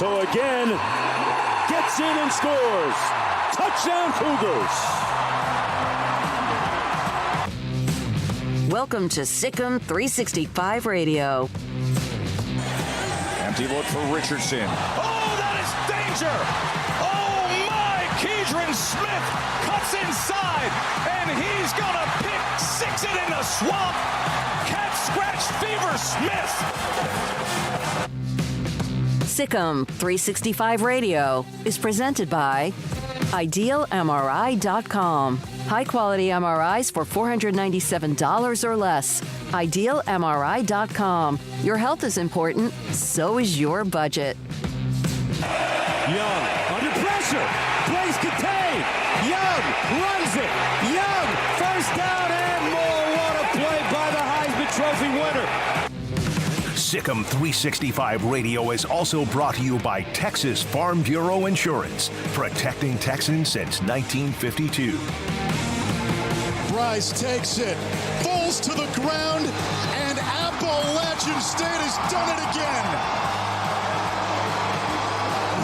Soto again. Gets in and scores. Touchdown Cougars. Welcome to Sikkim 365 Radio. Empty look for Richardson. Oh, that is danger! Oh my! Keidron Smith cuts inside, and he's gonna pick six it in the swamp. Cat scratch fever Smith. Sikkim 365 Radio is presented by IdealMRI.com. High-quality MRIs for $497 or less. IdealMRI.com. Your health is important, so is your budget. Young under pressure. Plays contained. Young runs it. Young first down and more. What a play by the Heisman Trophy winner. Sikkim 365 Radio is also brought to you by Texas Farm Bureau Insurance, protecting Texans since 1952. Bryce takes it, falls to the ground, and Appalachian State has done it again.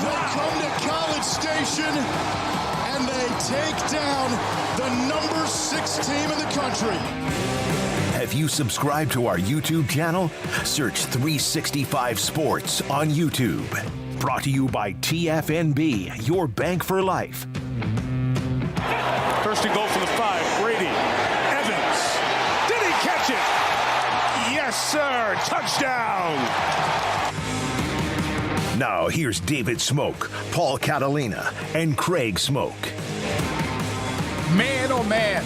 They come to College Station, and they take down the number 6 team in the country. Have you subscribed to our YouTube channel? Search 365 Sports on YouTube. Brought to you by TFNB, your bank for life. First and goal for the 5. Brady. Evans. Did he catch it? Yes, sir. Touchdown. Now here's David Smoak, Paul Catalina, and Craig Smoak. Man, oh man.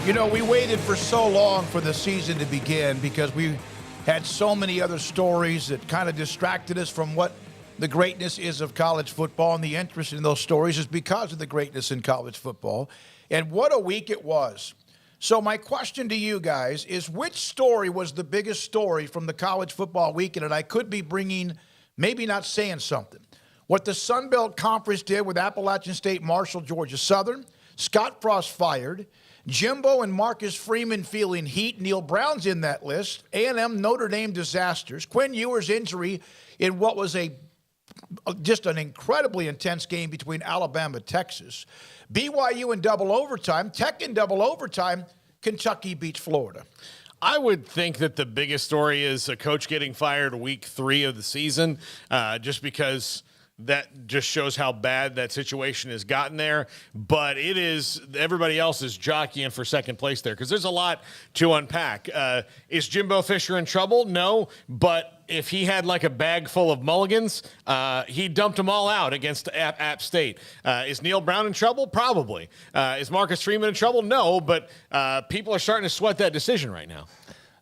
You know, we waited for so long for the season to begin because we had so many other stories that kind of distracted us from what the greatness is of college football, and the interest in those stories is because of the greatness in college football. And what a week it was. So my question to you guys is, which story was the biggest story from the college football weekend? And I could be bringing, maybe not saying something. What the Sunbelt Conference did with Appalachian State, Marshall, Georgia Southern, Scott Frost fired, Jimbo and Marcus Freeman feeling heat. Neil Brown's in that list. A&M Notre Dame disasters. Quinn Ewers' injury in what was just an incredibly intense game between Alabama and Texas. BYU in double overtime. Tech in double overtime. Kentucky beats Florida. I would think that the biggest story is a coach getting fired week 3 of the season, just because that just shows how bad that situation has gotten there. But it is, everybody else is jockeying for second place there because there's a lot to unpack. Is Jimbo Fisher in trouble? No, but if he had like a bag full of mulligans, he dumped them all out against App State. Is Neil Brown in trouble? Probably. Is Marcus Freeman in trouble? No, but people are starting to sweat that decision right now.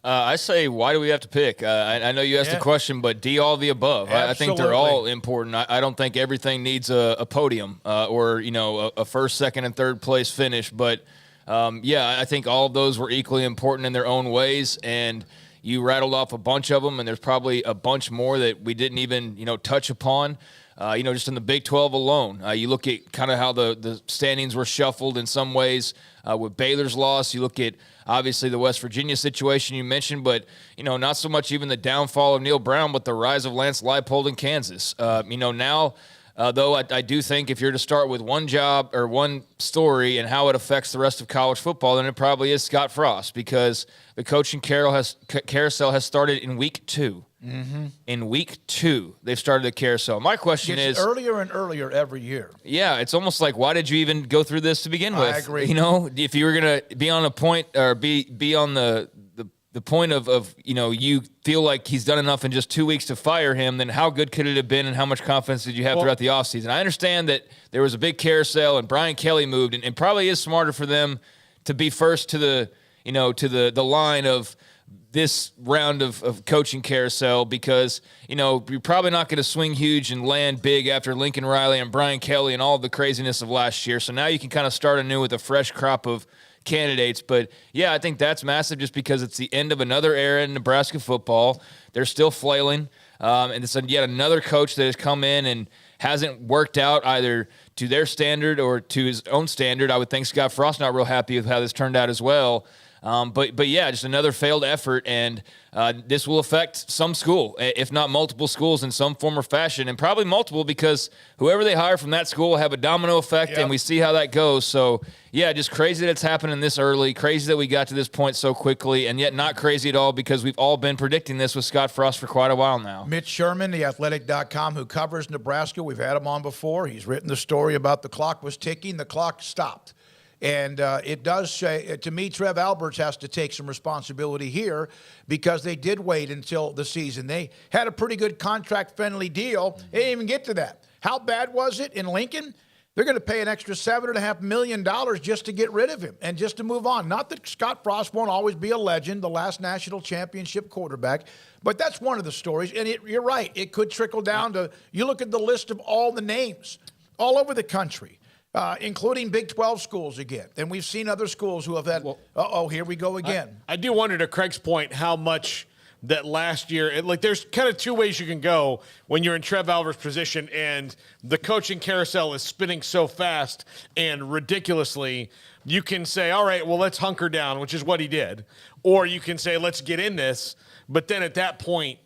I say, why do we have to pick? I know you asked the question, but D, all the above. I think they're all important. I don't think everything needs a podium or, a first, second, and third place finish. But, I think all of those were equally important in their own ways. And you rattled off a bunch of them, and there's probably a bunch more that we didn't even, touch upon. Just in the Big 12 alone. You look at kind of how the standings were shuffled in some ways with Baylor's loss. You look at, obviously, the West Virginia situation you mentioned, but, not so much even the downfall of Neil Brown, but the rise of Lance Leipold in Kansas. Now, though, I do think if you're to start with one job or one story and how it affects the rest of college football, then it probably is Scott Frost, because the coaching carousel has started in week 2. Mm-hmm. In week 2, they've started the carousel. My question is earlier and earlier every year. Yeah, it's almost like, why did you even go through this to begin with? I agree. If you were going to be on a point or be on the point of you feel like he's done enough in just 2 weeks to fire him, then how good could it have been, and how much confidence did you have throughout the offseason? I understand that there was a big carousel and Brian Kelly moved, and it probably is smarter for them to be first to the the line of this round of coaching carousel, because, you're probably not going to swing huge and land big after Lincoln Riley and Brian Kelly and all the craziness of last year. So now you can kind of start anew with a fresh crop of candidates. But, yeah, I think that's massive just because it's the end of another era in Nebraska football. They're still flailing. And it's yet another coach that has come in and hasn't worked out either to their standard or to his own standard. I would think Scott Frost not real happy with how this turned out as well. But yeah, just another failed effort, and this will affect some school, if not multiple schools in some form or fashion, and probably multiple because whoever they hire from that school will have a domino effect, and we see how that goes. So yeah, just crazy that it's happening this early, crazy that we got to this point so quickly, and yet not crazy at all because we've all been predicting this with Scott Frost for quite a while now. Mitch Sherman, theathletic.com, who covers Nebraska. We've had him on before. He's written the story about the clock was ticking. The clock stopped. And it does say, to me, Trev Alberts has to take some responsibility here because they did wait until the season. They had a pretty good contract-friendly deal. They didn't even get to that. How bad was it in Lincoln? They're going to pay an extra $7.5 million just to get rid of him and just to move on. Not that Scott Frost won't always be a legend, the last national championship quarterback, but that's one of the stories. And you're right. It could trickle down to, you look at the list of all the names all over the country. Including Big 12 schools again. And we've seen other schools who have had, here we go again. I do wonder, to Craig's point, how much that last year, there's kind of two ways you can go when you're in Trev Albert's position and the coaching carousel is spinning so fast and ridiculously. You can say, all right, well, let's hunker down, which is what he did. Or you can say, let's get in this. But then at that point,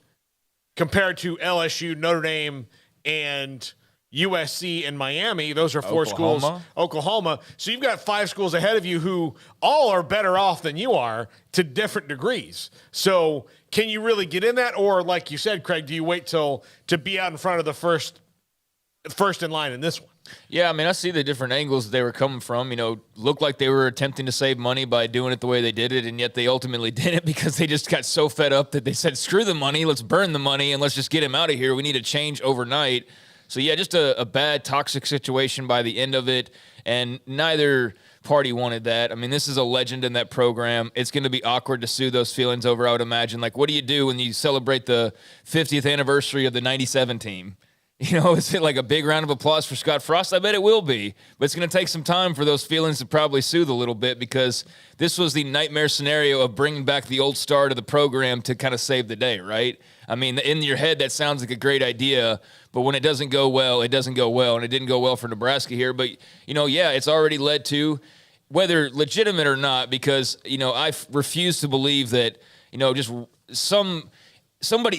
compared to LSU, Notre Dame, and USC and Miami, those are four schools. Oklahoma. So you've got 5 schools ahead of you who all are better off than you are to different degrees. So can you really get in that? Or like you said, Craig, do you wait till to be out in front of the first in line in this one? Yeah, I mean, I see the different angles they were coming from. Looked like they were attempting to save money by doing it the way they did it, and yet they ultimately didn't because they just got so fed up that they said, screw the money, let's burn the money, and let's just get him out of here. We need a change overnight. So, yeah, just a bad, toxic situation by the end of it, and neither party wanted that. I mean, this is a legend in that program. It's going to be awkward to soothe those feelings over, I would imagine. Like, what do you do when you celebrate the 50th anniversary of the 97 team? Is it like a big round of applause for Scott Frost? I bet it will be. But it's going to take some time for those feelings to probably soothe a little bit because this was the nightmare scenario of bringing back the old star to the program to kind of save the day, right? I mean, in your head, that sounds like a great idea, but when it doesn't go well, it doesn't go well, and it didn't go well for Nebraska here. But, it's already led to, whether legitimate or not, because, I refuse to believe that, just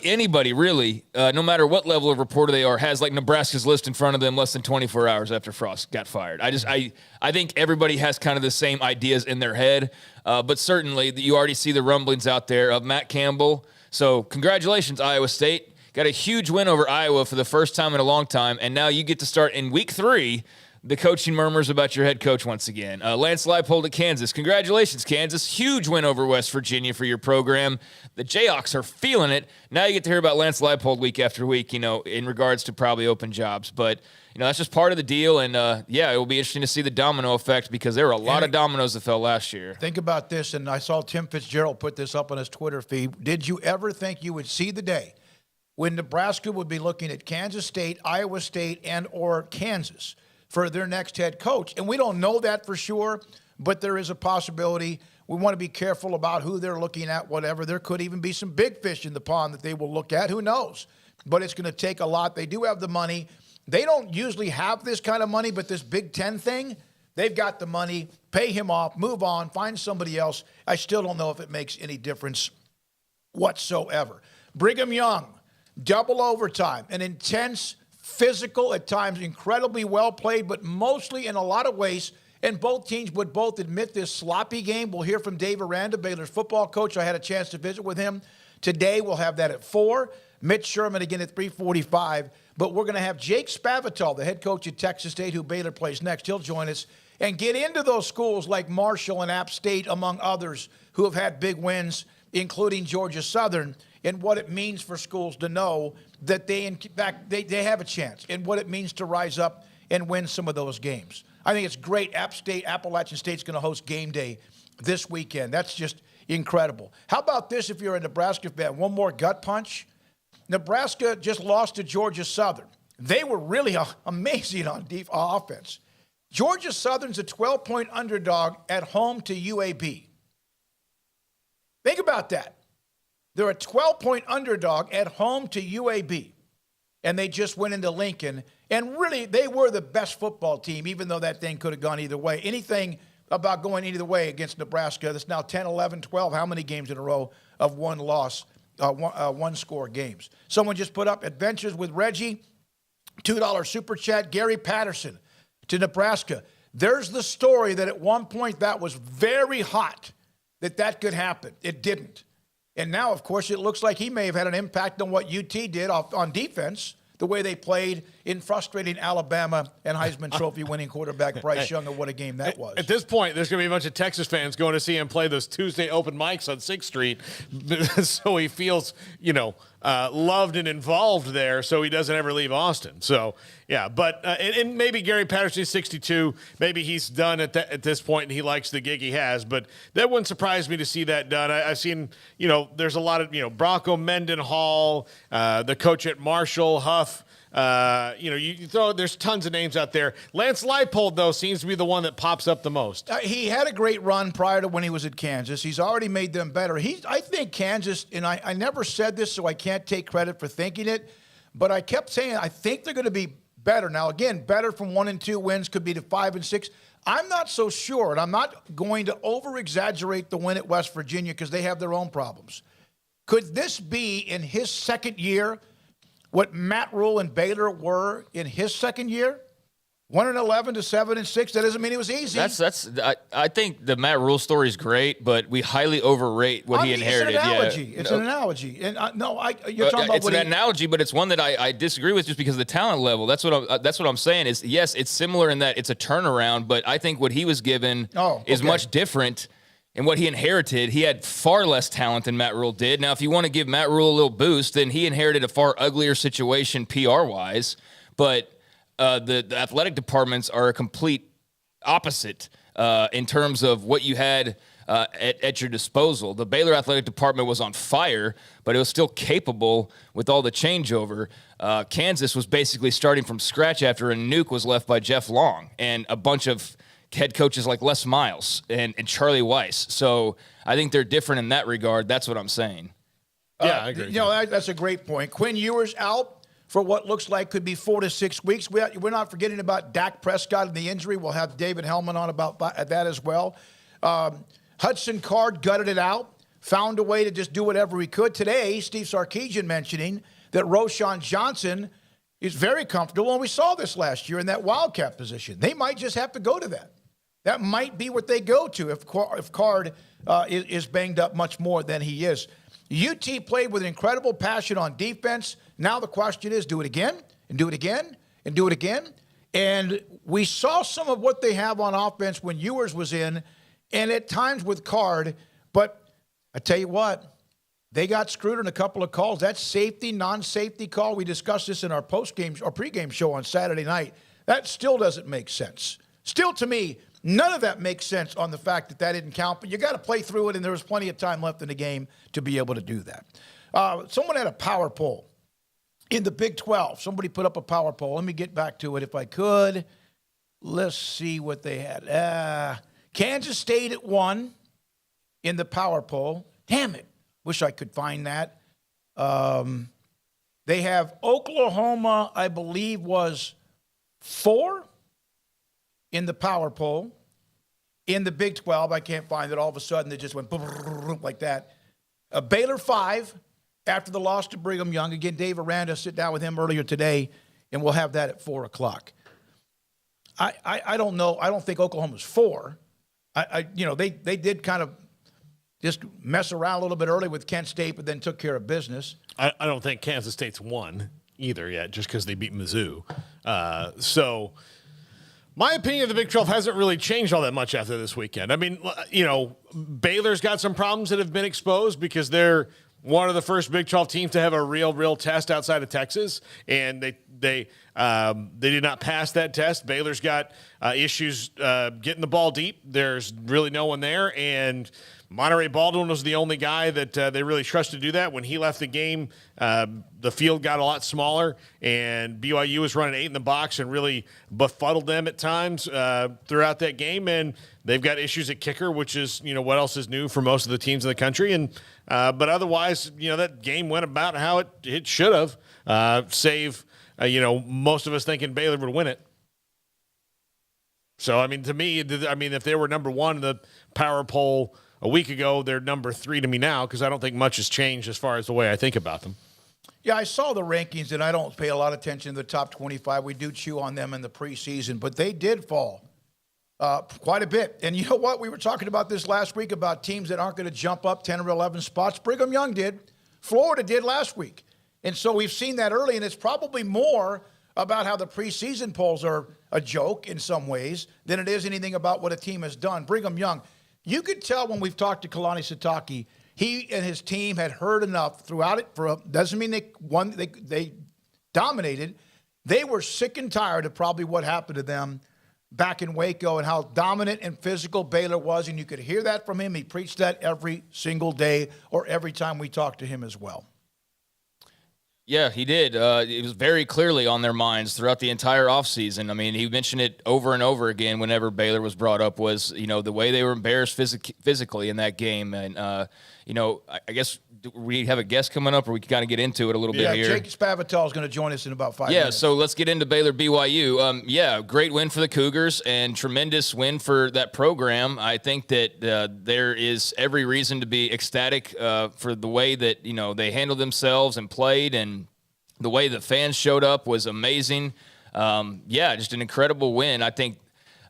anybody really, no matter what level of reporter they are, has like Nebraska's list in front of them less than 24 hours after Frost got fired. I think everybody has kind of the same ideas in their head, but certainly you already see the rumblings out there of Matt Campbell. So congratulations, Iowa State. Got a huge win over Iowa for the first time in a long time, and now you get to start in week 3 the coaching murmurs about your head coach once again. Lance Leipold at Kansas. Congratulations, Kansas. Huge win over West Virginia for your program. The Jayhawks are feeling it. Now you get to hear about Lance Leipold week after week, in regards to probably open jobs. But, that's just part of the deal. And, it will be interesting to see the domino effect because there were a lot of dominoes that fell last year. Think about this, and I saw Tim Fitzgerald put this up on his Twitter feed. Did you ever think you would see the day when Nebraska would be looking at Kansas State, Iowa State, and or Kansas for their next head coach? And we don't know that for sure, but there is a possibility. We want to be careful about who they're looking at, whatever. There could even be some big fish in the pond that they will look at. Who knows? But it's going to take a lot. They do have the money. They don't usually have this kind of money, but this Big Ten thing, they've got the money. Pay him off, move on, find somebody else. I still don't know if it makes any difference whatsoever. Brigham Young, double overtime, an intense, physical, at times incredibly well played, but mostly in a lot of ways, and both teams would both admit this sloppy game. We'll hear from Dave Aranda, Baylor's football coach. I had a chance to visit with him today. We'll have that at 4. Mitch Sherman again at 3:45. But we're going to have Jake Spavital, the head coach at Texas State, who Baylor plays next. He'll join us and get into those schools like Marshall and App State, among others, who have had big wins, including Georgia Southern, and what it means for schools to know that they have a chance, and what it means to rise up and win some of those games. I think it's great. App State, Appalachian State's going to host game day this weekend. That's just incredible. How about this if you're a Nebraska fan? One more gut punch. Nebraska just lost to Georgia Southern. They were really amazing on offense. Georgia Southern's a 12-point underdog at home to UAB. Think about that. They're a 12-point underdog at home to UAB. And they just went into Lincoln. And really, they were the best football team, even though that thing could have gone either way. Anything about going either way against Nebraska. That's now 10, 11, 12. How many games in a row of one-loss, one-score games? Someone just put up Adventures with Reggie, $2 super chat. Gary Patterson to Nebraska. There's the story that at one point that was very hot, that could happen. It didn't. And now, of course, it looks like he may have had an impact on what UT did on defense, the way they played in frustrating Alabama and Heisman Trophy winning quarterback Bryce Young, and what a game that was. At this point, there's going to be a bunch of Texas fans going to see him play those Tuesday open mics on 6th Street so he feels, loved and involved there so he doesn't ever leave Austin. So, yeah, but and maybe Gary Patterson is 62. Maybe he's done at this point and he likes the gig he has. But that wouldn't surprise me to see that done. I've seen, there's a lot of, Bronco Mendenhall, the coach at Marshall, Huff. You throw, there's tons of names out there. Lance Leipold, though, seems to be the one that pops up the most. He had a great run prior to when he was at Kansas. He's already made them better. I think Kansas, and I never said this, so I can't take credit for thinking it, but I kept saying I think they're going to be better. Now, again, better from 1 and 2 wins could be to 5 and 6. I'm not so sure, and I'm not going to over-exaggerate the win at West Virginia because they have their own problems. Could this be, in his second year, what Matt Rule and Baylor were in his second year? 1-11 to 7-6. That doesn't mean it was easy. I think the Matt Rule story is great, but we highly overrate what he inherited. It's an analogy. Yeah. It's an analogy. And you're talking about it's an analogy, but it's one that I disagree with just because of the talent level. That's what I'm saying. Is yes, it's similar in that it's a turnaround, but I think what he was given is much different. And what he inherited, he had far less talent than Matt Rule did. Now, if you want to give Matt Rule a little boost, then he inherited a far uglier situation PR-wise. But the athletic departments are a complete opposite in terms of what you had at your disposal. The Baylor athletic department was on fire, but it was still capable with all the changeover. Kansas was basically starting from scratch after a nuke was left by Jeff Long and a bunch of head coaches like Les Miles and Charlie Weiss. So I think they're different in that regard. That's what I'm saying. Yeah, I agree. That's a great point. Quinn Ewers out for what looks like could be 4 to 6 weeks. We're not forgetting about Dak Prescott and the injury. We'll have David Hellman on about that as well. Hudson Card gutted it out, found a way to just do whatever he could. Today, Steve Sarkisian mentioning that Roschon Johnson is very comfortable, and we saw this last year in that wildcat position. They might just have to go to that. That might be what they go to if Card is banged up much more than he is. UT played with incredible passion on defense. Now the question is, do it again, and do it again, and do it again. And we saw some of what they have on offense when Ewers was in, and at times with Card. But I tell you what, they got screwed in a couple of calls. That safety, non-safety call, we discussed this in our postgame or pregame show on Saturday night. That still doesn't make sense. Still, to me, none of that makes sense on the fact that didn't count, but you got to play through it, and there was plenty of time left in the game to be able to do that. Someone had a power poll in the Big 12. Somebody put up a power poll. Let me get back to it if I could. Let's see what they had. Kansas State at 1 in the power poll. Damn it. Wish I could find that. They have Oklahoma, I believe, was 4 in the power poll. In the Big 12, I can't find it. All of a sudden, they just went like that. Baylor 5 after the loss to Brigham Young. Again, Dave Aranda, sit down with him earlier today, and we'll have that at 4 o'clock. I don't know. I don't think Oklahoma's 4. They did kind of just mess around a little bit early with Kent State, but then took care of business. I don't think Kansas State's won either yet, just because they beat Mizzou. So my opinion of the Big 12 hasn't really changed all that much after this weekend. I mean, Baylor's got some problems that have been exposed because they're one of the first Big 12 teams to have a real test outside of Texas, and they did not pass that test. Baylor's got issues getting the ball deep. There's really no one there, and Monterey Baldwin was the only guy that they really trusted to do that. When he left the game, the field got a lot smaller, and BYU was running 8 in the box and really befuddled them at times throughout that game. And they've got issues at kicker, which is, what else is new for most of the teams in the country. And but otherwise, that game went about how it should have, save, most of us thinking Baylor would win it. So, I mean, to me, if they were number one in the power poll a week ago, they're number 3 to me now because I don't think much has changed as far as the way I think about them. Yeah, I saw the rankings, and I don't pay a lot of attention to the top 25. We do chew on them in the preseason, but they did fall quite a bit. And you know what? We were talking about this last week about teams that aren't going to jump up 10 or 11 spots. Brigham Young did. Florida did last week. And so we've seen that early, and it's probably more about how the preseason polls are a joke in some ways than it is anything about what a team has done. Brigham Young, you could tell when we've talked to Kalani Sitake, he and his team had heard enough throughout it. Doesn't mean they won. They dominated. They were sick and tired of probably what happened to them back in Waco and how dominant and physical Baylor was, and you could hear that from him. He preached that every single day or every time we talked to him as well. Yeah, he did. It was very clearly on their minds throughout the entire offseason. I mean, he mentioned it over and over again whenever Baylor was brought up was, the way they were embarrassed physically in that game. And, I guess we have a guest coming up, or we can kind of get into it a little bit here. Jake Spavital is going to join us in about 5 minutes. Yeah, so let's get into Baylor BYU. Great win for the Cougars and tremendous win for that program. I think that there is every reason to be ecstatic for the way that, they handled themselves and played, and the way the fans showed up was amazing. Just an incredible win. I think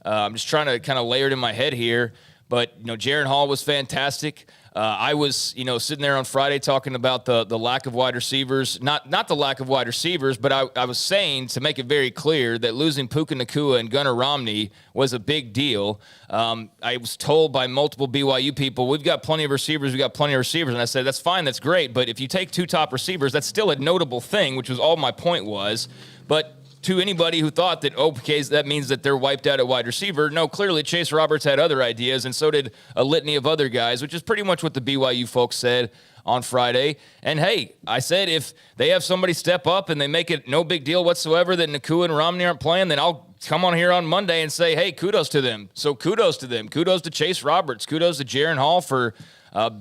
I'm just trying to kind of layer it in my head here, but, Jaron Hall was fantastic. I was, sitting there on Friday talking about the lack of wide receivers, not the lack of wide receivers, but I was saying, to make it very clear, that losing Puka Nacua and Gunnar Romney was a big deal. I was told by multiple BYU people, we've got plenty of receivers. And I said, that's fine, that's great. But if you take 2 top receivers, that's still a notable thing, which was all my point was. But to anybody who thought that, okay, that means that they're wiped out at wide receiver, no, clearly Chase Roberts had other ideas, and so did a litany of other guys, which is pretty much what the BYU folks said on Friday. And, hey, I said if they have somebody step up and they make it no big deal whatsoever that Nacua and Romney aren't playing, then I'll come on here on Monday and say, hey, kudos to them. So kudos to them. Kudos to Chase Roberts. Kudos to Jaron Hall for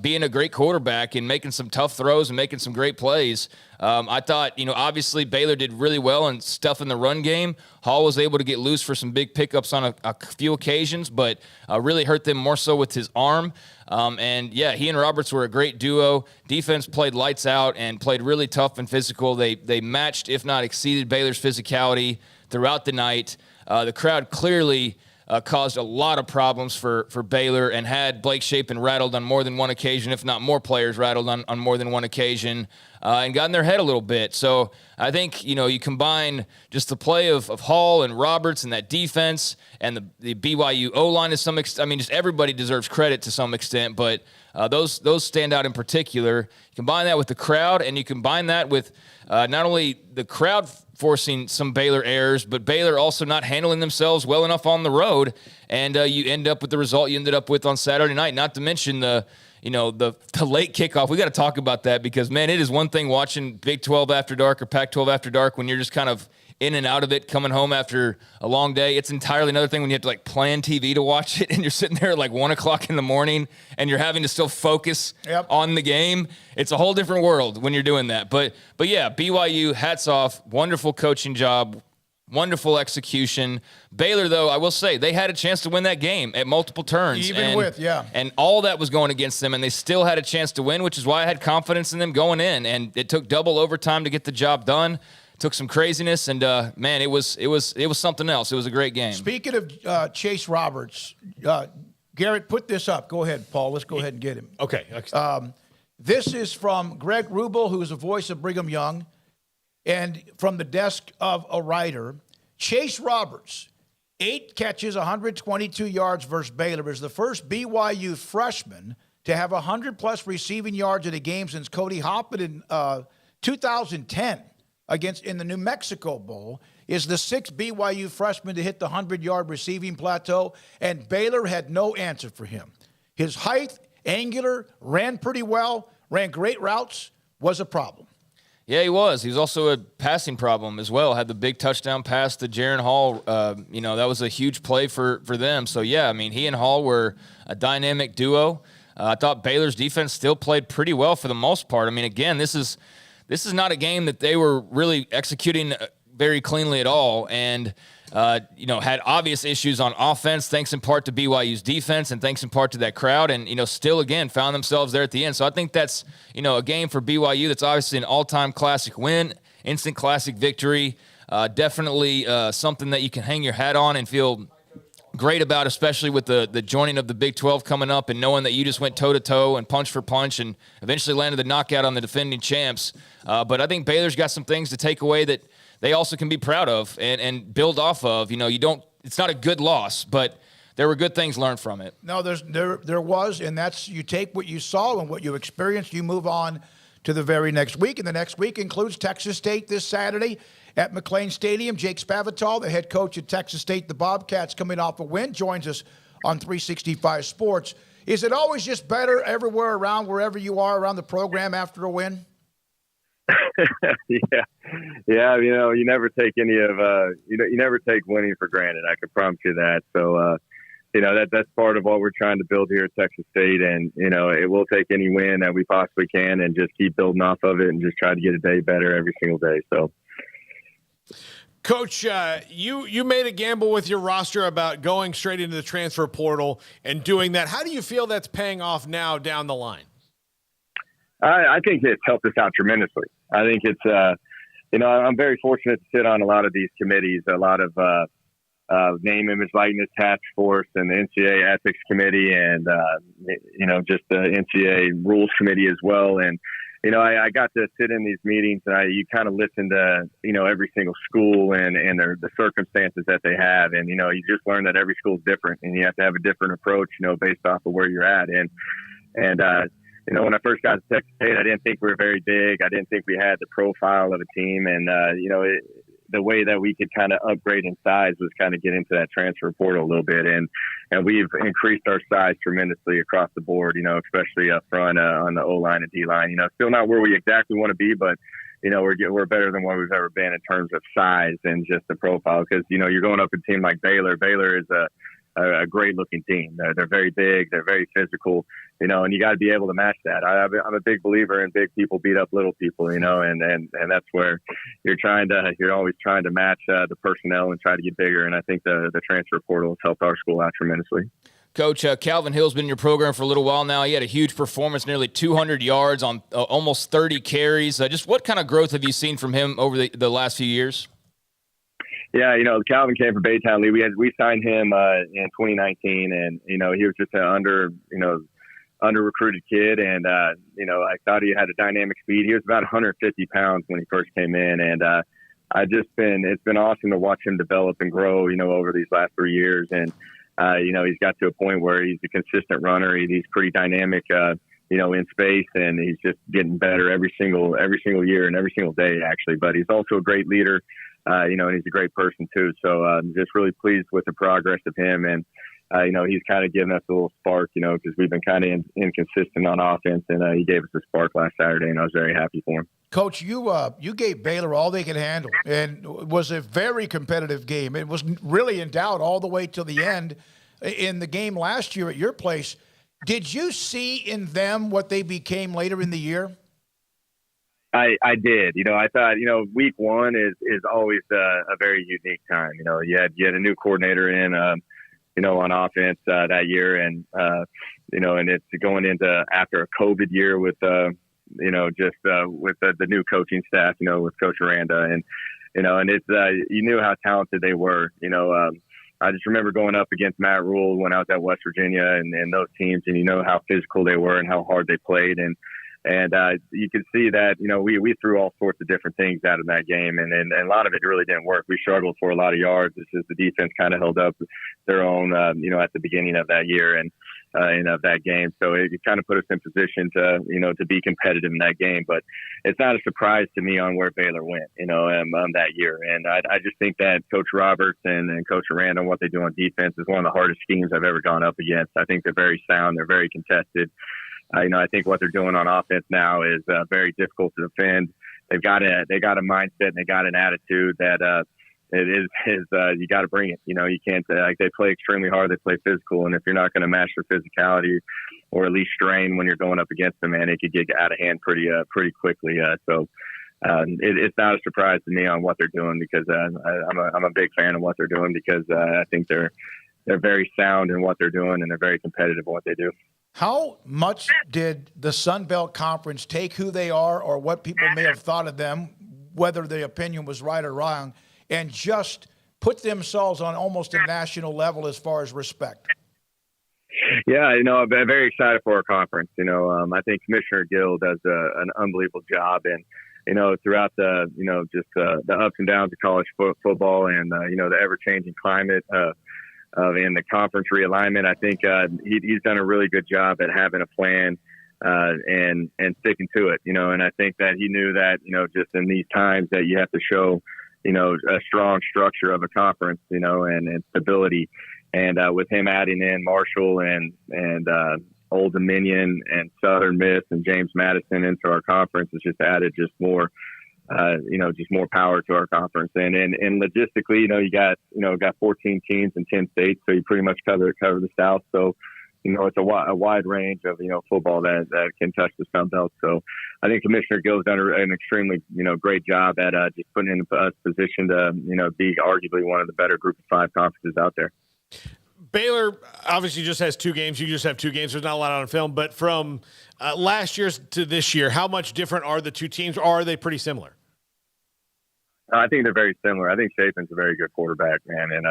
being a great quarterback and making some tough throws and making some great plays. I thought, obviously Baylor did really well and stuff in the run game. Hall was able to get loose for some big pickups on a few occasions, but really hurt them more so with his arm. He and Roberts were a great duo. Defense played lights out and played really tough and physical. They matched, if not exceeded, Baylor's physicality throughout the night. The crowd clearly caused a lot of problems for Baylor and had Blake Shapen rattled on more than one occasion, if not more players rattled on more than one occasion, and got in their head a little bit. So I think, you combine just the play of Hall and Roberts and that defense and the BYU O-line to some extent. I mean, just everybody deserves credit to some extent, but those stand out in particular. You combine that with the crowd, and you combine that with not only the crowd forcing some Baylor errors, but Baylor also not handling themselves well enough on the road, and you end up with the result you ended up with on Saturday night. Not to mention the late kickoff. We got to talk about that because, man, it is one thing watching Big 12 After Dark or Pac-12 After Dark when you're just kind of in and out of it, coming home after a long day. It's entirely another thing when you have to plan TV to watch it, and you're sitting there at 1 o'clock in the morning, and you're having to still focus on the game. It's a whole different world when you're doing that. But yeah, BYU, hats off, wonderful coaching job, wonderful execution. Baylor, though, I will say, they had a chance to win that game at multiple turns. And all that was going against them, and they still had a chance to win, which is why I had confidence in them going in. And it took double overtime to get the job done. Took some craziness, and man, it was something else. It was a great game. Speaking of Chase Roberts, Garrett, put this up. Go ahead, Paul. Let's go ahead and get him. Okay. This is from Greg Rubel, who is the voice of Brigham Young, and from the desk of a writer. Chase Roberts, 8 catches, 122 yards versus Baylor, is the first BYU freshman to have 100-plus receiving yards in a game since Cody Hoppin in 2010. In the New Mexico Bowl, is the 6th BYU freshman to hit the 100-yard receiving plateau, and Baylor had no answer for him. His height, angular, ran pretty well, ran great routes, was a problem. Yeah, he was. He was also a passing problem as well. Had the big touchdown pass to Jaron Hall. That was a huge play for them. So, yeah, I mean, he and Hall were a dynamic duo. I thought Baylor's defense still played pretty well for the most part. I mean, again, this is not a game that they were really executing very cleanly at all. And had obvious issues on offense, thanks in part to BYU's defense and thanks in part to that crowd, and, still, again, found themselves there at the end. So I think that's, a game for BYU that's obviously an all-time classic win, instant classic victory, definitely something that you can hang your hat on and feel great about, especially with the joining of the Big 12 coming up and knowing that you just went toe-to-toe and punch for punch and eventually landed the knockout on the defending champs. But I think Baylor's got some things to take away that they also can be proud of and build off of. It's not a good loss, but there were good things learned from it. No, there was, and that's, you take what you saw and what you experienced, you move on to the very next week, and the next week includes Texas State this Saturday at McLean Stadium. Jake Spavital, the head coach at Texas State, the Bobcats, coming off a win, joins us on 365 Sports. Is it always just better everywhere around, wherever you are around the program after a win? Yeah. You never take any of you never take winning for granted. I can promise you that. So that's part of what we're trying to build here at Texas State, and it will take any win that we possibly can and just keep building off of it and just try to get a day better every single day. So, Coach, you made a gamble with your roster about going straight into the transfer portal and doing that. How do you feel that's paying off now down the line? I think it's helped us out tremendously. I think it's, I'm very fortunate to sit on a lot of these committees, a lot of name, image, likeness task force and the NCAA ethics committee and, just the NCAA rules committee as well. And, I got to sit in these meetings and you kind of listen to, every single school and the circumstances that they have. And, you just learn that every school is different and you have to have a different approach, based off of where you're at. And when I first got to Texas State, I didn't think we were very big. I didn't think we had the profile of a team. And, the way that we could kind of upgrade in size was kind of get into that transfer portal a little bit. And we've increased our size tremendously across the board, especially up front on the O-line and D-line. Still not where we exactly want to be, but, we're better than what we've ever been in terms of size and just the profile. Because, you're going up a team like Baylor. Baylor is a great looking team. They're very big. They're very physical, and you got to be able to match that. I'm a big believer in big people beat up little people, and that's where you're always trying to match the personnel and try to get bigger. And I think the transfer portal has helped our school out tremendously. Coach, Calvin Hill's been in your program for a little while now. He had a huge performance, nearly 200 yards on almost 30 carries. Just what kind of growth have you seen from him over the last few years? Yeah, Calvin came from Baytown Lee. We signed him in 2019, and he was just an under recruited kid, and I thought he had a dynamic speed. He was about 150 pounds when he first came in, and it's been awesome to watch him develop and grow. Over these last 3 years, and he's got to a point where he's a consistent runner. He's pretty dynamic. In space, and he's just getting better every single year and every single day, actually. But he's also a great leader. And he's a great person too. So I'm just really pleased with the progress of him. And, he's kind of given us a little spark, because we've been kind of inconsistent on offense. And he gave us a spark last Saturday, and I was very happy for him. Coach, you gave Baylor all they could handle, and it was a very competitive game. It was really in doubt all the way till the end. In the game last year at your place, did you see in them what they became later in the year? I did. I thought, week one is always a very unique time. You had a new coordinator in, on offense that year, and and it's going into after a COVID year with, with the new coaching staff, with Coach Aranda, and it's you knew how talented they were. I just remember going up against Matt Rule when I was at West Virginia, and those teams, and how physical they were and how hard they played, and you could see that, we threw all sorts of different things out of that game. And a lot of it really didn't work. We struggled for a lot of yards. It's just the defense kind of held up their own, at the beginning of that year and of that game. So it kind of put us in position to be competitive in that game. But it's not a surprise to me on where Baylor went, that year. And I just think that Coach Roberts and Coach Aranda, what they do on defense is one of the hardest schemes I've ever gone up against. I think they're very sound. They're very contested. I think what they're doing on offense now is very difficult to defend. They got a mindset and they got an attitude that it is you got to bring it. You can't they play extremely hard. They play physical, and if you're not going to match their physicality or at least strain when you're going up against them, man, it could get out of hand pretty quickly. So it's not a surprise to me on what they're doing, because I'm a big fan of what they're doing, because I think they're very sound in what they're doing, and they're very competitive in what they do. How much did the Sunbelt Conference take who they are, or what people may have thought of them, whether the opinion was right or wrong, and just put themselves on almost a national level as far as respect? Yeah, I'm very excited for our conference. I think Commissioner Gill does an unbelievable job, and throughout the ups and downs of college football, and the ever-changing climate in the conference realignment, I think he's done a really good job at having a plan and sticking to it. And I think that he knew that just in these times that you have to show a strong structure of a conference, and stability. And with him adding in Marshall and Old Dominion and Southern Miss and James Madison into our conference, it's just added just more power to our conference. And logistically, you got 14 teams in 10 states, so you pretty much cover the South. So, it's a wide range of football that can touch the Sunbelt. So, I think Commissioner Gill's done an extremely great job at just putting in us position to be arguably one of the better Group of 5 conferences out there. Baylor obviously just has 2 games. You just have 2 games. There's not a lot on film. But from last year to this year, how much different are the 2 teams, or are they pretty similar? I think they're very similar. I think Chapin's a very good quarterback, man. And,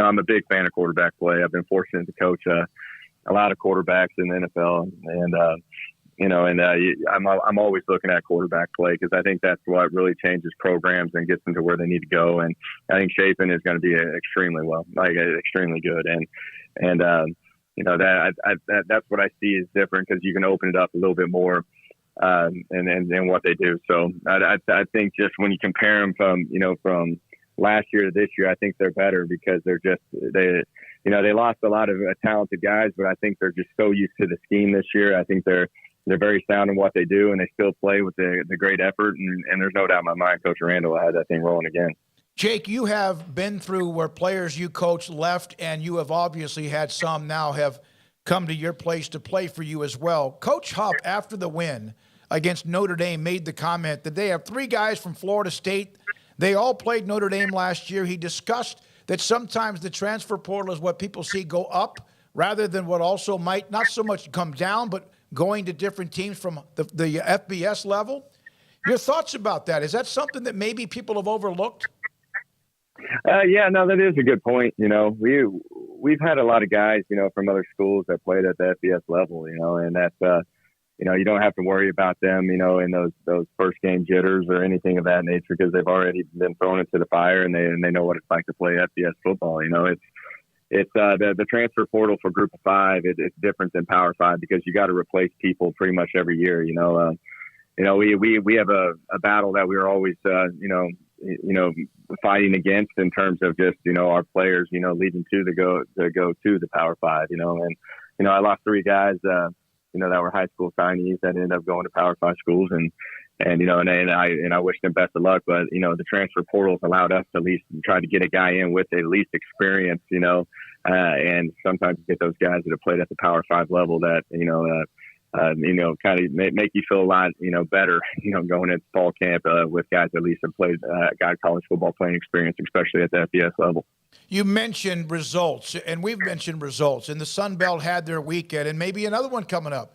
I'm a big fan of quarterback play. I've been fortunate to coach a lot of quarterbacks in the NFL. I'm always looking at quarterback play, because I think that's what really changes programs and gets them to where they need to go. And I think Chapin is going to be extremely good. That's what I see is different, because you can open it up a little bit more. And what they do. So I think just when you compare them from last year to this year, I think they're better, because they lost a lot of talented guys, but I think they're just so used to the scheme this year. I think they're very sound in what they do, and they still play with the great effort. And there's no doubt in my mind, Coach Randall had that thing rolling again. Jake, you have been through where players you coached left, and you have obviously had some now have come to your place to play for you as well. Coach Huff, after the win against Notre Dame, made the comment that they have 3 guys from Florida State. They all played Notre Dame last year. He discussed that sometimes the transfer portal is what people see go up rather than what also might not so much come down, but going to different teams from the FBS level. Your thoughts about that? Is that something that maybe people have overlooked? Yeah, no, that is a good point. We've had a lot of guys, from other schools that played at the FBS level, and that's, you don't have to worry about them, in those first game jitters or anything of that nature, because they've already been thrown into the fire, and they know what it's like to play FBS football. It's the transfer portal for Group of 5. It's different than Power 5, because you got to replace people pretty much every year. We have a battle that we're always fighting against in terms of just our players leading to go to the Power 5. And I lost 3 guys that were high school signees that ended up going to Power 5 schools, and I wish them best of luck. But the transfer portals allowed us to at least try to get a guy in with at least experience, and sometimes get those guys that have played at the Power 5 level that kind of make you feel a lot better going into fall camp with guys that at least have played got college football playing experience, especially at the FBS level. You mentioned results, and we've mentioned results, and the Sunbelt had their weekend, and maybe another one coming up.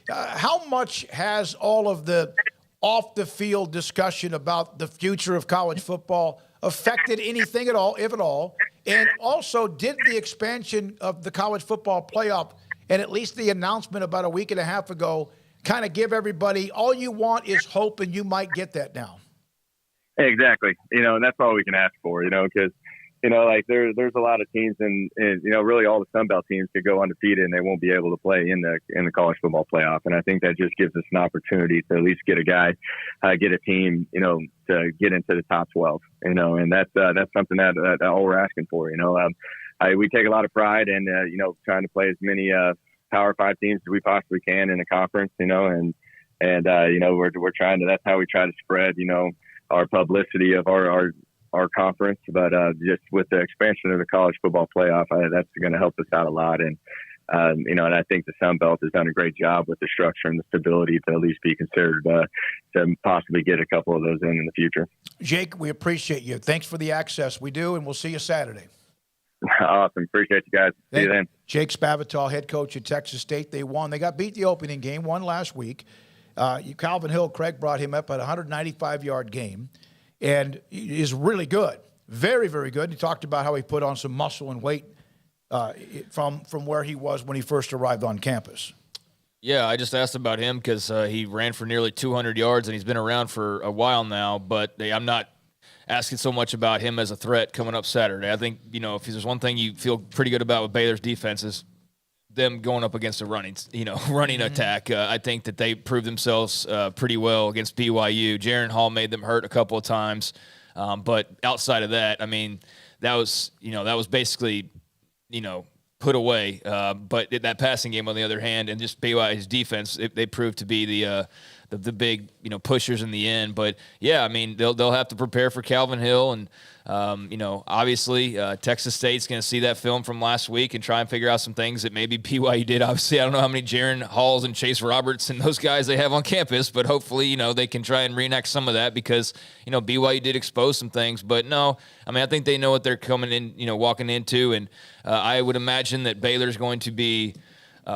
How much has all of the off-the-field discussion about the future of college football affected anything at all, if at all? And also, did the expansion of the college football playoff and at least the announcement about a week and a half ago kind of give everybody, all you want is hope, and you might get that now? Exactly. And that's all we can ask for, because there's a lot of teams, and really all the Sunbelt teams could go undefeated and they won't be able to play in the college football playoff. And I think that just gives us an opportunity to at least get a team, to get into the top 12, and that's something that all we're asking for. We take a lot of pride in, trying to play as many Power 5 teams as we possibly can in the conference, and we're trying to, that's how we try to spread, our publicity of our conference. But just with the expansion of the college football playoff, that's going to help us out a lot. And And I think the Sunbelt has done a great job with the structure and the stability to at least be considered to possibly get a couple of those in the future. Jake, we appreciate you. Thanks for the access. We do, and we'll see you Saturday. Awesome. Appreciate you guys. See you then. Jake Spavital, head coach at Texas State. They won. They got beat the opening game, won last week. Calvin Hill, Craig brought him up at a 195-yard game, and he is really good. Very, very good. He talked about how he put on some muscle and weight from where he was when he first arrived on campus. Yeah, I just asked about him because he ran for nearly 200 yards, and he's been around for a while now, but I'm not asking so much about him as a threat coming up Saturday. I think, if there's one thing you feel pretty good about with Baylor's defense is them going up against a running attack. I think that they proved themselves pretty well against BYU. Jaron Hall made them hurt a couple of times. But outside of that, that was basically, put away. But that passing game, on the other hand, and just BYU's defense, they proved to be the big, pushers in the end. But yeah, they'll have to prepare for Calvin Hill, and obviously Texas State's going to see that film from last week and try and figure out some things that maybe BYU did. Obviously, I don't know how many Jaron Halls and Chase Roberts and those guys they have on campus, but hopefully, they can try and reenact some of that because, BYU did expose some things. But no, I think they know what they're coming in, walking into, and I would imagine that Baylor's going to be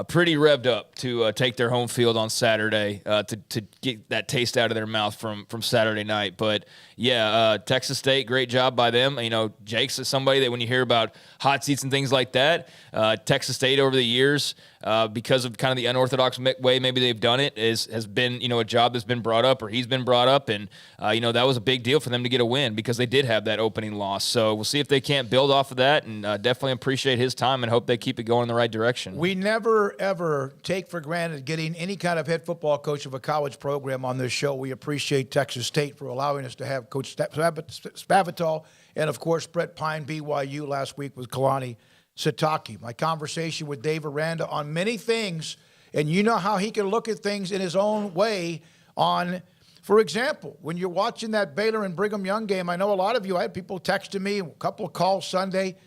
pretty revved up to take their home field on Saturday to get that taste out of their mouth from Saturday night. But yeah, Texas State, great job by them. Jake's somebody that when you hear about hot seats and things like that, Texas State over the years, because of kind of the unorthodox way maybe they've done it, has been a job that's been brought up, or he's been brought up, and that was a big deal for them to get a win because they did have that opening loss. So we'll see if they can't build off of that, and definitely appreciate his time and hope they keep it going in the right direction. We never, ever take for granted getting any kind of head football coach of a college program on this show. We appreciate Texas State for allowing us to have Coach Spavital and, of course, Brett Pine, BYU, last week with Kalani Sitake. My conversation with Dave Aranda on many things, and you know how he can look at things in his own way on, for example, when you're watching that Baylor and Brigham Young game, I know a lot of you, I had people texting me, a couple of calls Sunday.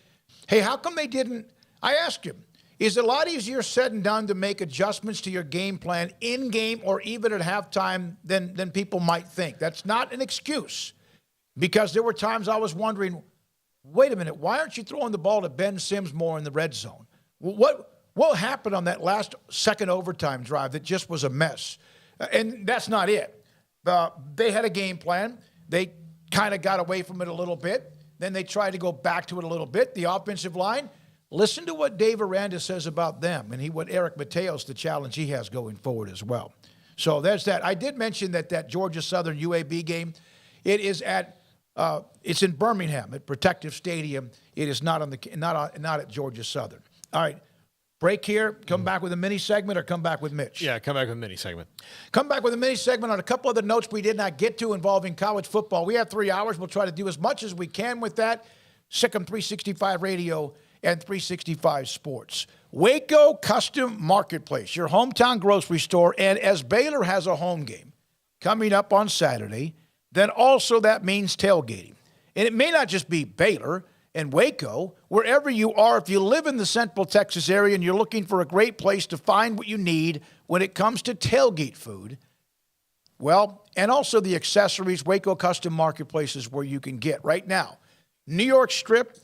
Hey, how come they didn't? I asked him, is it a lot easier said and done to make adjustments to your game plan in-game or even at halftime than people might think? That's not an excuse, because there were times I was wondering, wait a minute, why aren't you throwing the ball to Ben Sims more in the red zone? What happened on that last second overtime drive that just was a mess? And that's not it. They had a game plan. They kind of got away from it a little bit. Then they tried to go back to it a little bit. The offensive line, listen to what Dave Aranda says about them and what Eric Mateos, the challenge he has going forward as well. So there's that. I did mention that Georgia Southern UAB game, it is it's in Birmingham at Protective Stadium. It is not at Georgia Southern. All right, break here. Come back with a mini segment, or come back with Mitch. Yeah, come back with a mini segment. Come back with a mini segment on a couple other notes we did not get to involving college football. We have 3 hours. We'll try to do as much as we can with that. Sikkim 365 Radio and 365 Sports. Waco Custom Marketplace, your hometown grocery store, and as Baylor has a home game coming up on Saturday, then also that means tailgating. And it may not just be Baylor and Waco, wherever you are, if you live in the Central Texas area and you're looking for a great place to find what you need when it comes to tailgate food, well, and also the accessories, Waco Custom Marketplace is where you can get right now. New York Strip,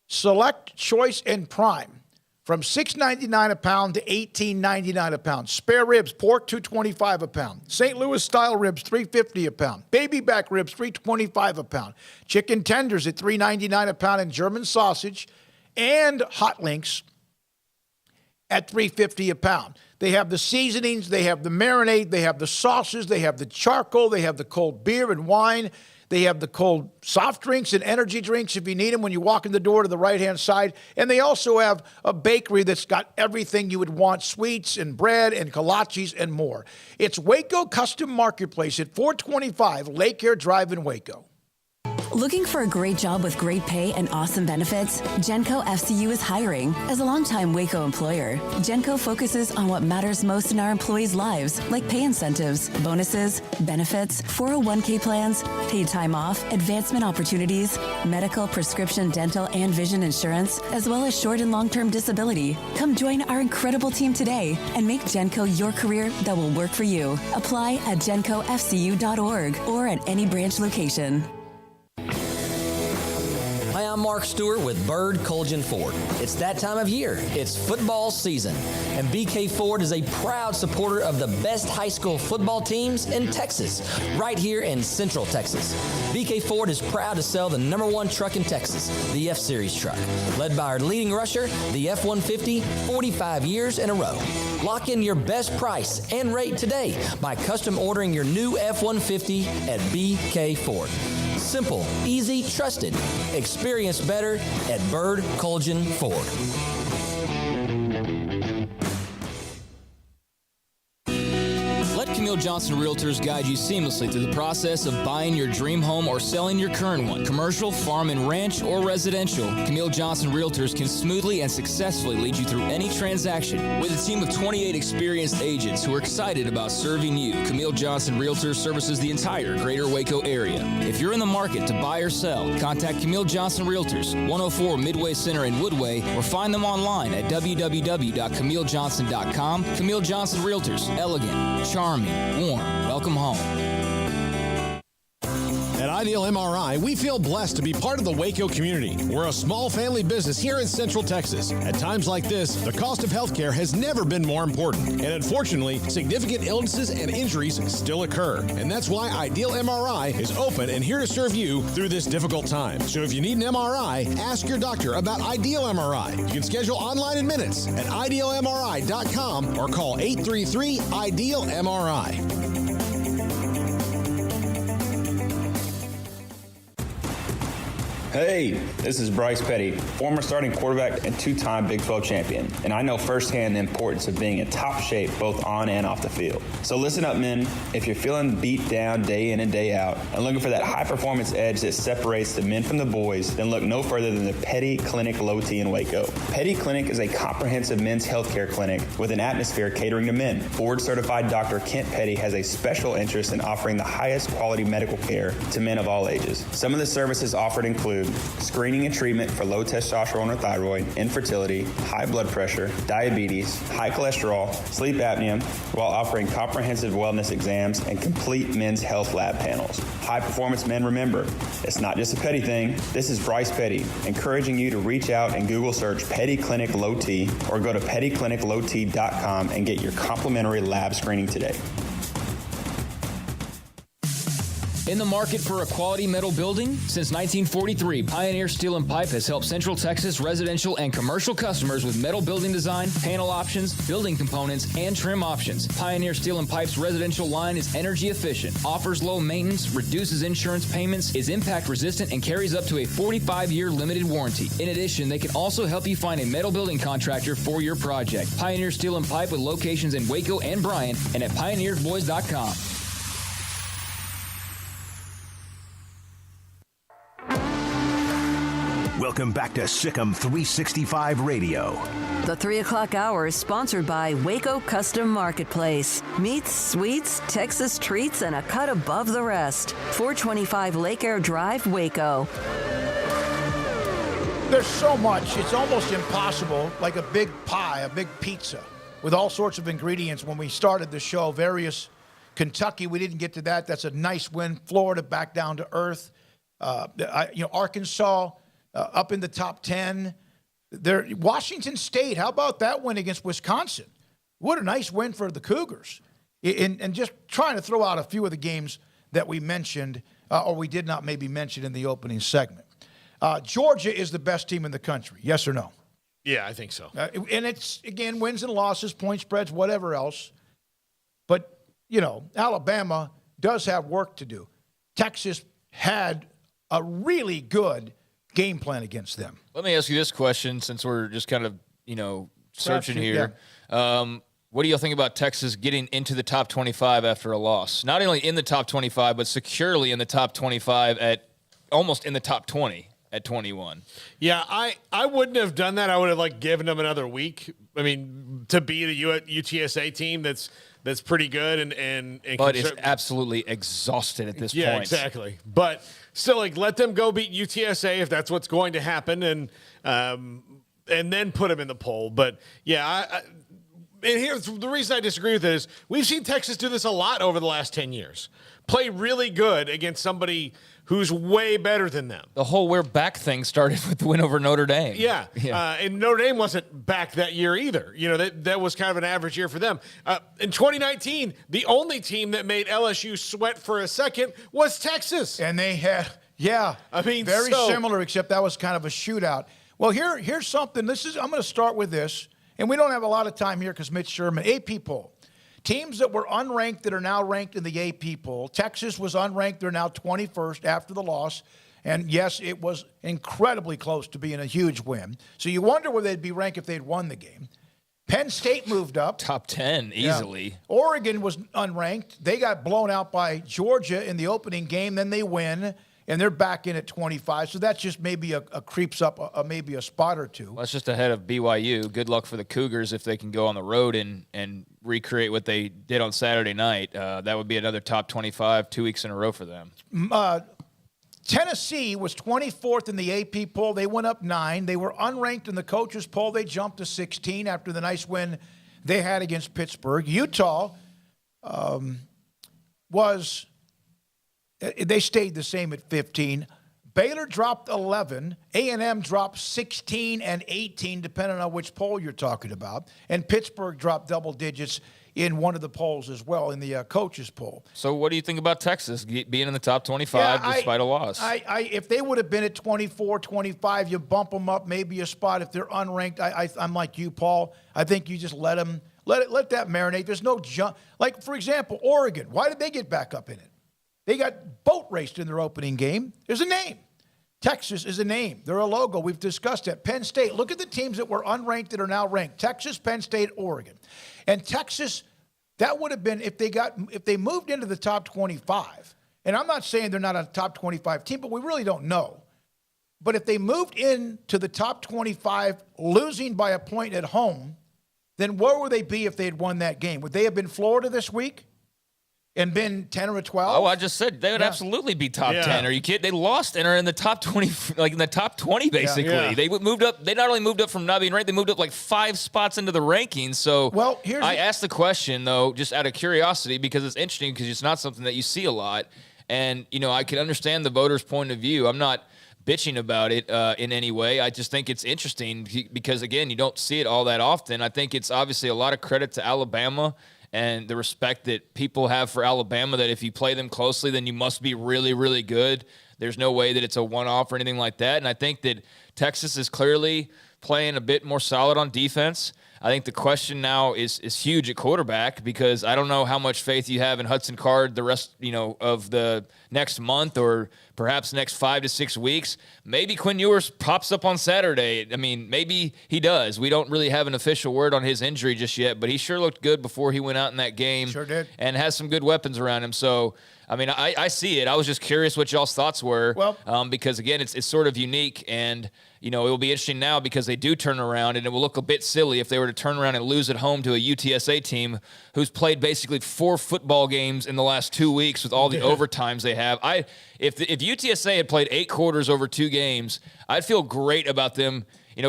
Select, Choice, and Prime, from $6.99 a pound to $18.99 a pound. Spare ribs, pork, $2.25 a pound. St. Louis style ribs, $3.50 a pound. Baby back ribs, $3.25 a pound. Chicken tenders at $3.99 a pound, and German sausage and hot links at $3.50 a pound. They have the seasonings, they have the marinade, they have the sauces, they have the charcoal, they have the cold beer and wine. They have the cold soft drinks and energy drinks if you need them when you walk in the door to the right-hand side. And they also have a bakery that's got everything you would want, sweets and bread and kolaches and more. It's Waco Custom Marketplace at 425 Lake Air Drive in Waco. Looking for a great job with great pay and awesome benefits? Genco FCU is hiring. As a longtime Waco employer, Genco focuses on what matters most in our employees' lives, like pay incentives, bonuses, benefits, 401k plans, paid time off, advancement opportunities, medical, prescription, dental, and vision insurance, as well as short and long-term disability. Come join our incredible team today and make Genco your career that will work for you. Apply at gencofcu.org or at any branch location. Hi, I'm Mark Stewart with Bird Colgin Ford. It's that time of year. It's football season, and BK Ford is a proud supporter of the best high school football teams in Texas, right here in Central Texas. BK Ford is proud to sell the #1 truck in Texas, the F-Series truck, led by our leading rusher, the F-150, 45 years in a row. Lock in your best price and rate today by custom ordering your new F-150 at BK Ford. Simple, easy, trusted. Experience better at Bird Colgin Ford. Let Camille Johnson Realtors guide you seamlessly through the process of buying your dream home or selling your current one. Commercial, farm and ranch, or residential, Camille Johnson Realtors can smoothly and successfully lead you through any transaction. With a team of 28 experienced agents who are excited about serving you, Camille Johnson Realtors services the entire greater Waco area. If you're in the market to buy or sell, contact Camille Johnson Realtors, 104 Midway Center in Woodway, or find them online at www.camillejohnson.com. Camille Johnson Realtors, elegant, charming, warm. Welcome home. At Ideal MRI, we feel blessed to be part of the Waco community. We're a small family business here in Central Texas. At times like this, the cost of healthcare has never been more important. And unfortunately, significant illnesses and injuries still occur. And that's why Ideal MRI is open and here to serve you through this difficult time. So if you need an MRI, ask your doctor about Ideal MRI. You can schedule online in minutes at idealmri.com or call 833-IDEAL-MRI. Hey, this is Bryce Petty, former starting quarterback and two-time Big 12 champion, and I know firsthand the importance of being in top shape both on and off the field. So listen up, men. If you're feeling beat down day in and day out and looking for that high-performance edge that separates the men from the boys, then look no further than the Petty Clinic Low T in Waco. Petty Clinic is a comprehensive men's healthcare clinic with an atmosphere catering to men. Board-certified Dr. Kent Petty has a special interest in offering the highest quality medical care to men of all ages. Some of the services offered include screening and treatment for low testosterone or thyroid, infertility, high blood pressure, diabetes, high cholesterol, sleep apnea, while offering comprehensive wellness exams and complete men's health lab panels. High performance men, remember, it's not just a Petty thing. This is Bryce Petty, encouraging you to reach out and Google search Petty Clinic Low T or go to pettycliniclowt.com and get your complimentary lab screening today. In the market for a quality metal building? Since 1943, Pioneer Steel and Pipe has helped Central Texas residential and commercial customers with metal building design, panel options, building components, and trim options. Pioneer Steel and Pipe's residential line is energy efficient, offers low maintenance, reduces insurance payments, is impact resistant, and carries up to a 45-year limited warranty. In addition, they can also help you find a metal building contractor for your project. Pioneer Steel and Pipe with locations in Waco and Bryan and at pioneersboys.com. Welcome back to Sikkim 365 Radio. The 3 o'clock hour is sponsored by Waco Custom Marketplace. Meats, sweets, Texas treats, and a cut above the rest. 425 Lake Air Drive, Waco. There's so much, it's almost impossible, like a big pie, a big pizza, with all sorts of ingredients. When we started the show, various Kentucky, we didn't get to that. That's a nice win. Florida back down to earth. Arkansas up in the top 10. Washington State, how about that win against Wisconsin? What a nice win for the Cougars. And just trying to throw out a few of the games that we mentioned, or we did not maybe mention in the opening segment. Georgia is the best team in the country, yes or no? Yeah, I think so. And it's, again, wins and losses, point spreads, whatever else. But, Alabama does have work to do. Texas had a really good game plan against them. Let me ask you this question, since we're just kind of, searching here. Yeah. What do you think about Texas getting into the top 25 after a loss? Not only in the top 25, but securely in the top 25 at almost in the top 20 at 21. Yeah, I wouldn't have done that. I would have given them another week. I mean, to beat a UTSA team that's pretty good and but it's absolutely exhausted at this point. Yeah, exactly. But still, let them go beat UTSA if that's what's going to happen, and then put them in the poll. But yeah, and here's the reason I disagree with it is we've seen Texas do this a lot over the last 10 years. Play really good against somebody who's way better than them. The whole we're back thing started with the win over Notre Dame. Yeah. And Notre Dame wasn't back that year either. That was kind of an average year for them. In 2019, the only team that made LSU sweat for a second was Texas. And they had, very similar, except that was kind of a shootout. Well, here's something. I'm going to start with this, and we don't have a lot of time here because Mitch Sherman, AP poll. Teams that were unranked that are now ranked in the AP poll. Texas was unranked. They're now 21st after the loss. And, yes, it was incredibly close to being a huge win. So you wonder where they'd be ranked if they'd won the game. Penn State moved up. Top 10, easily. Yeah. Oregon was unranked. They got blown out by Georgia in the opening game. Then they win, and they're back in at 25. So that's just maybe a creeps up maybe a spot or two. Well, that's just ahead of BYU. Good luck for the Cougars if they can go on the road and recreate what they did on Saturday night. That would be another top 25 2 weeks in a row for them. Tennessee was 24th in the AP poll. They went up 9. They were unranked in the coaches poll. They jumped to 16 after the nice win they had against Pittsburgh. Utah they stayed the same at 15. Baylor dropped 11. A&M dropped 16 and 18, depending on which poll you're talking about. And Pittsburgh dropped double digits in one of the polls as well, in the coaches poll. So what do you think about Texas being in the top 25 despite a loss? If they would have been at 24, 25, you bump them up maybe a spot. If they're unranked, I'm like you, Paul. I think you just let that marinate. There's no jump. Like, for example, Oregon. Why did they get back up in it? They got boat raced in their opening game. There's a name. Texas is a name. They're a logo. We've discussed that. Penn State. Look at the teams that were unranked that are now ranked. Texas, Penn State, Oregon. And Texas, that would have been if they moved into the top 25. And I'm not saying they're not a top 25 team, but we really don't know. But if they moved into the top 25 losing by a point at home, then where would they be if they had won that game? Would they have been Florida this week? And been 10 or 12? Oh, I just said they would absolutely be top 10. Are you kidding? They lost and are in the top 20, in the top 20, basically. Yeah. They moved up. They not only moved up from not being ranked, they moved up 5 spots into the rankings. So I asked the question, though, just out of curiosity, because it's interesting, because it's not something that you see a lot. And, I can understand the voters' point of view. I'm not bitching about it in any way. I just think it's interesting because, again, you don't see it all that often. I think it's obviously a lot of credit to Alabama and the respect that people have for Alabama, that if you play them closely, then you must be really, really good. There's no way that it's a one-off or anything like that. And I think that Texas is clearly playing a bit more solid on defense. I think the question now is huge at quarterback, because I don't know how much faith you have in Hudson Card the rest, of the next month or perhaps next 5 to 6 weeks. Maybe Quinn Ewers pops up on Saturday. I mean, maybe he does. We don't really have an official word on his injury just yet, but he sure looked good before he went out in that game. Sure did. And has some good weapons around him. So, I mean, I see it. I was just curious what y'all's thoughts were. Well, because, again, it's sort of unique, and it will be interesting now because they do turn around, and it will look a bit silly if they were to turn around and lose at home to a UTSA team who's played basically 4 football games in the last 2 weeks with all the overtimes they have. If UTSA had played 8 quarters over 2 games, I'd feel great about them,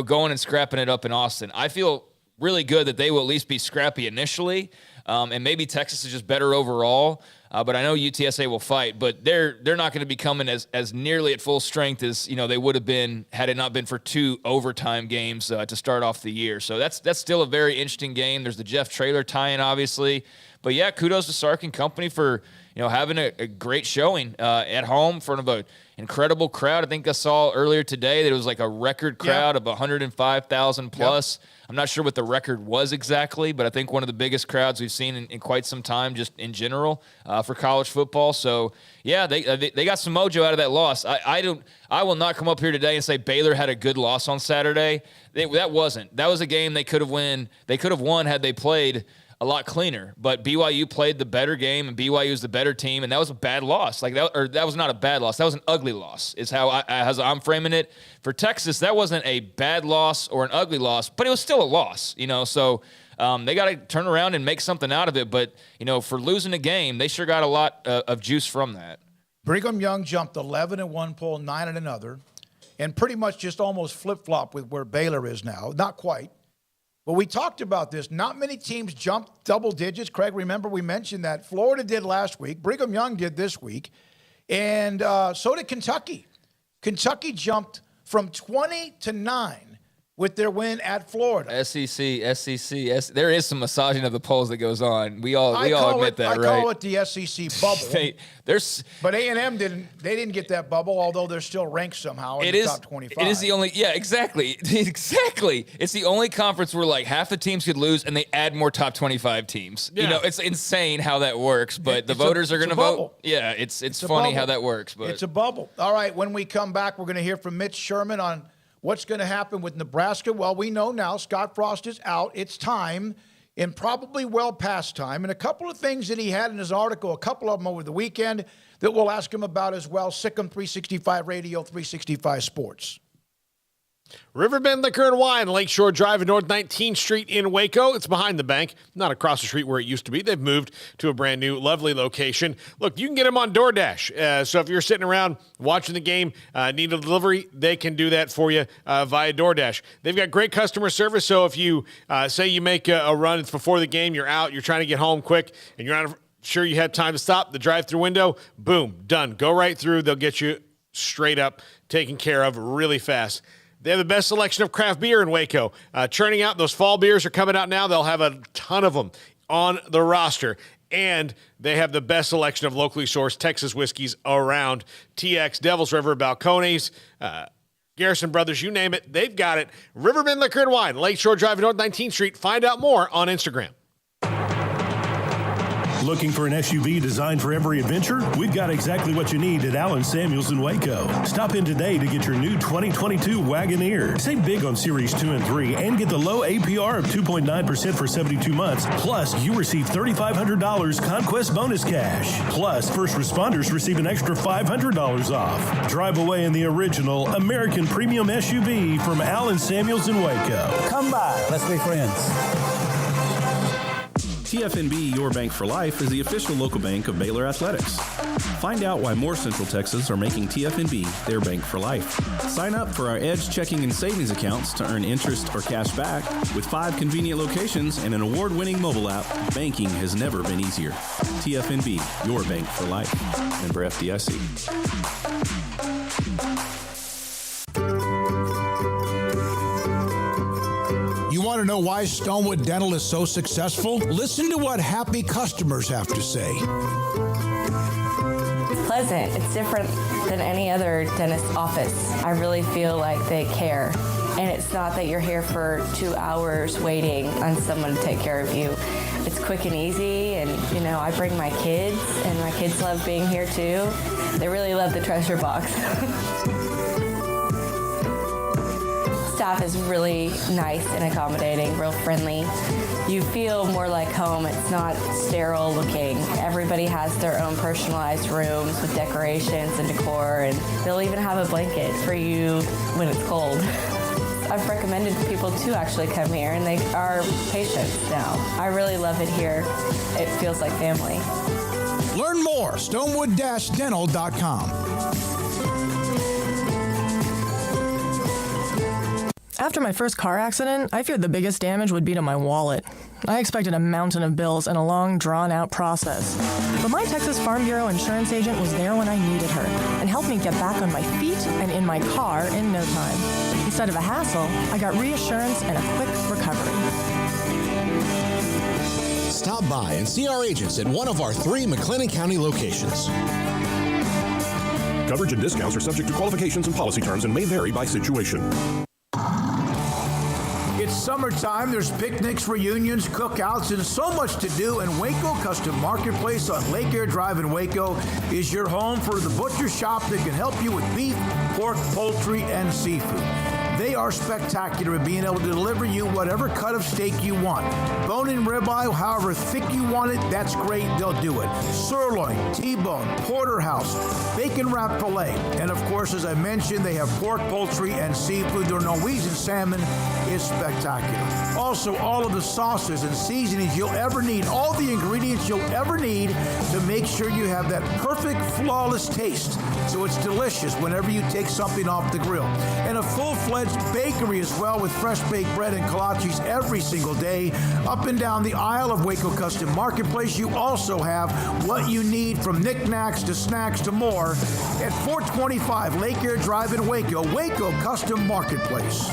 going and scrapping it up in Austin. I feel really good that they will at least be scrappy initially, and maybe Texas is just better overall. But I know UTSA will fight, but they're not going to be coming as nearly at full strength as they would have been had it not been for 2 overtime games to start off the year. So that's still a very interesting game. There's the Jeff Traylor tie-in, obviously, but yeah, kudos to Sark and company for having a great showing at home in front of an incredible crowd. I think I saw earlier today that it was like a record crowd of 105,000 plus. Yep. I'm not sure what the record was exactly, but I think one of the biggest crowds we've seen in quite some time, just in general, for college football. So, yeah, they got some mojo out of that loss. I will not come up here today and say Baylor had a good loss on Saturday. That was a game they could have won had they played a lot cleaner. But BYU played the better game, and BYU was the better team, and that was a bad loss. Like that was not a bad loss. That was an ugly loss. Is how I'm framing it. For Texas, that wasn't a bad loss or an ugly loss, but it was still a loss. So. They got to turn around and make something out of it. But, for losing a game, they sure got a lot of juice from that. Brigham Young jumped 11 in one poll, 9 in another, and pretty much just almost flip-flop with where Baylor is now. Not quite. But we talked about this. Not many teams jumped double digits. Craig, remember we mentioned that. Florida did last week. Brigham Young did this week. And so did Kentucky. Kentucky jumped from 20 to 9. With their win at Florida. SEC. There is some massaging of the polls that goes on. We all admit that, right? I call it the SEC bubble. But A&M didn't get that bubble, although they're still ranked somehow in the top 25. It is the only, exactly. It's the only conference where like half the teams could lose and they add more top 25 teams. Yeah. It's insane how that works, but the voters are going to vote. Yeah, it's funny how that works. But it's a bubble. All right, when we come back, we're going to hear from Mitch Sherman on what's going to happen with Nebraska? Well, we know now Scott Frost is out. It's time, and probably well past time. And a couple of things that he had in his article, a couple of them over the weekend, that we'll ask him about as well. Sikkim 365 Radio, 365 Sports. Riverbend Liquor and Wine, Lakeshore Drive and North 19th Street in Waco. It's behind the bank, not across the street where it used to be. They've moved to a brand new, lovely location. Look, you can get them on DoorDash. So if you're sitting around watching the game, need a delivery, they can do that for you via DoorDash. They've got great customer service. So if you say you make a run, it's before the game, you're out, you're trying to get home quick, and you're not sure you had time to stop, the drive-through window, boom, done. Go right through. They'll get you straight up, taken care of really fast. They have the best selection of craft beer in Waco. Churning out, those fall beers are coming out now. They'll have a ton of them on the roster. And they have the best selection of locally sourced Texas whiskeys around. TX, Devil's River, Balcones, Garrison Brothers, you name it, they've got it. Riverbend Liquor and Wine, Lakeshore Drive, North 19th Street. Find out more on Instagram. Looking for an SUV designed for every adventure? We've got exactly what you need at Allen Samuels in Waco. Stop in today to get your new 2022 Wagoneer. Save big on Series 2 and 3 and get the low APR of 2.9% for 72 months. Plus, you receive $3,500 Conquest bonus cash. Plus, first responders receive an extra $500 off. Drive away in the original American Premium SUV from Allen Samuels in Waco. Come by. Let's be friends. TFNB Your Bank for Life is the official local bank of Baylor Athletics. Find out why more Central Texans are making TFNB their bank for life. Sign up for our Edge checking and savings accounts to earn interest or cash back. With 5 convenient locations and an award-winning mobile app, banking has never been easier. TFNB Your Bank for Life. Member FDIC. You want to know why Stonewood Dental is so successful? Listen to what happy customers have to say. It's pleasant. It's different than any other dentist office. I really feel like they care. And it's not that you're here for 2 hours waiting on someone to take care of you. It's quick and easy, and I bring my kids, and my kids love being here too. They really love the treasure box. Staff is really nice and accommodating, real friendly. You feel more like home. It's not sterile looking. Everybody has their own personalized rooms with decorations and decor, and they'll even have a blanket for you when it's cold. I've recommended people to actually come here, and they are patients now. I really love it here. It feels like family. Learn more, stonewood-dental.com. After my first car accident, I feared the biggest damage would be to my wallet. I expected a mountain of bills and a long, drawn-out process. But my Texas Farm Bureau insurance agent was there when I needed her and helped me get back on my feet and in my car in no time. Instead of a hassle, I got reassurance and a quick recovery. Stop by and see our agents at one of our 3 McLennan County locations. Coverage and discounts are subject to qualifications and policy terms and may vary by situation. It's summertime. There's picnics, reunions, cookouts, and so much to do. And Waco Custom Marketplace on Lake Air Drive in Waco is your home for the butcher shop that can help you with beef, pork, poultry, and seafood. They are spectacular at being able to deliver you whatever cut of steak you want. Bone-in ribeye, however thick you want it, that's great. They'll do it. Sirloin, T-bone, porterhouse, bacon-wrapped filet. And, of course, as I mentioned, they have pork, poultry, and seafood. Their Norwegian salmon is spectacular. Also, all of the sauces and seasonings you'll ever need, all the ingredients you'll ever need to make sure you have that perfect, flawless taste. So it's delicious whenever you take something off the grill. And a full-fledged bakery as well, with fresh baked bread and kolaches every single day. Up and down the aisle of Waco Custom Marketplace, you also have what you need, from knickknacks to snacks to more, at 425 Lake Air Drive in Waco, Waco Custom Marketplace.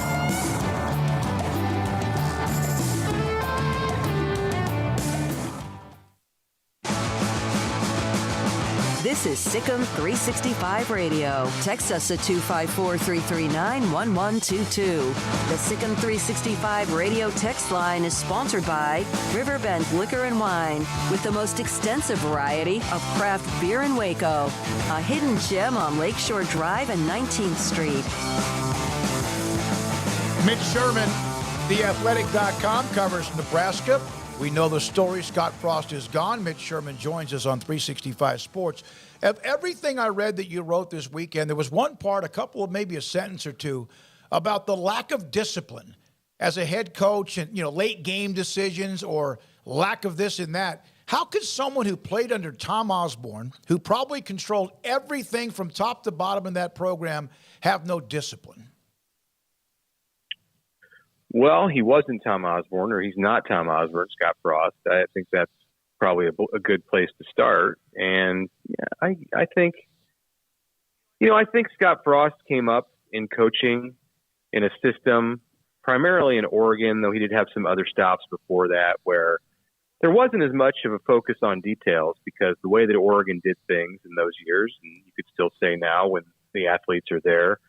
This is Sikkim 365 Radio. Text us at 254-339-1122. The Sikkim 365 Radio text line is sponsored by Riverbend Liquor and Wine, with the most extensive variety of craft beer in Waco. A hidden gem on Lakeshore Drive and 19th Street. Mitch Sherman, theathletic.com, covers Nebraska. We know the story. Scott Frost is gone. Mitch Sherman joins us on 365 Sports. Of everything I read that you wrote this weekend, there was one part, a couple of maybe a sentence or two, about the lack of discipline as a head coach and, late game decisions or lack of this and that. How could someone who played under Tom Osborne, who probably controlled everything from top to bottom in that program, have no discipline? Well, he wasn't Tom Osborne, or he's not Tom Osborne, Scott Frost. I think that's probably a good place to start. And I think Scott Frost came up in coaching in a system primarily in Oregon, though he did have some other stops before that, where there wasn't as much of a focus on details, because the way that Oregon did things in those years, and you could still say now when the athletes are there,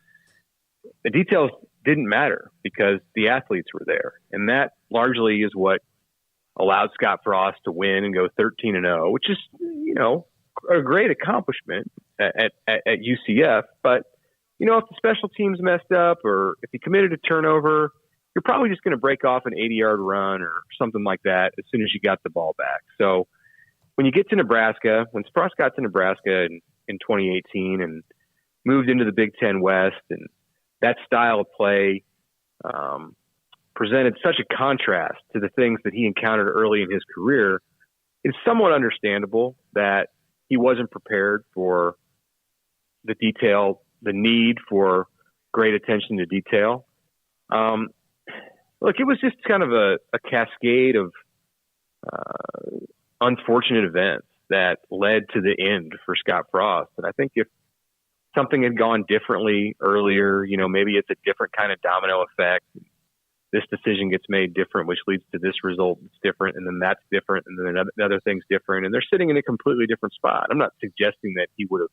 the details didn't matter because the athletes were there. And that largely is what allowed Scott Frost to win and go 13-0, which is, a great accomplishment at UCF. But, if the special teams messed up or if you committed a turnover, you're probably just going to break off an 80-yard run or something like that as soon as you got the ball back. So when you get to Nebraska, when Frost got to Nebraska in 2018 and moved into the Big Ten West, and that style of play presented such a contrast to the things that he encountered early in his career, it's somewhat understandable that he wasn't prepared for the detail, the need for great attention to detail. Look, it was just kind of a cascade of unfortunate events that led to the end for Scott Frost. And I think if something had gone differently earlier, maybe it's a different kind of domino effect. This decision gets made different, which leads to this result that's different, and then that's different, and then another thing's different, and they're sitting in a completely different spot. I'm not suggesting that he would have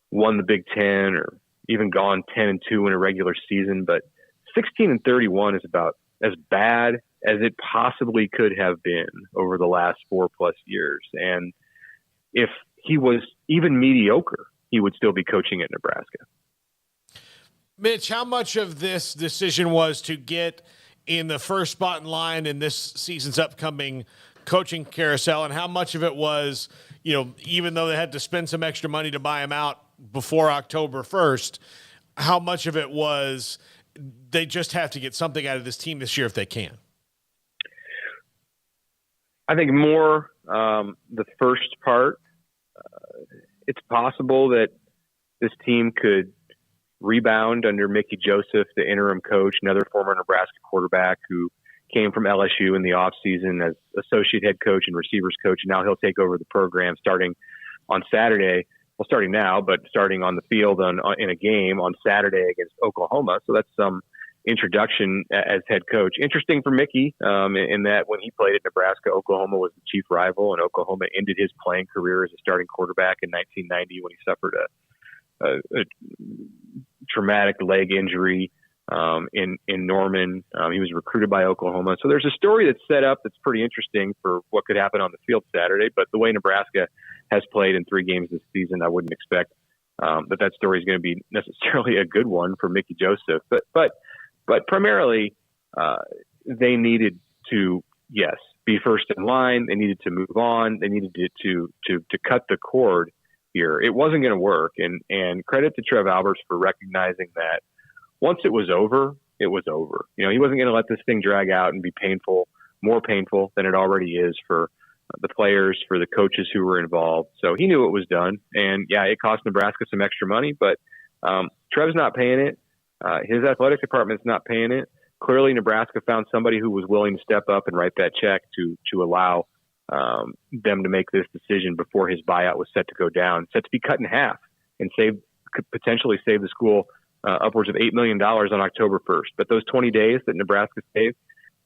won the Big Ten or even gone 10-2 in a regular season, but 16-31 is about as bad as it possibly could have been over the last 4+ years. And if he was even mediocre, he would still be coaching at Nebraska. Mitch, how much of this decision was to get in the first spot in line in this season's upcoming coaching carousel, and how much of it was, even though they had to spend some extra money to buy him out before October 1st, how much of it was they just have to get something out of this team this year if they can? I think more the first part. It's possible that this team could rebound under Mickey Joseph, the interim coach, another former Nebraska quarterback who came from LSU in the offseason as associate head coach and receivers coach. And now he'll take over the program starting on Saturday. Well, starting now, but starting on the field in a game on Saturday against Oklahoma. So that's some introduction as head coach. Interesting for Mickey in that when he played at Nebraska, Oklahoma was the chief rival, and Oklahoma ended his playing career as a starting quarterback in 1990 when he suffered a traumatic leg injury in Norman. He was recruited by Oklahoma. So there's a story that's set up that's pretty interesting for what could happen on the field Saturday. But the way Nebraska has played in 3 games this season, I wouldn't expect that story is going to be necessarily a good one for Mickey Joseph. But primarily, they needed to, yes, be first in line. They needed to move on. They needed to cut the cord here. It wasn't going to work. And credit to Trev Alberts for recognizing that once it was over, it was over. You know, he wasn't going to let this thing drag out and be painful, more painful than it already is for the players, for the coaches who were involved. So he knew it was done. And yeah, it cost Nebraska some extra money, but Trev's not paying it. His athletic department's not paying it. Clearly, Nebraska found somebody who was willing to step up and write that check to allow them to make this decision before his buyout was set to go down, set to be cut in half and could potentially save the school upwards of $8 million on October 1st. But those 20 days that Nebraska saved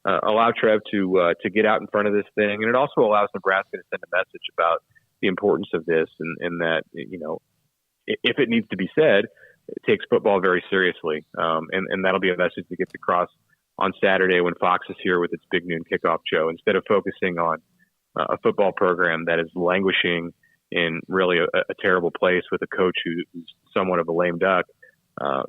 allow Trev to get out in front of this thing. And it also allows Nebraska to send a message about the importance of this and that, you know, if it needs to be said, it takes football very seriously. And that'll be a message that gets across on Saturday when Fox is here with its big noon kickoff show. Instead of focusing on a football program that is languishing in really a terrible place with a coach who's somewhat of a lame duck,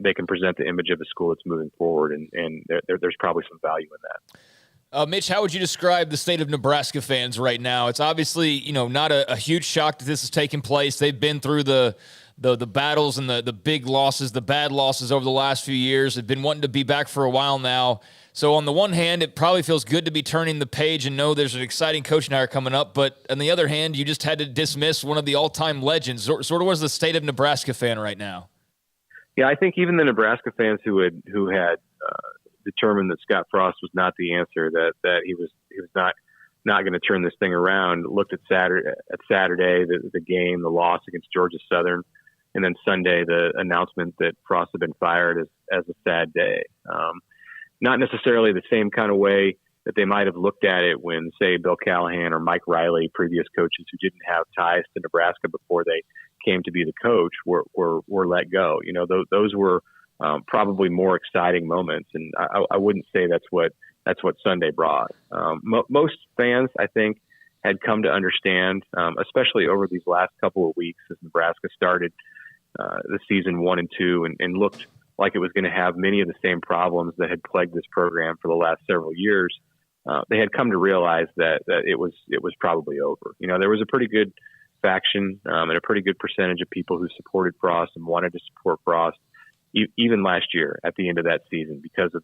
they can present the image of a school that's moving forward, and there's probably some value in that. Mitch, how would you describe the state of Nebraska fans right now? It's obviously, you know, not a huge shock that this is taking place. They've been through the battles and the big losses, the bad losses over the last few years. They've been wanting to be back for a while now. So on the one hand, it probably feels good to be turning the page and know there's an exciting coaching hire coming up. But on the other hand, you just had to dismiss one of the all-time legends. Sort of what's the state of Nebraska fan right now? Yeah, I think even the Nebraska fans who had determined that Scott Frost was not the answer, that he was not going to turn this thing around, looked at Saturday, the game, the loss against Georgia Southern, and then Sunday the announcement that Frost had been fired as a sad day. Not necessarily the same kind of way that they might have looked at it when, say, Bill Callahan or Mike Riley, previous coaches who didn't have ties to Nebraska before they came to be the coach, were let go. You know, those were probably more exciting moments, and I wouldn't say that's what Sunday brought. Most fans, I think, had come to understand, especially over these last couple of weeks as Nebraska started the season 1 and 2 and looked like it was going to have many of the same problems that had plagued this program for the last several years. They had come to realize that it was probably over. You know, there was a pretty good faction and a pretty good percentage of people who supported Frost and wanted to support Frost even last year at the end of that season because of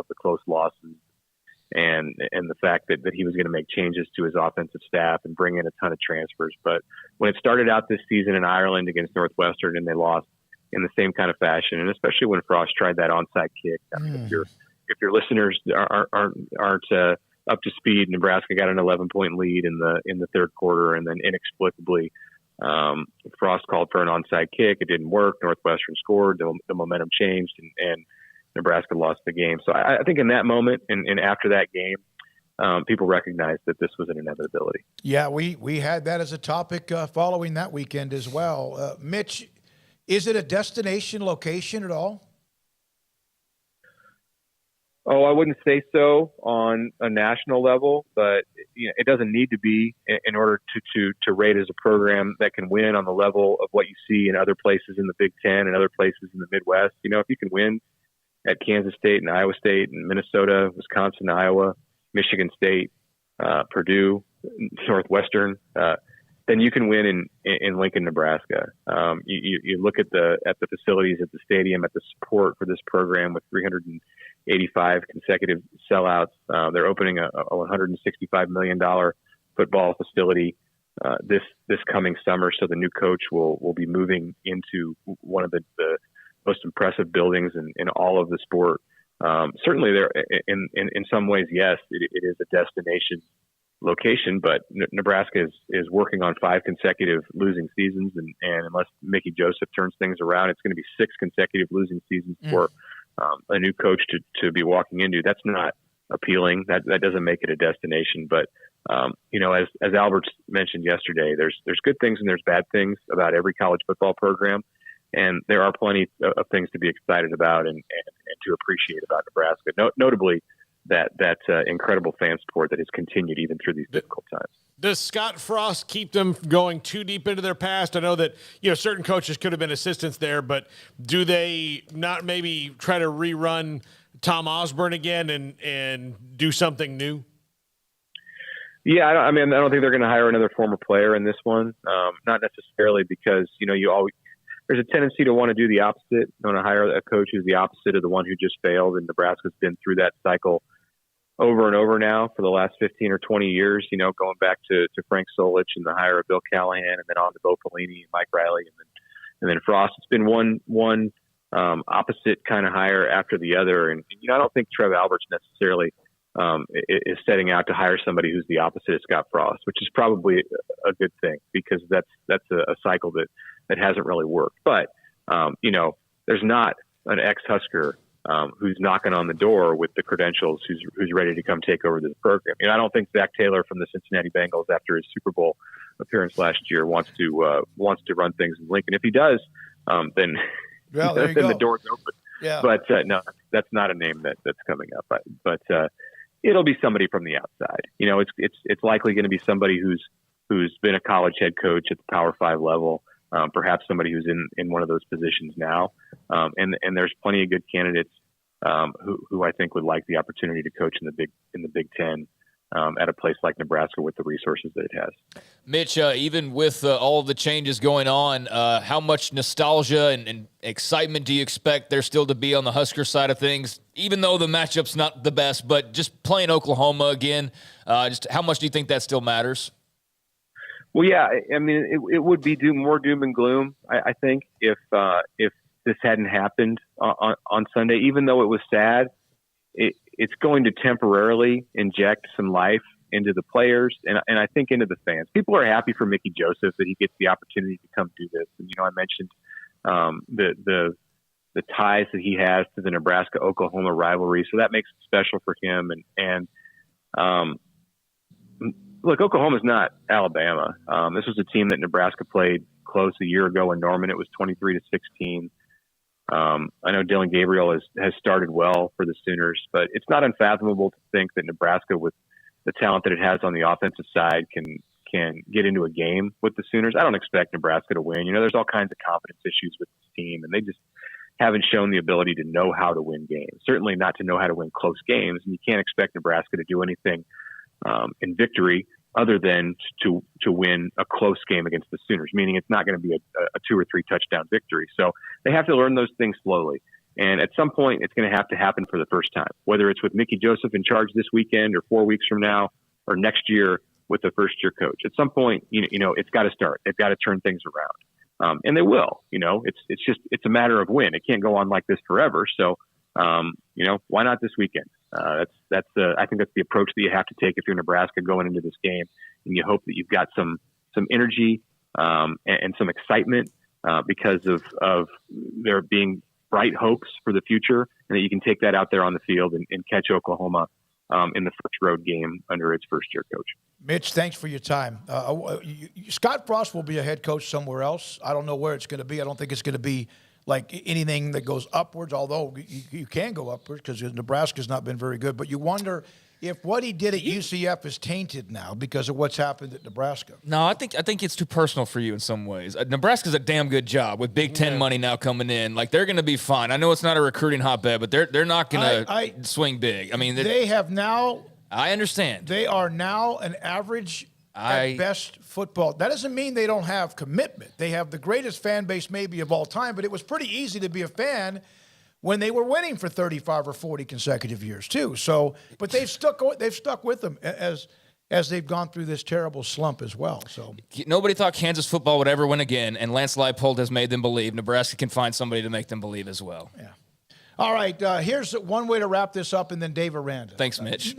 the close losses and the fact that he was going to make changes to his offensive staff and bring in a ton of transfers. But when it started out this season in Ireland against Northwestern and they lost in the same kind of fashion, and especially when Frost tried that onside kick, I mean, if your listeners aren't up to speed, Nebraska got an 11-point lead in the third quarter, and then inexplicably Frost called for an onside kick. It didn't work. Northwestern scored. The momentum changed, and Nebraska lost the game. So I think in that moment and after that game, people recognized that this was an inevitability. Yeah, we had that as a topic following that weekend as well. Mitch, is it a destination location at all? Oh, I wouldn't say so on a national level, but you know, it doesn't need to be in order to rate as a program that can win on the level of what you see in other places in the Big Ten and other places in the Midwest. You know, if you can win at Kansas State and Iowa State and Minnesota, Wisconsin, Iowa, Michigan State, Purdue, Northwestern, then you can win in Lincoln, Nebraska. You look at the facilities at the stadium, at the support for this program with 385 consecutive sellouts. They're opening a $165 million football facility this coming summer. So the new coach will be moving into one of the most impressive buildings in all of the sport. Certainly, there in some ways, yes, it is a destination location, but Nebraska is working on 5 consecutive losing seasons, and unless Mickey Joseph turns things around, it's going to be 6 consecutive losing seasons for a new coach to be walking into. That's not appealing. That doesn't make it a destination. But you know, as Alberts mentioned yesterday, there's good things and there's bad things about every college football program, and there are plenty of things to be excited about and to appreciate about Nebraska. Notably, that incredible fan support that has continued even through these difficult times. Does Scott Frost keep them going too deep into their past? I know that, certain coaches could have been assistants there, but do they not maybe try to rerun Tom Osborne again and do something new? Yeah, I don't think they're going to hire another former player in this one. Not necessarily because, there's a tendency to want to do the opposite. You want to hire a coach who's the opposite of the one who just failed, and Nebraska's been through that cycle over and over now for the last 15 or 20 years, going back to Frank Solich and the hire of Bill Callahan, and then on to Bo Pelini and Mike Riley, and then Frost. It's been one opposite kind of hire after the other. And I don't think Trev Alberts necessarily is setting out to hire somebody who's the opposite of Scott Frost, which is probably a good thing, because that's a cycle that hasn't really worked. But, there's not an ex-Husker who's knocking on the door with the credentials, who's ready to come take over this program. I don't think Zach Taylor from the Cincinnati Bengals, after his Super Bowl appearance last year, wants to run things in Lincoln. If he does, then the door's open. Yeah. But no, that's not a name that's coming up. But it'll be somebody from the outside. It's likely going to be somebody who's been a college head coach at the Power 5 level. Perhaps somebody who's in one of those positions now. And there's plenty of good candidates who I think would like the opportunity to coach in the Big Ten at a place like Nebraska with the resources that it has. Mitch, even with all of the changes going on, how much nostalgia and excitement do you expect there still to be on the Husker side of things, even though the matchup's not the best, but just playing Oklahoma again, just how much do you think that still matters? Well, yeah, it would be more doom and gloom, I think, if this hadn't happened on Sunday. Even though it was sad, it's going to temporarily inject some life into the players and I think into the fans. People are happy for Mickey Joseph that he gets the opportunity to come do this. And I mentioned the ties that he has to the Nebraska-Oklahoma rivalry, so that makes it special for him. And look, Oklahoma's not Alabama. This was a team that Nebraska played close a year ago in Norman. It was 23-16. I know Dylan Gabriel has started well for the Sooners, but it's not unfathomable to think that Nebraska, with the talent that it has on the offensive side, can get into a game with the Sooners. I don't expect Nebraska to win. There's all kinds of confidence issues with this team, and they just haven't shown the ability to know how to win games. Certainly not to know how to win close games, and you can't expect Nebraska to do anything in victory other than to win a close game against the Sooners, meaning it's not going to be a 2 or 3 touchdown victory. So they have to learn those things slowly. And at some point, it's going to have to happen for the first time, whether it's with Mickey Joseph in charge this weekend or 4 weeks from now or next year with the first-year coach. At some point, it's got to start. They've got to turn things around. And they will. It's a matter of when. It can't go on like this forever. So, why not this weekend? I think that's the approach that you have to take if you're Nebraska going into this game, and you hope that you've got some energy and some excitement because of there being bright hopes for the future, and that you can take that out there on the field and catch Oklahoma in the first road game under its first-year coach. Mitch, thanks for your time. Scott Frost will be a head coach somewhere else. I don't know where it's going to be. I don't think it's going to be like anything that goes upwards, although you can go upwards because Nebraska's not been very good. But you wonder if what he did at UCF is tainted now because of what's happened at Nebraska. No, I think it's too personal for you in some ways. Nebraska's a damn good job with Big Ten money now coming in. Like, they're going to be fine. I know it's not a recruiting hotbed, but they're not going to swing big. I mean, they have now. I understand. They are now an average at best football. That doesn't mean they don't have commitment. They have the greatest fan base maybe of all time, but it was pretty easy to be a fan when they were winning for 35 or 40 consecutive years too. So, but they've stuck with them as they've gone through this terrible slump as well. So nobody thought Kansas football would ever win again, and Lance Leipold has made them believe. Nebraska can find somebody to make them believe as well. Yeah. All right, here's one way to wrap this up, and then Dave Aranda. Thanks, Mitch.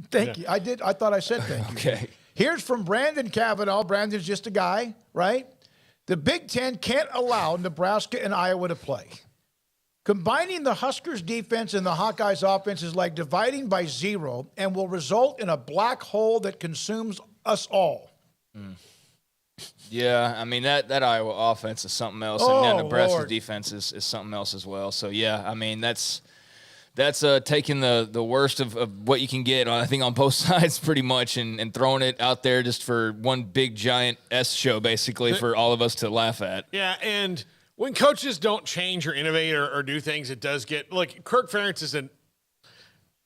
Thank you. I thought I said thank you. Okay. Here's from Brandon Cavanaugh. Brandon's just a guy, right? The Big Ten can't allow Nebraska and Iowa to play. Combining the Huskers' defense and the Hawkeyes' offense is like dividing by 0 and will result in a black hole that consumes us all. Yeah, I mean, that Iowa offense is something else. And Nebraska's defense is something else as well. So, yeah, I mean, that's that's taking the worst of what you can get, I think, on both sides pretty much, and throwing it out there just for one big giant S show, basically, for all of us to laugh at. Yeah, and when coaches don't change or innovate or do things, it does get – like Kirk Ferentz is a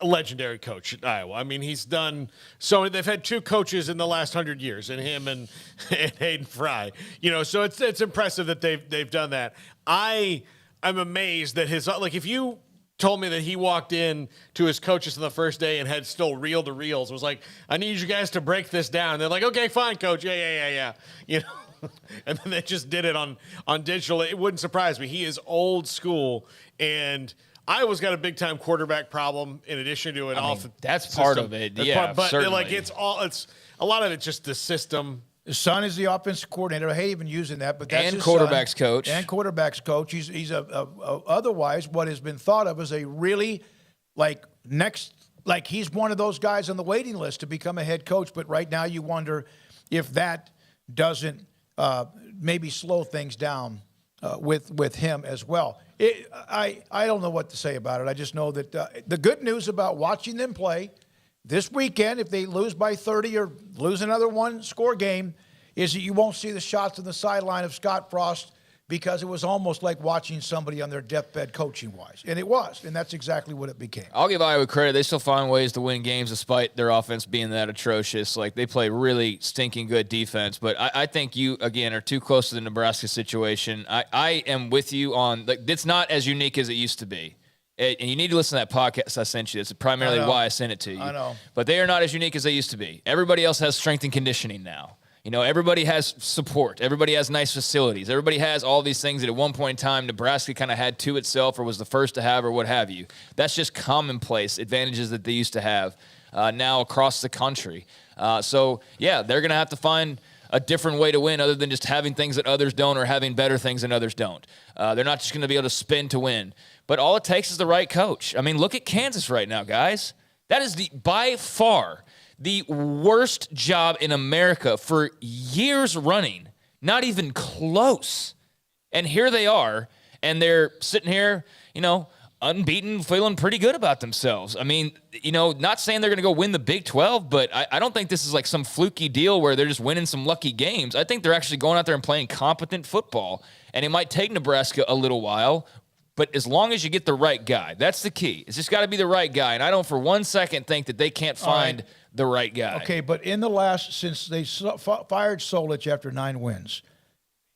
legendary coach at Iowa. I mean, he's done – so they've had 2 coaches in the last 100 years, and him and Hayden Fry. So it's impressive that they've done that. I'm amazed that his – like if you – told me that he walked in to his coaches on the first day and had still reel-to-reels. Was like, I need you guys to break this down. And they're like, okay, fine, coach. Yeah. And then they just did it on digital. It wouldn't surprise me. He is old school, and Iowa's got a big-time quarterback problem in addition to an offense. That's part of it. But certainly. it's a lot of it's just the system. His son is the offensive coordinator. I hate even using that, but that's his quarterback's son. coach. And quarterback's coach. He's otherwise what has been thought of as a really he's one of those guys on the waiting list to become a head coach. But right now you wonder if that doesn't maybe slow things down with him as well. I don't know what to say about it. I just know that the good news about watching them play this weekend, if they lose by 30 or lose another one-score game, is that you won't see the shots on the sideline of Scott Frost, because it was almost like watching somebody on their deathbed coaching-wise. And it was, and that's exactly what it became. I'll give Iowa credit. They still find ways to win games despite their offense being that atrocious. Like, they play really stinking good defense. But I think you, again, are too close to the Nebraska situation. I am with you on, it's not as unique as it used to be. And you need to listen to that podcast I sent you. That's primarily why I sent it to you. I know. But they are not as unique as they used to be. Everybody else has strength and conditioning now. Everybody has support. Everybody has nice facilities. Everybody has all these things that at one point in time Nebraska kind of had to itself or was the first to have or what have you. That's just commonplace advantages that they used to have now across the country. They're going to have to find a different way to win other than just having things that others don't or having better things than others don't. They're not just going to be able to spin to win. But all it takes is the right coach. I mean, look at Kansas right now, guys. That is by far the worst job in America for years running. Not even close. And here they are, and they're sitting here, unbeaten, feeling pretty good about themselves. I mean, not saying they're going to go win the Big 12, but I don't think this is like some fluky deal where they're just winning some lucky games. I think they're actually going out there and playing competent football. And it might take Nebraska a little while, but as long as you get the right guy, that's the key. It's just got to be the right guy. And I don't for 1 second think that they can't find the right guy. Okay, but in the last, since they fired Solich after 9 wins,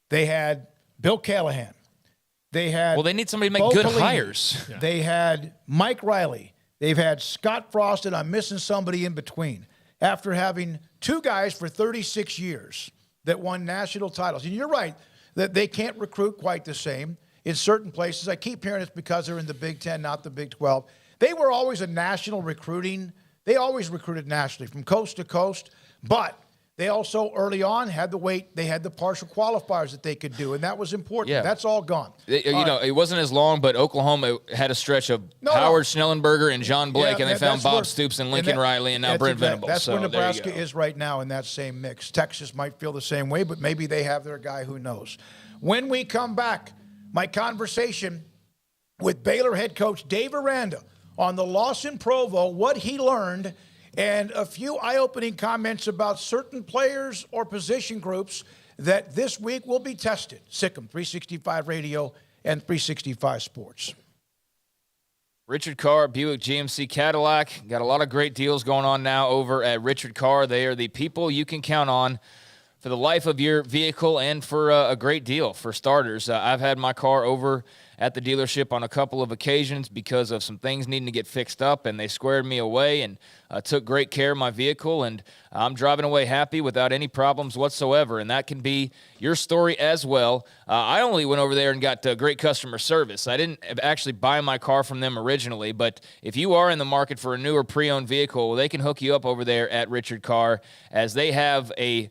they had Bill Callahan. They need somebody to make good hires. Yeah. They had Mike Riley. They've had Scott Frost, and I'm missing somebody in between. After having 2 guys for 36 years that won national titles. And you're right, that they can't recruit quite the same in certain places. I keep hearing it's because they're in the Big 10, not the Big 12. They were always a national recruiting. They always recruited nationally from coast to coast, but they also early on had the weight. They had the partial qualifiers that they could do, and that was important. Yeah. That's all gone. It wasn't as long, but Oklahoma had a stretch of Howard Schnellenberger and John Blake, and they found Bob Stoops and Lincoln Riley, and now Brent Venables. That's where Nebraska is right now in that same mix. Texas might feel the same way, but maybe they have their guy. Who knows? When we come back, my conversation with Baylor head coach Dave Aranda on the loss in Provo, what he learned, and a few eye-opening comments about certain players or position groups that this week will be tested. Sikkim 365 Radio and 365 Sports. Richard Carr, Buick GMC Cadillac. Got a lot of great deals going on now over at Richard Carr. They are the people you can count on for the life of your vehicle and for a great deal. For starters, I've had my car over at the dealership on a couple of occasions because of some things needing to get fixed up, and they squared me away and took great care of my vehicle, and I'm driving away happy without any problems whatsoever, and that can be your story as well. I only went over there and got great customer service. I didn't actually buy my car from them originally, but if you are in the market for a new or pre-owned vehicle, they can hook you up over there at Richard Carr, as they have a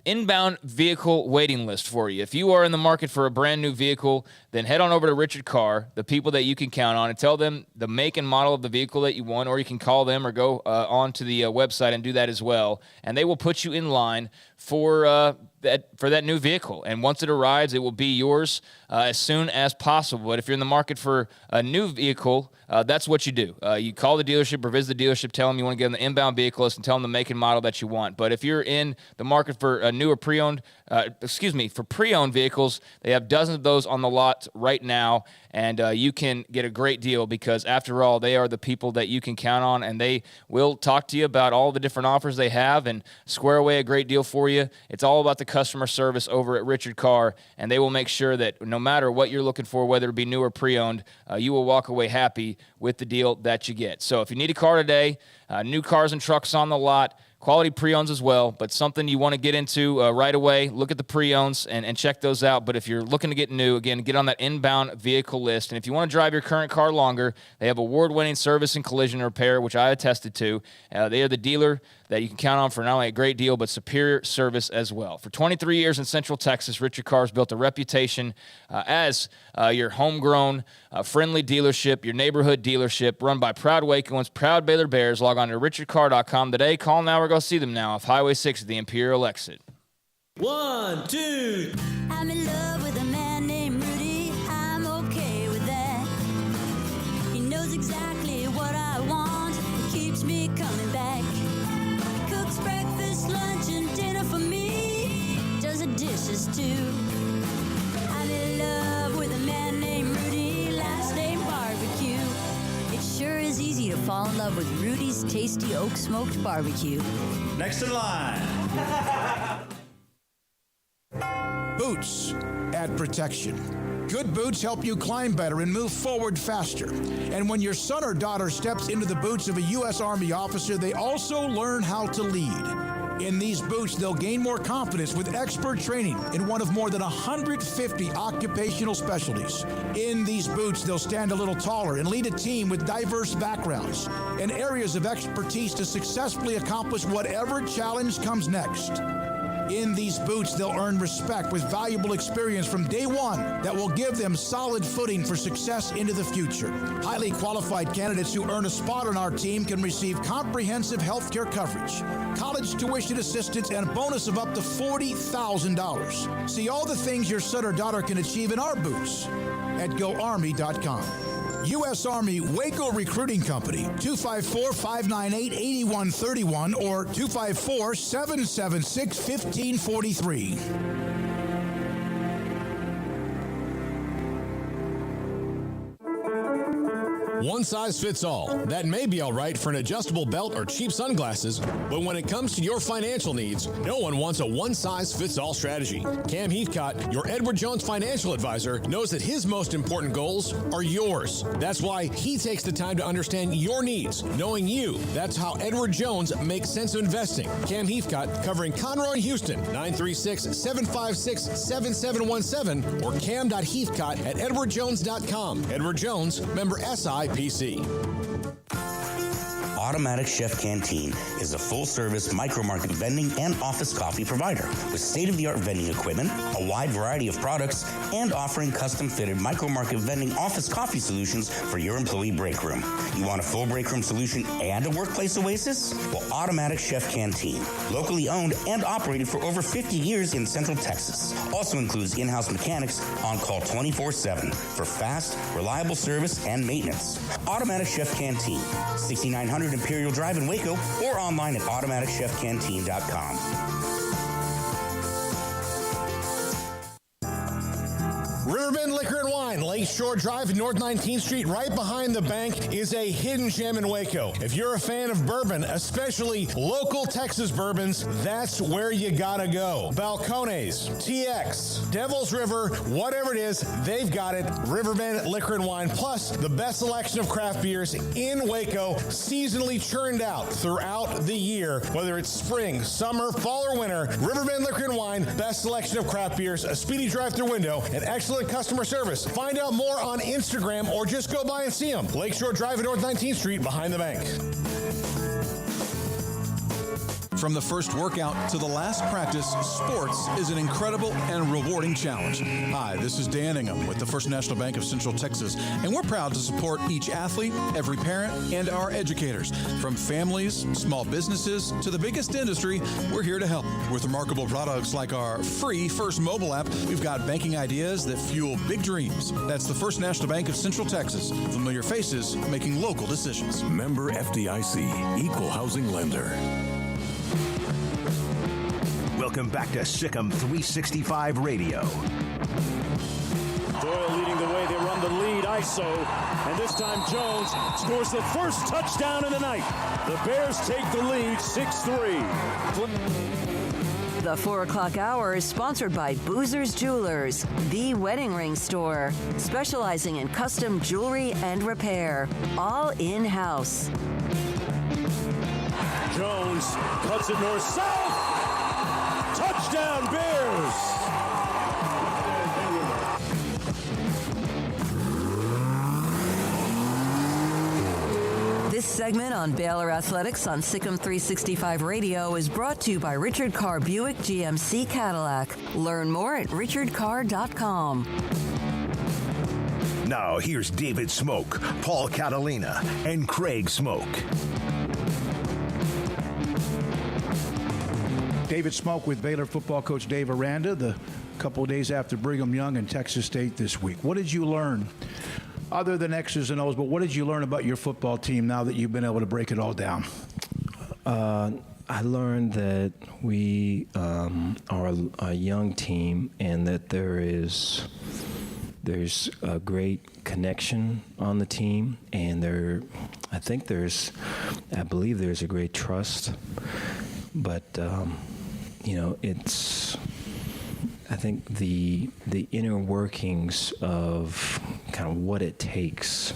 inbound vehicle waiting list for you. If you are in the market for a brand new vehicle, then head on over to Richard Carr, the people that you can count on, and tell them the make and model of the vehicle that you want, or you can call them or go on to the website and do that as well, and they will put you in line for that new vehicle. And once it arrives, it will be yours as soon as possible. But if you're in the market for a new vehicle, that's what you do. You call the dealership or visit the dealership, tell them you want to get on the inbound vehicle list and tell them the make and model that you want. But if you're in the market for a new or pre-owned, for pre-owned vehicles, they have dozens of those on the lot right now, and you can get a great deal because, after all, they are the people that you can count on, and they will talk to you about all the different offers they have and square away a great deal for you. It's all about the customer service over at Richard Carr, and they will make sure that no matter what you're looking for, whether it be new or pre-owned, you will walk away happy with the deal that you get. So if you need a car today, new cars and trucks on the lot, quality pre-owns as well, but something you want to get into right away, look at the pre-owns and check those out. But if you're looking to get new, again, get on that inbound vehicle list. And if you want to drive your current car longer, they have award-winning service and collision repair, which I attested to. They are the dealer that you can count on for not only a great deal, but superior service as well. For 23 years in Central Texas, Richard Carr's built a reputation as your homegrown, friendly dealership, your neighborhood dealership, run by proud Wacoans, proud Baylor Bears. Log on to richardcarr.com today. Call now or go see them now off Highway 6 at the Imperial exit. 1, 2. I'm in love with a man named Rudy. I'm okay with that. He knows exactly what I want. He keeps me coming back. Cooks breakfast, lunch, and dinner for me. Does the dishes too. I'm in love with a man named Rudy. Last name Barbecue. It sure is easy to fall in love with Rudy's tasty oak smoked barbecue. Next in line. Boots add protection. Good boots help you climb better and move forward faster. And when your son or daughter steps into the boots of a U.S. Army officer, they also learn how to lead. In these boots, they'll gain more confidence with expert training in one of more than 150 occupational specialties. In these boots, they'll stand a little taller and lead a team with diverse backgrounds and areas of expertise to successfully accomplish whatever challenge comes next. In these boots, they'll earn respect with valuable experience from day one that will give them solid footing for success into the future. Highly qualified candidates who earn a spot on our team can receive comprehensive health care coverage, college tuition assistance, and a bonus of up to $40,000. See all the things your son or daughter can achieve in our boots at GoArmy.com. U.S. Army Waco Recruiting Company, 254-598-8131 or 254-776-1543. One size fits all. That may be all right for an adjustable belt or cheap sunglasses, but when it comes to your financial needs, no one wants a one-size-fits-all strategy. Cam Heathcott, your Edward Jones financial advisor, knows that his most important goals are yours. That's why he takes the time to understand your needs, knowing you. That's how Edward Jones makes sense of investing. Cam Heathcott, covering Conroe and Houston, 936-756-7717 or cam.heathcott@edwardjones.com. Edward Jones, member SIPC. Automatic Chef Canteen is a full-service micro-market vending and office coffee provider with state-of-the-art vending equipment, a wide variety of products, and offering custom-fitted micro-market vending office coffee solutions for your employee break room. You want a full break room solution and a workplace oasis? Well, Automatic Chef Canteen, locally owned and operated for over 50 years in Central Texas, also includes in-house mechanics on call 24/7 for fast, reliable service and maintenance. Automatic Chef Canteen, 6900 Imperial Drive in Waco, or online at automaticchefcanteen.com. Riverbend Liquor and Wine, Lakeshore Drive and North 19th Street, right behind the bank, is a hidden gem in Waco. If you're a fan of bourbon, especially local Texas bourbons, that's where you gotta go. Balcones, TX, Devil's River, whatever it is, they've got it. Riverbend Liquor and Wine, plus the best selection of craft beers in Waco, seasonally churned out throughout the year. Whether it's spring, summer, fall, or winter, Riverbend Liquor and Wine, best selection of craft beers, a speedy drive-through window, and excellent customer service. Find out more on Instagram or just go by and see them. Lakeshore Drive at North 19th Street behind the bank. From the first workout to the last practice, sports is an incredible and rewarding challenge. Hi, this is Dan Ingham with the First National Bank of Central Texas, and we're proud to support each athlete, every parent, and our educators. From families, small businesses, to the biggest industry, we're here to help. With remarkable products like our free First mobile app, we've got banking ideas that fuel big dreams. That's the First National Bank of Central Texas. Familiar faces making local decisions. Member FDIC, Equal Housing Lender. Welcome back to Sikkim 365 Radio. Doyle leading the way. They run the lead, ISO. And this time Jones scores the first touchdown of the night. The Bears take the lead 6-3. The 4 o'clock hour is sponsored by Boozer's Jewelers, the wedding ring store, specializing in custom jewelry and repair, all in-house. Jones cuts it north-south. Touchdown, Bears! This segment on Baylor Athletics on Sikkim 365 Radio is brought to you by Richard Carr Buick GMC Cadillac. Learn more at richardcarr.com. Now here's David Smoak, Paul Catalina, and Craig Smoak. David Smoak with Baylor football coach Dave Aranda, the couple of days after Brigham Young and Texas State this week. What did you learn, other than X's and O's, but what did you learn about your football team now that you've been able to break it all down? I learned that we are a young team and that there's a great connection on the team, and I believe there's a great trust, but I think the inner workings of kind of what it takes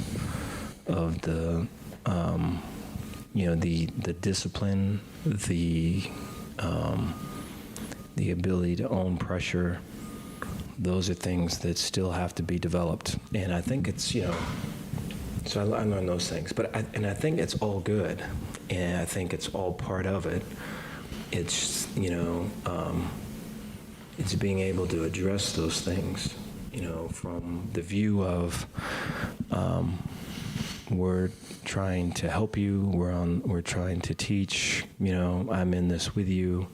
of the discipline, the ability to own pressure, those are things that still have to be developed. And I think it's, so I learned those things, I think it's all good, and I think it's all part of it. It's, it's being able to address those things, from the view of we're trying to help you, we're trying to teach, I'm in this with you,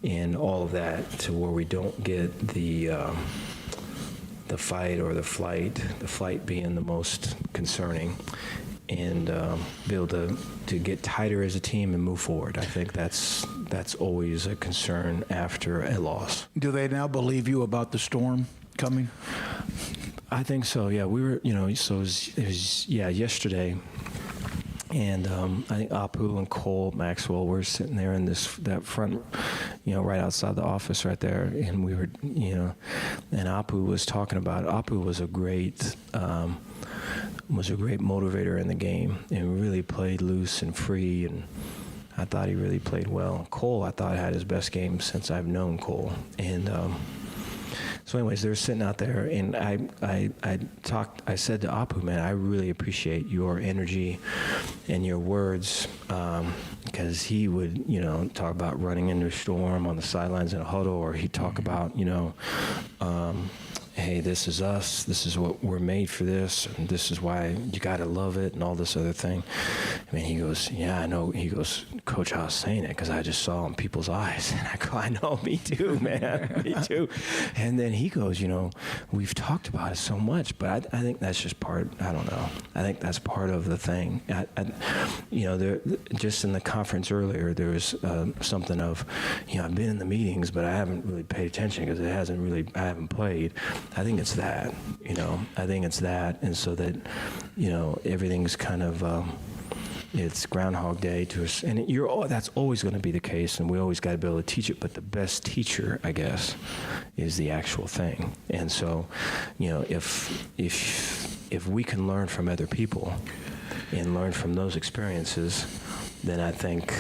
and all of that, to where we don't get the fight or the flight being the most concerning, and be able to get tighter as a team and move forward. I think that's always a concern after a loss. Do they now believe you about the storm coming? I think so, yeah. We were, so it was yesterday. And I think Apu and Cole Maxwell were sitting there in that front, right outside the office right there. And we were, and Apu was talking about, Apu was a great motivator in the game, and really played loose and free, and I thought he really played well. Cole, I thought, had his best game since I've known Cole. And so anyways, they were sitting out there, and I said to Apu, man, I really appreciate your energy and your words, because he would, talk about running into a storm on the sidelines in a huddle, or he'd talk about, hey, this is us, this is what we're made for this, and this is why you got to love it, and all this other thing. I mean, he goes, yeah, I know. He goes, Coach, I was saying it because I just saw in people's eyes. And I go, I know, me too, man, me too. And then he goes, we've talked about it so much, but I think that's just part, I don't know. I think that's part of the thing. Just in the conference earlier, there was something of, I've been in the meetings, but I haven't really paid attention because I haven't played. I think it's that, and so that, everything's kind of, it's Groundhog Day to us, and that's always going to be the case, and we always got to be able to teach it. But the best teacher, I guess, is the actual thing. And so, if we can learn from other people and learn from those experiences, then I think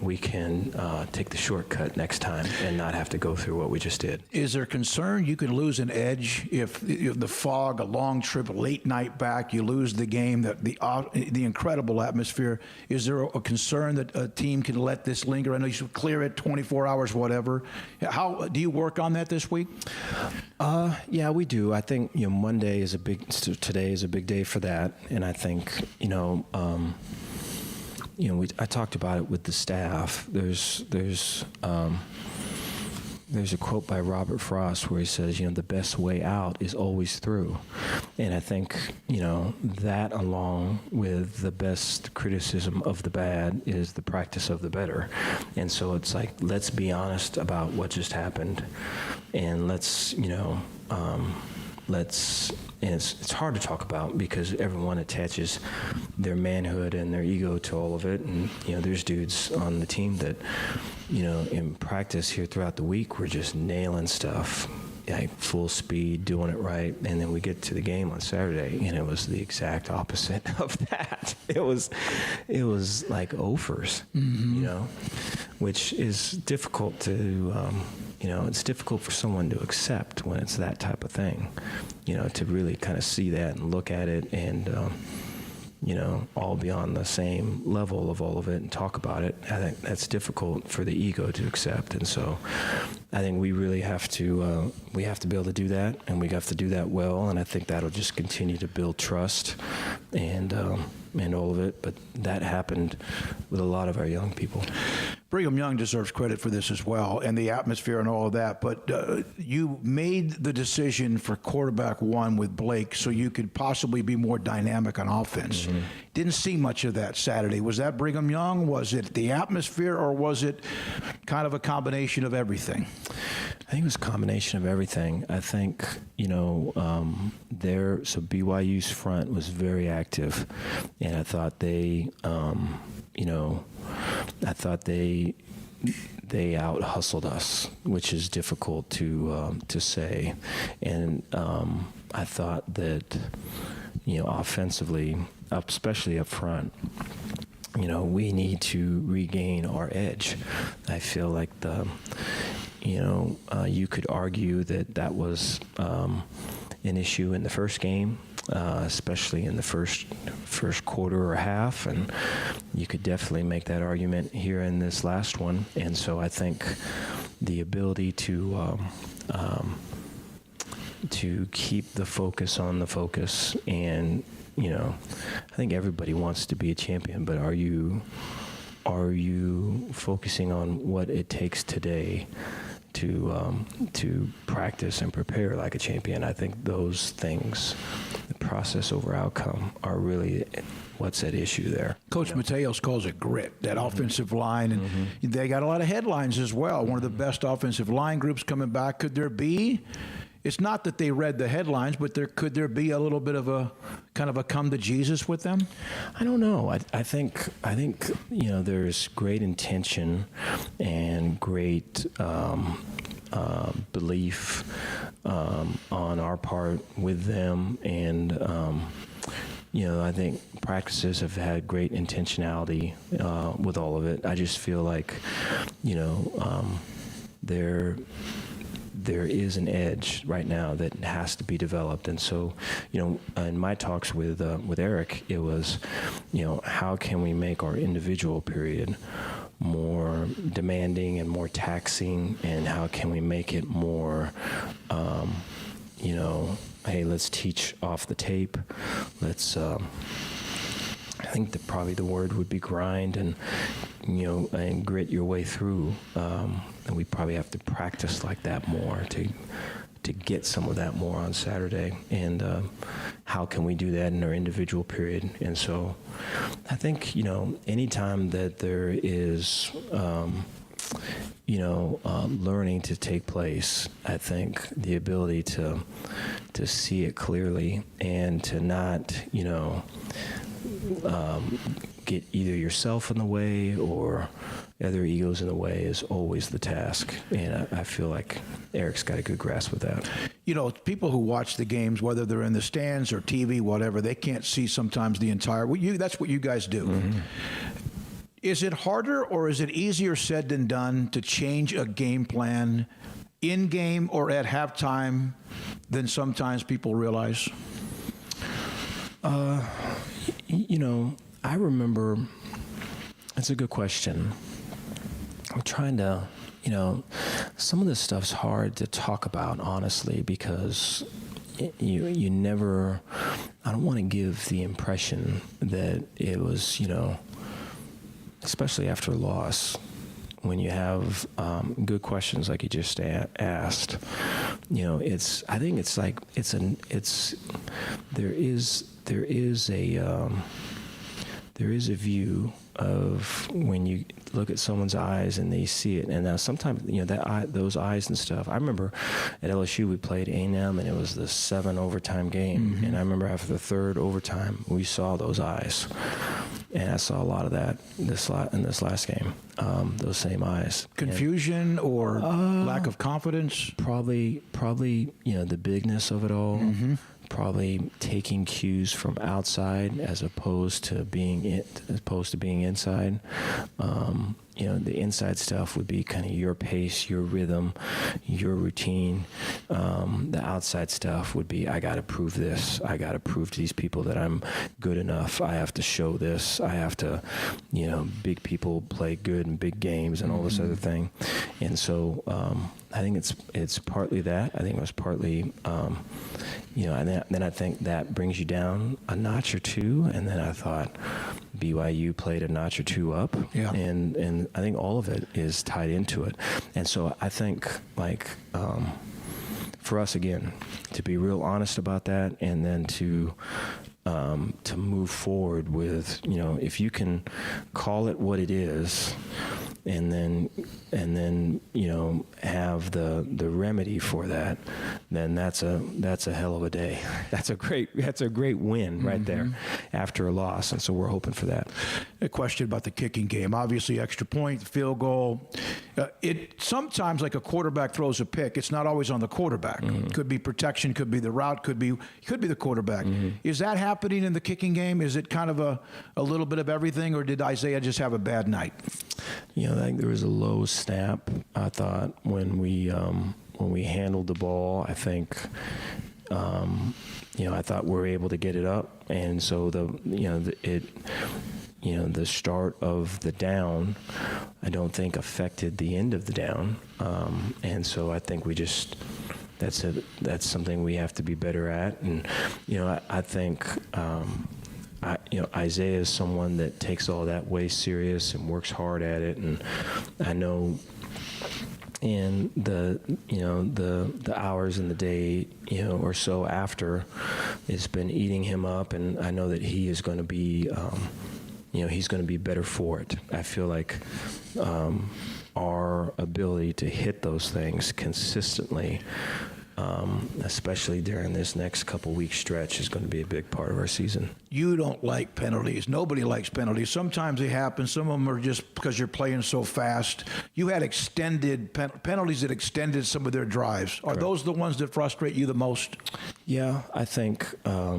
we can take the shortcut next time and not have to go through what we just did. Is there concern you could lose an edge if the fog, a long trip, a late night back, you lose the game, the incredible atmosphere? Is there a concern that a team can let this linger? I know you should clear it 24 hours, whatever. How do you work on that this week? Yeah, we do. I think Monday is today is a big day for that, and I think I talked about it with the staff. There's a quote by Robert Frost where he says, the best way out is always through. And I think, that along with the best criticism of the bad is the practice of the better. And so it's like, let's be honest about what just happened. And let's, and it's hard to talk about because everyone attaches their manhood and their ego to all of it. And, there's dudes on the team that, in practice here throughout the week, we're just nailing stuff, like full speed, doing it right. And then we get to the game on Saturday, and it was the exact opposite of that. It was like offers, which is difficult to, it's difficult for someone to accept when it's that type of thing, to really kind of see that and look at it and, all be on the same level of all of it and talk about it. I think that's difficult for the ego to accept. And so I think we really have to, be able to do that, and we have to do that well. And I think that'll just continue to build trust and all of it. But that happened with a lot of our young people. Brigham Young deserves credit for this as well, and the atmosphere and all of that. But you made the decision for quarterback one with Blake so you could possibly be more dynamic on offense. Mm-hmm. Didn't see much of that Saturday. Was that Brigham Young? Was it the atmosphere, or was it kind of a combination of everything? I think it was a combination of everything. I think, so BYU's front was very active, and I thought they out hustled us, which is difficult to say. And I thought that, offensively, especially up front, we need to regain our edge. I feel like you could argue that was an issue in the first game, especially in the first quarter or half, and you could definitely make that argument here in this last one. And so I think the ability to keep the focus on the focus, and I think everybody wants to be a champion, but are you focusing on what it takes today to practice and prepare like a champion? I think those things, the process over outcome, are really what's at issue there. Coach Mateos calls it grit, that offensive line, and they got a lot of headlines as well. One of the best offensive line groups coming back. Could there be? It's not that they read the headlines, but could there be a little bit of a kind of a come to Jesus with them? I don't know. I think there's great intention and great belief on our part with them, and I think practices have had great intentionality with all of it. I just feel like there is an edge right now that has to be developed. And so, in my talks with Eric, it was, how can we make our individual period more demanding and more taxing, and how can we make it more, hey, let's teach off the tape. Let's, I think that probably the word would be grind and grit your way through. And we probably have to practice like that more to get some of that more on Saturday. And how can we do that in our individual period? And so I think, anytime that there is, learning to take place, I think the ability to see it clearly and to not, get either yourself in the way or other egos in the way is always the task. And I feel like Eric's got a good grasp with that. People who watch the games, whether they're in the stands or TV, whatever, they can't see sometimes the entire. That's what you guys do. Mm-hmm. Is it harder or is it easier said than done to change a game plan in game or at halftime than sometimes people realize? I remember, that's a good question. I'm trying to, some of this stuff's hard to talk about, honestly, because you never, I don't want to give the impression that it was, especially after a loss, when you have good questions like you just asked, I think it's like, there is a view of when you look at someone's eyes and they see it, and now sometimes those eyes and stuff. I remember at LSU we played A&M and it was the 7 overtime game, and I remember after the 3rd overtime we saw those eyes, and I saw a lot of that in this last game. Those same eyes. Confusion or lack of confidence. Probably the bigness of it all. Probably taking cues from outside as opposed to being inside. The inside stuff would be kind of your pace, your rhythm, your routine. The outside stuff would be, I got to prove this. I got to prove to these people that I'm good enough. I have to show this. I have to, big people play good in big games and all this other thing. And so I think it's partly that. I think it was partly, and then I think that brings you down a notch or two. And then I thought BYU played a notch or two up. Yeah. And I think all of it is tied into it. And so I think, for us, again, to be real honest about that, and then to move forward with, if you can call it what it is, and then have the remedy for that, then that's a hell of a day. That's a great win right there after a loss, and so we're hoping for that. A question about the kicking game. Obviously, extra point, field goal. It sometimes, like a quarterback throws a pick, it's not always on the quarterback. Could be protection, could be the route, could be the quarterback. Is that happening in the kicking game? Is it kind of a little bit of everything, or did Isaiah just have a bad night? I think there was a low snap, I thought, when we handled the ball. I think I thought we were able to get it up, and so the start of the down, I don't think affected the end of the down, and so I think we just, that's something we have to be better at. And I think Isaiah is someone that takes all that way serious and works hard at it, and I know in the hours in the day or so after, it's been eating him up, and I know that he is going to be he's going to be better for it. I feel like our ability to hit those things consistently, especially during this next couple week stretch, is going to be a big part of our season. You don't like penalties. Nobody likes penalties. Sometimes they happen. Some of them are just because you're playing so fast. You had extended penalties that extended some of their drives. Are those the ones that frustrate you the most? Yeah, I think, I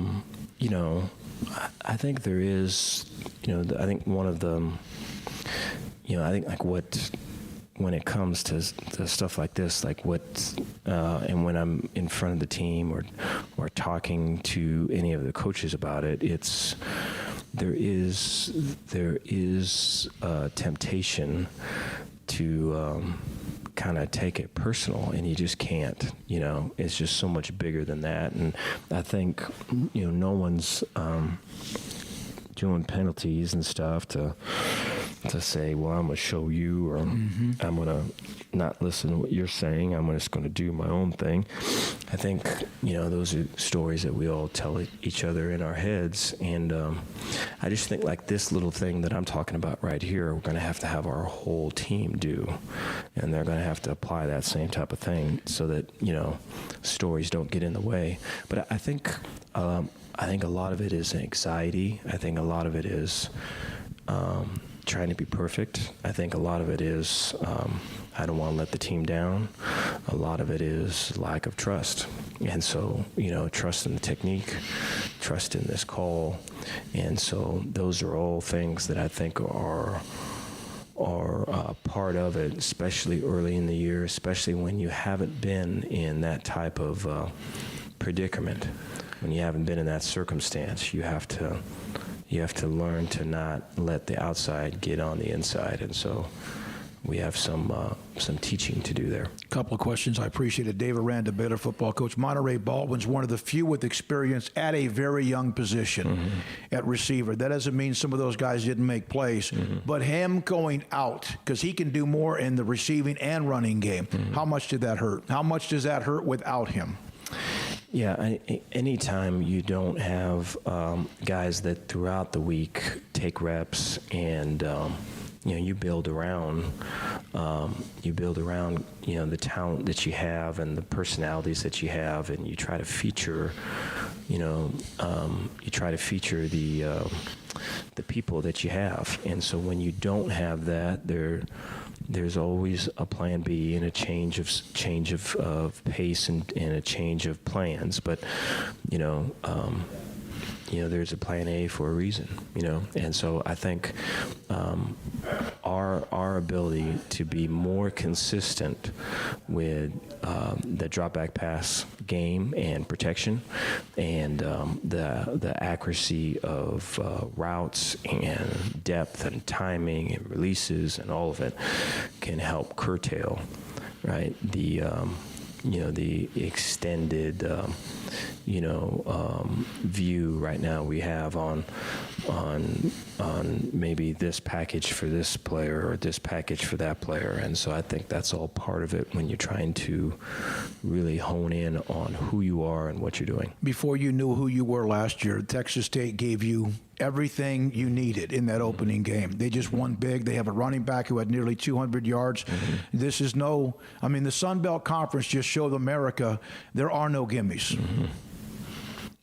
think there is, I think one of them, I think when it comes to stuff like this, and when I'm in front of the team or talking to any of the coaches about it, there is a temptation to kind of take it personal, and you just can't. It's just so much bigger than that, and I think no one's doing penalties and stuff to say, well, I'm going to show you, or I'm going to not listen to what you're saying. I'm just going to do my own thing. I think, those are stories that we all tell each other in our heads. And I just think like this little thing that I'm talking about right here, we're going to have our whole team do. And they're going to have to apply that same type of thing so that, stories don't get in the way. But I think a lot of it is anxiety. I think a lot of it is trying to be perfect. I think a lot of it is I don't want to let the team down. A lot of it is lack of trust. And so, trust in the technique, trust in this call. And so those are all things that I think are are part of it, especially early in the year, especially when you haven't been in that type of predicament, when you haven't been in that circumstance. You have to learn to not let the outside get on the inside, and so we have some teaching to do there. A couple of questions. I appreciate it. Dave Aranda, Baylor football coach. Monterey Baldwin's one of the few with experience at a very young position at receiver. That doesn't mean some of those guys didn't make plays, but him going out, because he can do more in the receiving and running game. How much did that hurt? How much does that hurt without him? Yeah, anytime you don't have guys that throughout the week take reps and you build around the talent that you have and the personalities that you have, and you try to feature the people that you have. And so when you don't have that, there's always a plan B and a change of pace and a change of plans. But there's a plan A for a reason, and so I think our ability to be more consistent with the drop back pass game and protection, and the accuracy of routes and depth and timing and releases and all of it can help curtail, right, the extended view right now we have on maybe this package for this player or this package for that player. And so I think that's all part of it when you're trying to really hone in on who you are and what you're doing. Before you knew who you were last year, Texas State gave you everything you needed in that opening game. They just won big. They have a running back who had nearly 200 yards. This is the Sunbelt Conference just showed America there are no gimmies.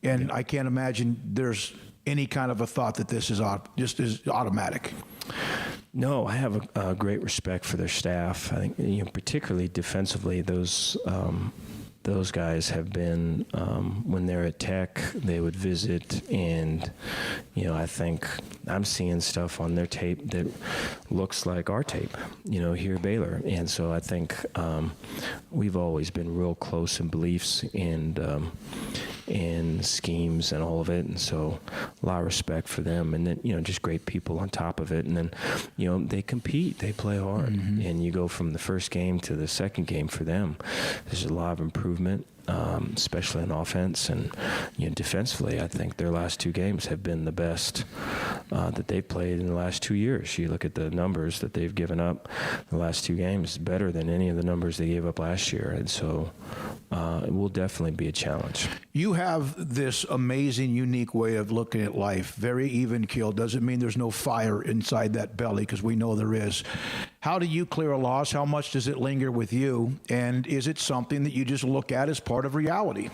And I can't imagine there's any kind of a thought that this is just is automatic. No, I have a great respect for their staff. I think, particularly defensively, those guys have been, when they're at Tech, they would visit, and, I think I'm seeing stuff on their tape that looks like our tape, here at Baylor. And so I think we've always been real close in beliefs and schemes and all of it. And so a lot of respect for them. And then, just great people on top of it. And then, they compete, they play hard. And you go from the first game to the second game for them. There's a lot of improvement, especially in offense. And, defensively, I think their last two games have been the best that they've played in the last 2 years. You look at the numbers that they've given up the last two games, better than any of the numbers they gave up last year. And so it will definitely be a challenge. You have this amazing, unique way of looking at life, very even keel. Doesn't mean there's no fire inside that belly, because we know there is. How do you clear a loss? How much does it linger with you? And is it something that you just look at as part of reality?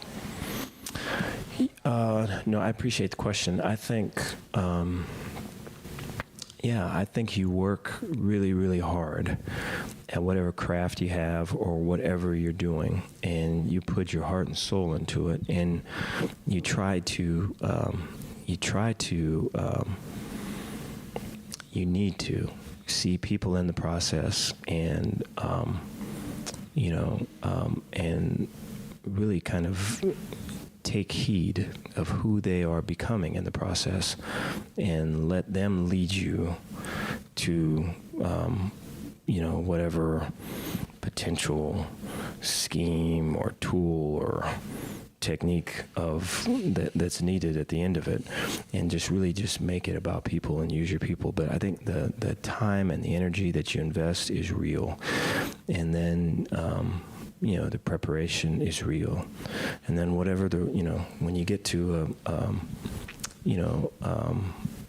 No, I appreciate the question. I think, I think you work really, really hard at whatever craft you have or whatever you're doing, and you put your heart and soul into it, and you need to see people in the process, and and really kind of take heed of who they are becoming in the process, and let them lead you to whatever potential scheme or tool or technique that's needed at the end of it, and just make it about people and use your people. But I think the time and the energy that you invest is real, and then the preparation is real, and then whatever when you get to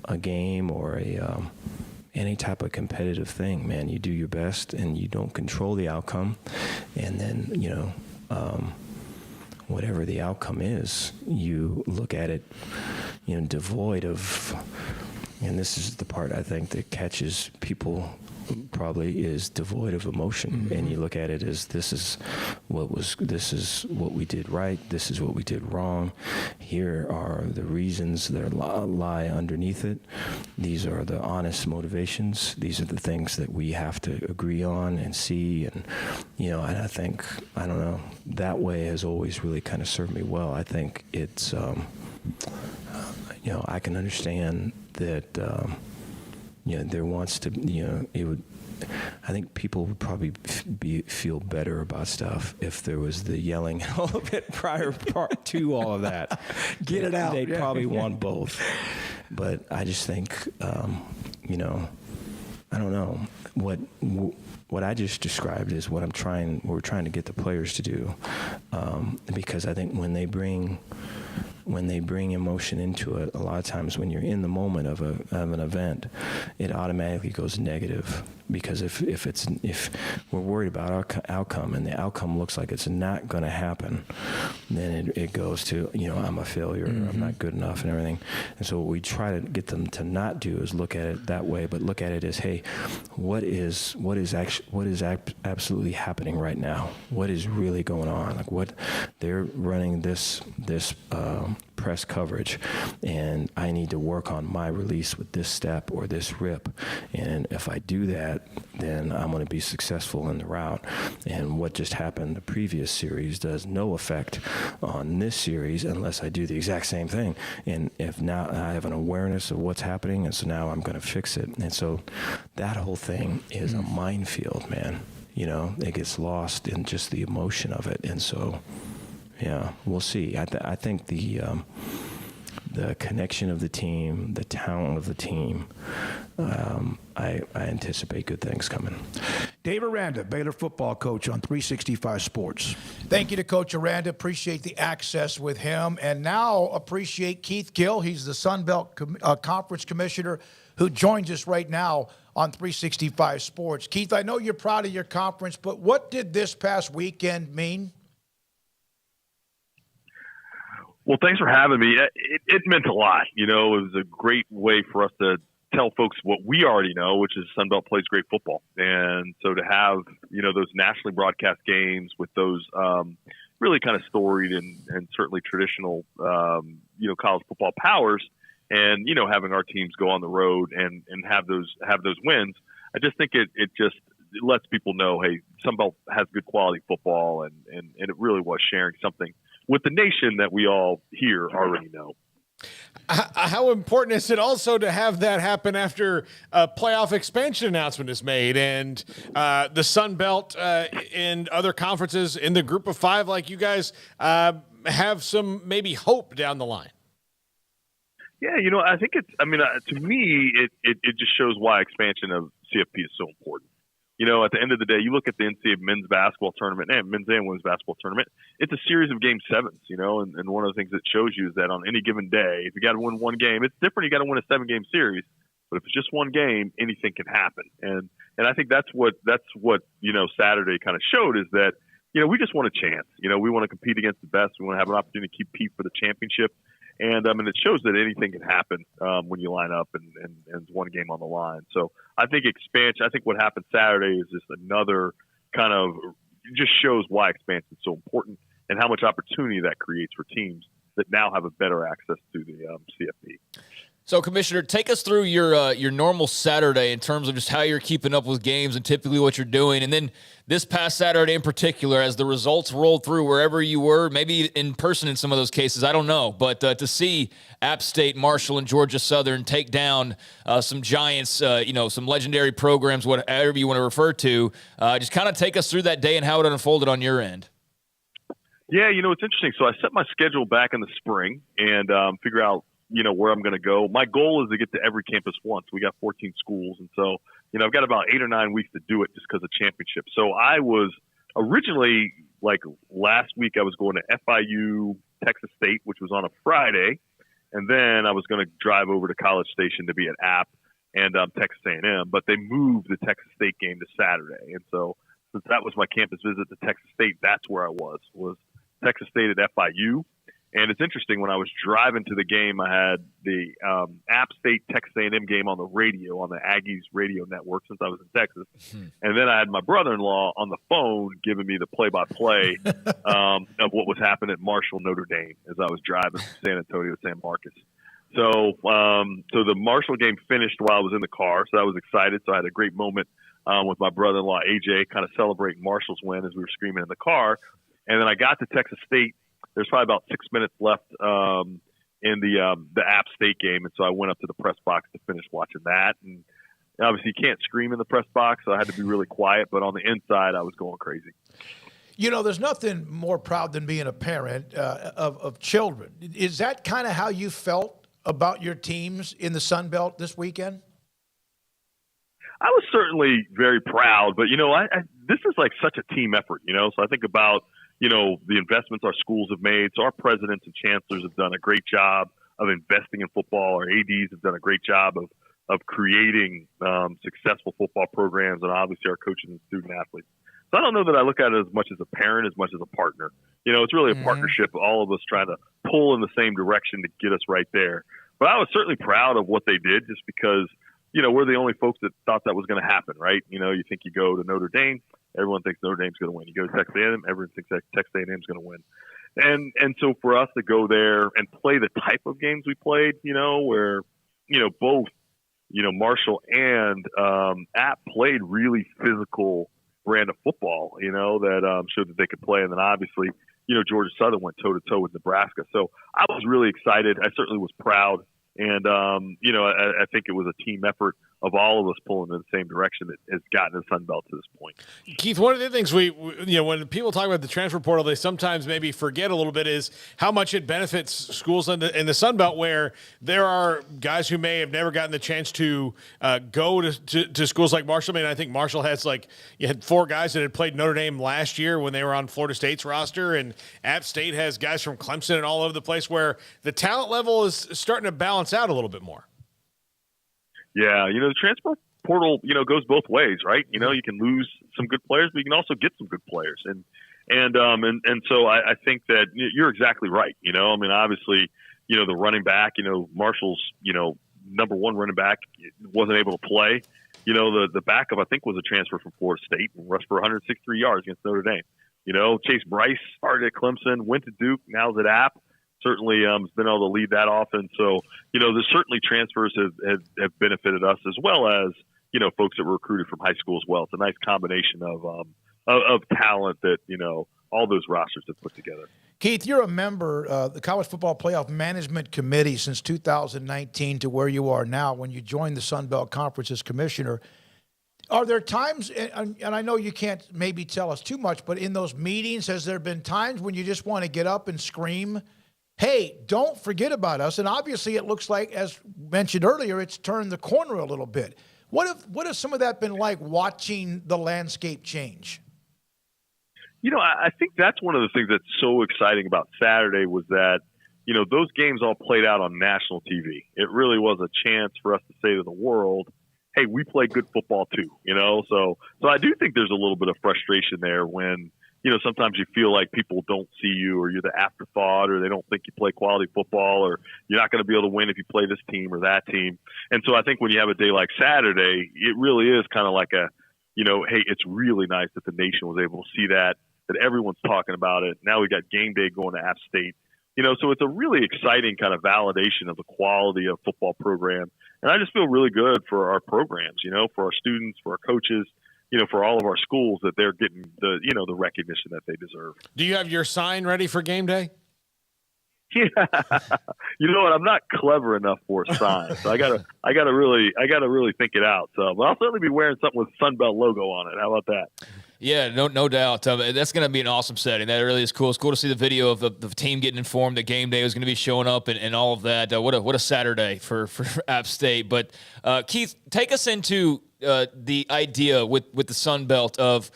a game or any type of competitive thing, man, you do your best, and you don't control the outcome, and then whatever the outcome is, you look at it, devoid of, and this is the part I think that catches people probably is devoid of emotion, and you look at it as this is what we did right, this is what we did wrong. Here are the reasons that lie underneath it. These are the honest motivations. These are the things that we have to agree on and see, and and I think, I don't know, that way has always really kind of served me well. I think it's I can understand that there wants to it would. I think people would probably feel better about stuff if there was the yelling a little bit prior to all of that. Get it out. They'd probably want both. But I just think, I don't know, what I just described is what we're trying to get the players to do, because I think when they bring emotion into it, a lot of times when you're in the moment of an event, it automatically goes negative, because if we're worried about our outcome and the outcome looks like it's not going to happen, then it goes to I'm a failure, I'm not good enough, and everything. And so what we try to get them to not do is look at it that way, but look at it as, hey, what is absolutely happening right now? What is really going on? Like, what they're running this press coverage, and I need to work on my release with this step or this rip, and if I do that, then I'm going to be successful in the route. And what just happened the previous series does no effect on this series unless I do the exact same thing. And if now I have an awareness of what's happening, and so now I'm going to fix it. And so that whole thing is a minefield, man. It gets lost in just the emotion of it. And so, yeah, we'll see. I think the connection of the team, the talent of the team, I anticipate good things coming. Dave Aranda, Baylor football coach on 365 Sports. Thank you to Coach Aranda. Appreciate the access with him. And now appreciate Keith Gill. He's the Sunbelt Conference Commissioner who joins us right now on 365 Sports. Keith, I know you're proud of your conference, but what did this past weekend mean? Well, thanks for having me. It meant a lot. It was a great way for us to tell folks what we already know, which is Sunbelt plays great football. And so to have, those nationally broadcast games with those really kind of storied and certainly traditional, college football powers, and, having our teams go on the road and have those wins, I just think it lets people know, hey, Sunbelt has good quality football, and it really was sharing something with the nation that we all here already know. How important is it also to have that happen after a playoff expansion announcement is made, and the Sun Belt and other conferences in the group of five like you guys have some maybe hope down the line? Yeah, I think to me, it just shows why expansion of CFP is so important. At the end of the day, you look at the NCAA men's basketball tournament and men's and women's basketball tournament, it's a series of game sevens, and one of the things it shows you is that on any given day, if you got to win one game, it's different. You got to win a 7-game series, but if it's just one game, anything can happen. And I think that's what Saturday kind of showed, is that, we just want a chance. We want to compete against the best. We want to have an opportunity to compete for the championship. And it shows that anything can happen when you line up and it's one game on the line. So I think expansion, I think what happened Saturday is just another kind of, just shows why expansion is so important and how much opportunity that creates for teams that now have a better access to the CFP. So, Commissioner, take us through your normal Saturday in terms of just how you're keeping up with games and typically what you're doing. And then this past Saturday in particular, as the results rolled through wherever you were, maybe in person in some of those cases, I don't know. But to see App State, Marshall, and Georgia Southern take down some giants, some legendary programs, whatever you want to refer to, just kind of take us through that day and how it unfolded on your end. Yeah, it's interesting. So I set my schedule back in the spring and figure out, where I'm going to go. My goal is to get to every campus once. We got 14 schools. And so, I've got about 8 or 9 weeks to do it just because of championship. So I was originally, last week, I was going to FIU, Texas State, which was on a Friday. And then I was going to drive over to College Station to be at App and Texas A&M. But they moved the Texas State game to Saturday. And so since that was my campus visit to Texas State, that's where I was Texas State at FIU. And it's interesting, when I was driving to the game, I had the App State Texas A&M game on the radio, on the Aggies radio network, since I was in Texas. And then I had my brother-in-law on the phone giving me the play-by-play of what was happening at Marshall Notre Dame as I was driving from San Antonio to San Marcos. So the Marshall game finished while I was in the car, so I was excited. So I had a great moment with my brother-in-law, AJ, kind of celebrating Marshall's win as we were screaming in the car. And then I got to Texas State. There's probably about 6 minutes left in the App State game, and so I went up to the press box to finish watching that. And obviously, you can't scream in the press box, so I had to be really quiet. But on the inside, I was going crazy. You know, there's nothing more proud than being a parent of children. Is that kind of how you felt about your teams in the Sunbelt this weekend? I was certainly very proud, but, you know, this is like such a team effort, you know. So I think about, you know, the investments our schools have made. So our presidents and chancellors have done a great job of investing in football. Our ADs have done a great job of creating successful football programs, and obviously our coaches and student athletes. So I don't know that I look at it as much as a parent as much as a partner. You know, it's really a partnership, all of us trying to pull in the same direction to get us right there. But I was certainly proud of what they did, just because, you know, we're the only folks that thought that was going to happen, right? You know, you think you go to Notre Dame, everyone thinks Notre Dame's going to win. You go to Texas A&M, everyone thinks that Texas A&M's going to win. And so for us to go there and play the type of games we played, you know, where, you know, both, you know, Marshall and App played really physical brand of football, you know, that showed that they could play. And then obviously, you know, Georgia Southern went toe-to-toe with Nebraska. So I was really excited. I certainly was proud. And, you know, I think it was a team effort of all of us pulling in the same direction that has gotten the Sunbelt to this point. Keith, one of the things we you know, when people talk about the transfer portal, they sometimes maybe forget a little bit is how much it benefits schools in the Sunbelt, where there are guys who may have never gotten the chance to go to schools like Marshall. I mean, I think Marshall has you had 4 guys that had played Notre Dame last year when they were on Florida State's roster, and App State has guys from Clemson and all over the place, where the talent level is starting to balance out a little bit more. Yeah, you know, the transfer portal, you know, goes both ways, right? You know, you can lose some good players, but you can also get some good players. And so I think that you're exactly right. You know, I mean, obviously, you know, the running back, you know, Marshall's, you know, number 1 running back wasn't able to play. You know, the backup, I think, was a transfer from Florida State and rushed for 163 yards against Notre Dame. You know, Chase Bryce started at Clemson, went to Duke, now's at App. Certainly has been able to lead that offense. So, you know, there's certainly transfers have benefited us, as well as, you know, folks that were recruited from high school as well. It's a nice combination of talent that, you know, all those rosters have put together. Keith, you're a member of the College Football Playoff Management Committee since 2019 to where you are now when you joined the Sunbelt Conference as commissioner. Are there times, and I know you can't maybe tell us too much, but in those meetings, has there been times when you just want to get up and scream, hey, don't forget about us? And obviously it looks like, as mentioned earlier, it's turned the corner a little bit. What have some of that been like, watching the landscape change? You know, I think that's one of the things that's so exciting about Saturday was that, you know, those games all played out on national TV. It really was a chance for us to say to the world, hey, we play good football too, you know? So I do think there's a little bit of frustration there when, you know, sometimes you feel like people don't see you, or you're the afterthought, or they don't think you play quality football, or you're not going to be able to win if you play this team or that team. And so I think when you have a day like Saturday, it really is kind of like a, you know, hey, it's really nice that the nation was able to see that everyone's talking about it. Now we got game day going to App State. You know, so it's a really exciting kind of validation of the quality of football program. And I just feel really good for our programs, you know, for our students, for our coaches, you know, for all of our schools, that they're getting the, you know, the recognition that they deserve. Do you have your sign ready for game day? Yeah. You know what? I'm not clever enough for a sign. So I gotta really think it out. So, but I'll certainly be wearing something with Sunbelt logo on it. How about that? Yeah, no doubt. That's going to be an awesome setting. That really is cool. It's cool to see the video of the team getting informed that game day was going to be showing up and all of that. What a Saturday for App State. But Keith, take us into the idea with the Sunbelt of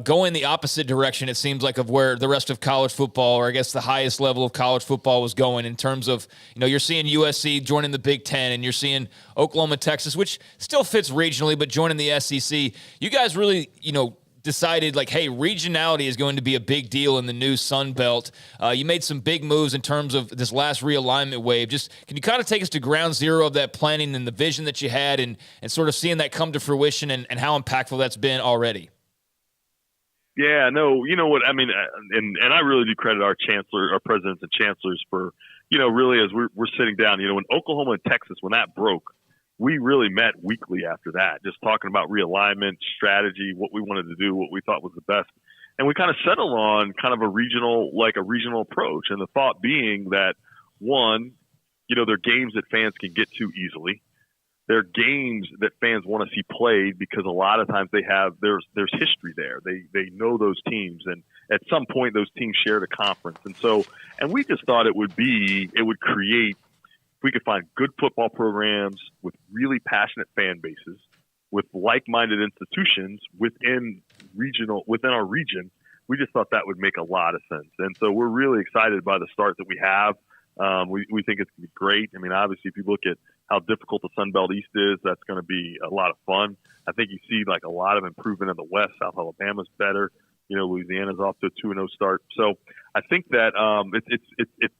going the opposite direction, it seems like, of where the rest of college football, or I guess the highest level of college football, was going, in terms of, you know, you're seeing USC joining the Big Ten, and you're seeing Oklahoma, Texas, which still fits regionally, but joining the SEC. You guys really, you know, decided, like, hey, regionality is going to be a big deal in the new Sunbelt. You made some big moves in terms of this last realignment wave. Just can you kind of take us to ground zero of that planning and the vision that you had and sort of seeing that come to fruition and how impactful that's been already? Yeah, no, you know what I mean, and I really do credit our presidents and chancellors for, really as we're sitting down, in Oklahoma and Texas, when that broke, we really met weekly after that, just talking about realignment, strategy, what we wanted to do, what we thought was the best. And we kind of settled on kind of a regional approach. And the thought being that, one, they're games that fans can get to easily. They're games that fans want to see played because a lot of times there's history there. They know those teams, and at some point those teams shared a conference. And we just thought it would create, if we could find good football programs with really passionate fan bases, with like-minded institutions within our region, we just thought that would make a lot of sense. And so we're really excited by the start that we have. We think it's going to be great. I mean, obviously, if you look at how difficult the Sunbelt East is, that's going to be a lot of fun. I think you see like a lot of improvement in the West. South Alabama's better. Louisiana's off to a 2-0 start. So I think that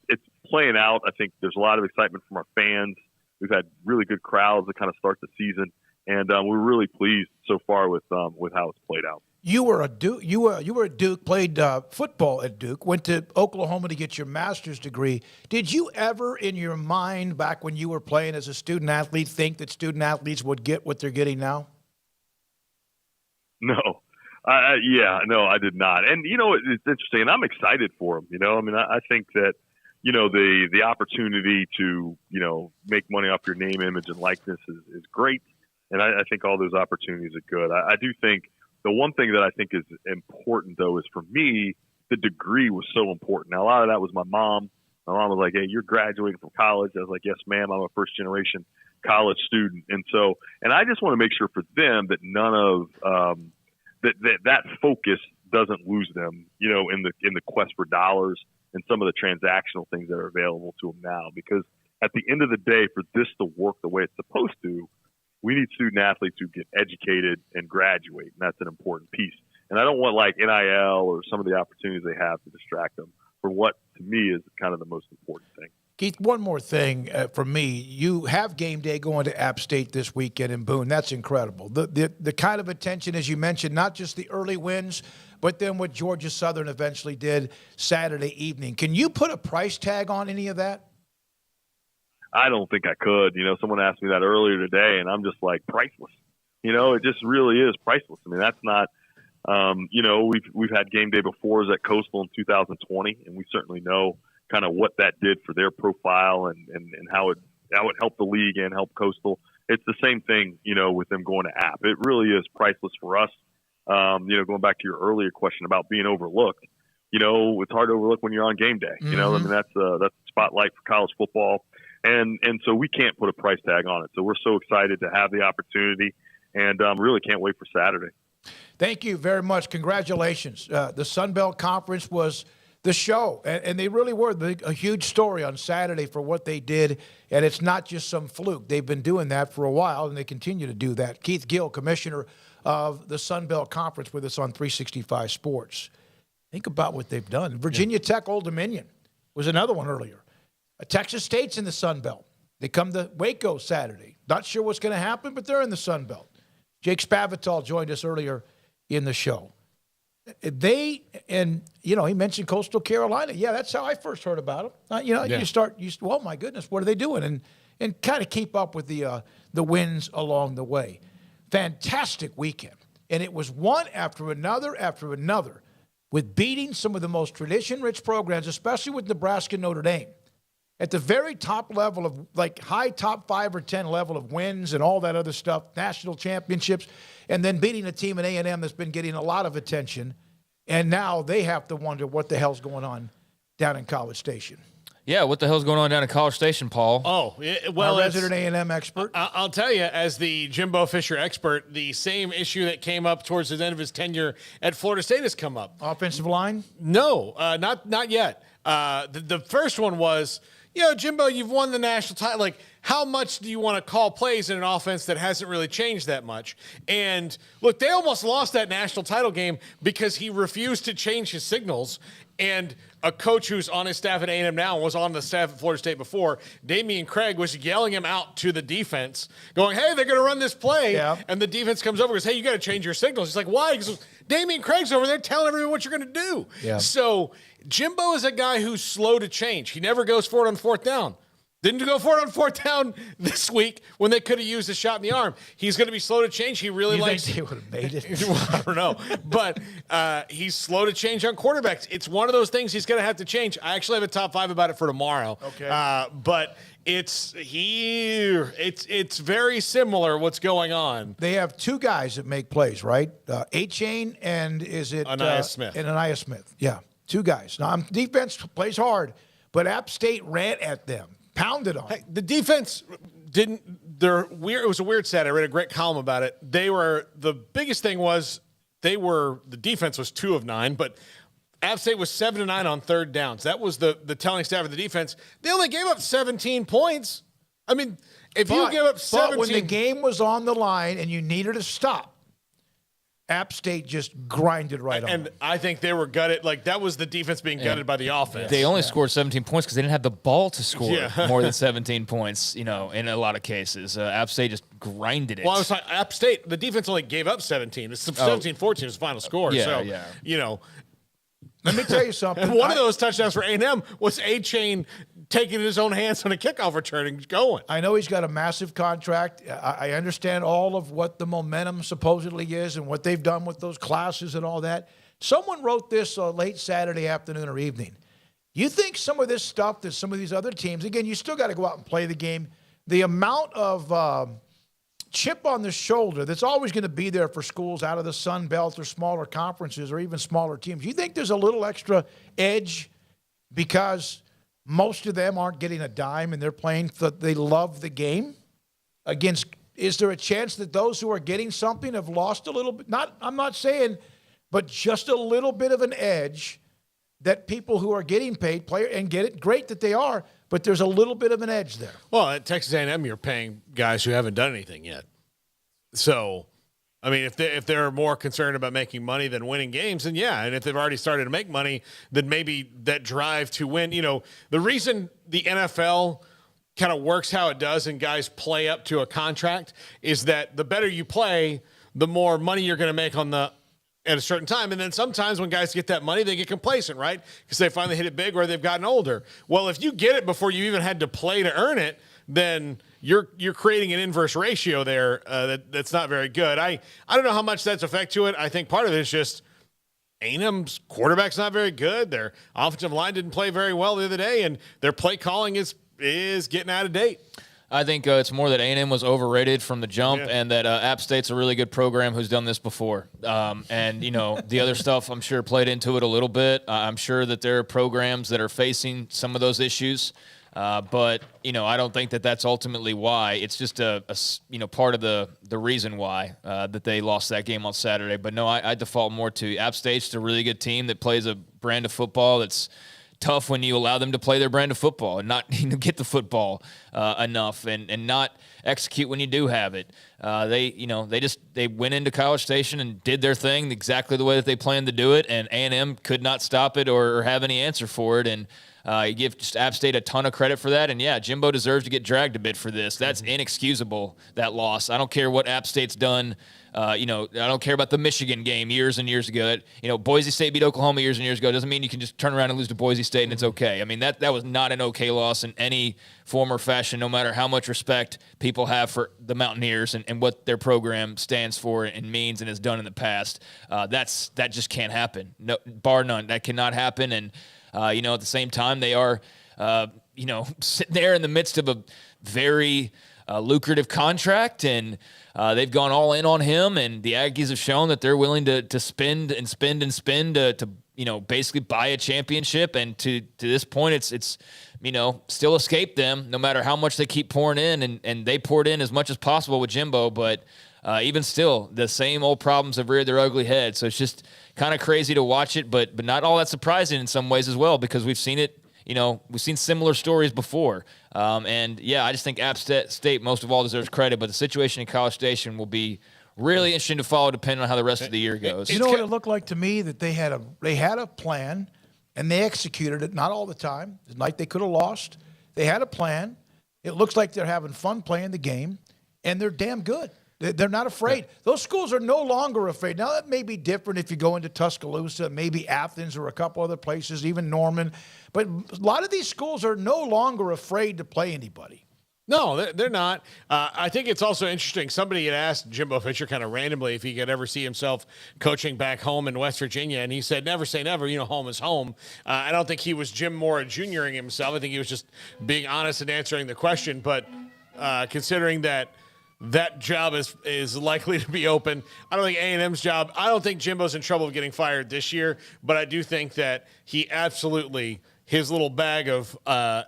it's playing out. I think there's a lot of excitement from our fans. We've had really good crowds to kind of start the season, and we're really pleased so far with how it's played out. You were at Duke, played football at Duke, went to Oklahoma to get your master's degree. Did you ever, in your mind, back when you were playing as a student athlete, think that student athletes would get what they're getting now? No. I did not. And, it's interesting, and I'm excited for them. I think that, the opportunity to, make money off your name, image, and likeness is great. And I think all those opportunities are good. I do think the one thing that I think is important, though, is for me, the degree was so important. Now, a lot of that was my mom. My mom was like, hey, you're graduating from college. I was like, yes, ma'am, I'm a first-generation college student. And I just want to make sure for them that none of that focus doesn't lose them, in the quest for dollars and some of the transactional things that are available to them now. Because at the end of the day, for this to work the way it's supposed to, we need student athletes who get educated and graduate, and that's an important piece. And I don't want like NIL or some of the opportunities they have to distract them from what, to me, is kind of the most important thing. Keith, one more thing from me. You have game day going to App State this weekend in Boone. That's incredible. The kind of attention, as you mentioned, not just the early wins, but then what Georgia Southern eventually did Saturday evening. Can you put a price tag on any of that? I don't think I could. Someone asked me that earlier today, and I'm just like, priceless. It just really is priceless. I mean, that's not, we've had game day before at Coastal in 2020, and we certainly know kind of what that did for their profile and how it helped the league and helped Coastal. It's the same thing, with them going to App. It really is priceless for us. Going back to your earlier question about being overlooked, it's hard to overlook when you're on game day. Mm-hmm. I mean, that's the spotlight for college football. And so we can't put a price tag on it. So we're so excited to have the opportunity and really can't wait for Saturday. Thank you very much. Congratulations. The Sunbelt Conference was the show, and they really were a huge story on Saturday for what they did, and it's not just some fluke. They've been doing that for a while, and they continue to do that. Keith Gill, commissioner of the Sunbelt Conference, with us on 365 Sports. Think about what they've done. Virginia Tech, Old Dominion was another one earlier. Texas State's in the Sunbelt. They come to Waco Saturday. Not sure what's going to happen, but they're in the Sunbelt. Jake Spavital joined us earlier in the show. He mentioned Coastal Carolina. Yeah, that's how I first heard about them. Oh my goodness, what are they doing? And kind of keep up with the wins along the way. Fantastic weekend. And it was one after another, with beating some of the most tradition-rich programs, especially with Nebraska and Notre Dame. At the very top level of, like, high top 5 or 10 level of wins and all that other stuff, national championships, and then beating a team in A&M that's been getting a lot of attention, and now they have to wonder what the hell's going on down in College Station. Yeah, what the hell's going on down in College Station, Paul? Oh, well, our resident A&M expert. I'll tell you, as the Jimbo Fisher expert, the same issue that came up towards the end of his tenure at Florida State has come up. Offensive line? No, not yet. The first one was, Jimbo, you've won the national title. Like, how much do you want to call plays in an offense that hasn't really changed that much? And look, they almost lost that national title game because he refused to change his signals. And a coach who's on his staff at A&M now and was on the staff at Florida State before, Damian Craig, was yelling him out to the defense, going, hey, they're going to run this play. Yeah. And the defense comes over and goes, hey, you got to change your signals. He's like, why? He goes, Damian Craig's over there telling everyone what you're going to do. Yeah. So Jimbo is a guy who's slow to change. He never goes for it on fourth down. Didn't go for it on fourth down this week when they could have used a shot in the arm. He's going to be slow to change. He really likes. Think they would have made it? Well, I don't know, but he's slow to change on quarterbacks. It's one of those things he's going to have to change. I actually have a top 5 about it for tomorrow. Okay, but it's very similar what's going on. They have 2 guys that make plays, right? A-Chain and is it Anaya Smith? And Anaya Smith, yeah, 2 guys. Now defense plays hard, but App State ran at them. Pounded on. Hey, the defense didn't. It was a weird stat. I read a great column about it. The biggest thing was the defense was 2 of 9, but App State was 7 of 9 on third downs. That was the telling stat of the defense. They only gave up 17 points. I mean, if you give up 17, but when the game was on the line and you needed to stop, App State just grinded right on. And I think they were gutted. Like, that was the defense being gutted by the offense. They only scored 17 points because they didn't have the ball to score more than 17 points, in a lot of cases. App State just grinded it. Well, I was like, App State, the defense only gave up 17. It's 17-14 was the final score. Let me tell you something. And one of those touchdowns for A&M was A-Chain taking it in his own hands on a kickoff return and going. I know he's got a massive contract. I understand all of what the momentum supposedly is and what they've done with those classes and all that. Someone wrote this late Saturday afternoon or evening. You think some of this stuff that some of these other teams, again, you still got to go out and play the game. The amount of chip on the shoulder that's always going to be there for schools out of the Sunbelt or smaller conferences or even smaller teams. You think there's a little extra edge because most of them aren't getting a dime and they're playing they love the game? Is there a chance that those who are getting something have lost a little bit? I'm not saying, but just a little bit of an edge that people who are getting paid play and get it. Great that they are, but there's a little bit of an edge there. Well, at Texas A&M, you're paying guys who haven't done anything yet. So, I mean, if they're more concerned about making money than winning games, then yeah. And if they've already started to make money, then maybe that drive to win. The reason the NFL kind of works how it does and guys play up to a contract is that the better you play, the more money you're going to make at a certain time. And then sometimes when guys get that money, they get complacent, right? Because they finally hit it big or they've gotten older. Well, if you get it before you even had to play to earn it, then you're creating an inverse ratio there that's not very good. I don't know how much that's effect to it. I think part of it is just A&M's quarterback's not very good. Their offensive line didn't play very well the other day, and their play calling is getting out of date. I think it's more that A&M was overrated from the jump, and that App State's a really good program who's done this before. And the other stuff I'm sure played into it a little bit. I'm sure that there are programs that are facing some of those issues, but I don't think that that's ultimately why. It's just a part of the reason why that they lost that game on Saturday. But no, I default more to App State's a really good team that plays a brand of football that's tough when you allow them to play their brand of football and not get the football enough and not execute when you do have it. They went into College Station and did their thing exactly the way that they planned to do it, and A&M could not stop it or have any answer for it. And you give just App State a ton of credit for that. And yeah, Jimbo deserves to get dragged a bit for this. That's inexcusable, that loss. I don't care what App State's done. I don't care about the Michigan game years and years ago. Boise State beat Oklahoma years and years ago. Doesn't mean you can just turn around and lose to Boise State and it's okay. I mean, that was not an okay loss in any form or fashion, no matter how much respect people have for the Mountaineers and what their program stands for and means and has done in the past. That just can't happen. No, bar none. That cannot happen. And, at the same time, they are, sitting there in the midst of a very lucrative contract, and they've gone all in on him, and the Aggies have shown that they're willing to spend to basically buy a championship. And to this point, it's still escaped them, no matter how much they keep pouring in, and they poured in as much as possible with Jimbo, but even still, the same old problems have reared their ugly head. So it's just kind of crazy to watch it, but not all that surprising in some ways as well, because we've seen it, we've seen similar stories before. And I just think App State most of all deserves credit, but the situation in College Station will be really interesting to follow depending on how the rest of the year goes. You know what it looked like to me? That they had a plan, and they executed it, not all the time. The night they could have lost. They had a plan. It looks like they're having fun playing the game, and they're damn good. They're not afraid. Yeah. Those schools are no longer afraid. Now, that may be different if you go into Tuscaloosa, maybe Athens or a couple other places, even Norman. But a lot of these schools are no longer afraid to play anybody. No, they're not. I think it's also interesting. Somebody had asked Jimbo Fisher kind of randomly if he could ever see himself coaching back home in West Virginia, and he said, never say never. Home is home. I don't think he was Jim Mora Jr.ing himself. I think he was just being honest and answering the question. But considering that job is likely to be open, I don't think A&M's job, I don't think Jimbo's in trouble of getting fired this year, but I do think that he absolutely – his little bag of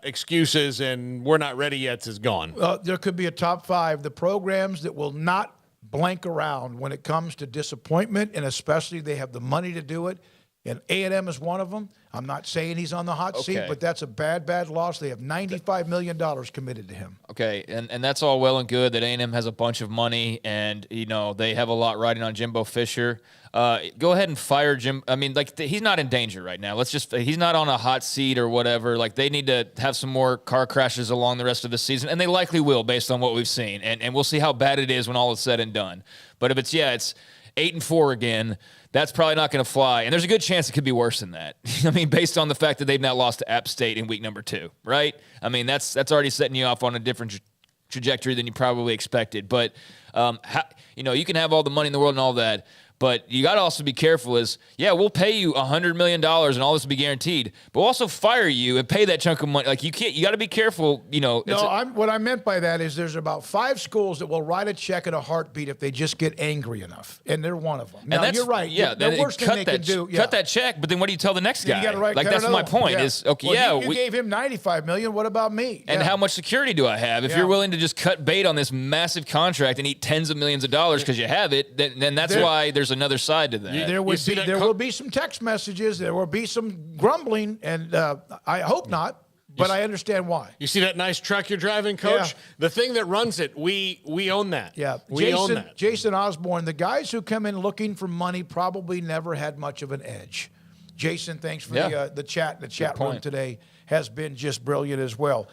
excuses and we're not ready yet is gone. There could be a top 5. The programs that will not blank around when it comes to disappointment, and especially they have the money to do it. And A&M is one of them. I'm not saying he's on the hot seat, but that's a bad loss. They have $95 million committed to him. Okay, and that's all well and good that A&M has a bunch of money and, they have a lot riding on Jimbo Fisher. Go ahead and fire Jim. I mean, he's not in danger right now. He's not on a hot seat or whatever. They need to have some more car crashes along the rest of the season, and they likely will based on what we've seen. And we'll see how bad it is when all is said and done. But if it's 8-4 again, that's probably not going to fly. And there's a good chance it could be worse than that. I mean, based on the fact that they've now lost to App State in week number 2, right? I mean, that's already setting you off on a different trajectory than you probably expected. But, you can have all the money in the world and all that, but you got to also be careful we'll pay you $100 million and all this will be guaranteed, but we'll also fire you and pay that chunk of money. You got to be careful, what I meant by that is there's about 5 schools that will write a check in a heartbeat if they just get angry enough, and they're one of them. Now, you're right. Yeah, the worst thing they can do. Cut that check, but then what do you tell the next guy? You got to write that's my point you gave him $95 million. What about me? And how much security do I have? If you're willing to just cut bait on this massive contract and eat tens of millions of dollars because you have it, then that's why there's another side to that. There will be some text messages. There will be some grumbling, and I hope not, but I understand why. You see that nice truck you're driving, Coach? Yeah. The thing that runs it, we own that. Yeah, we own that. Jason Osborne, the guys who come in looking for money probably never had much of an edge. Jason, thanks for the chat. The chat room today has been just brilliant as well.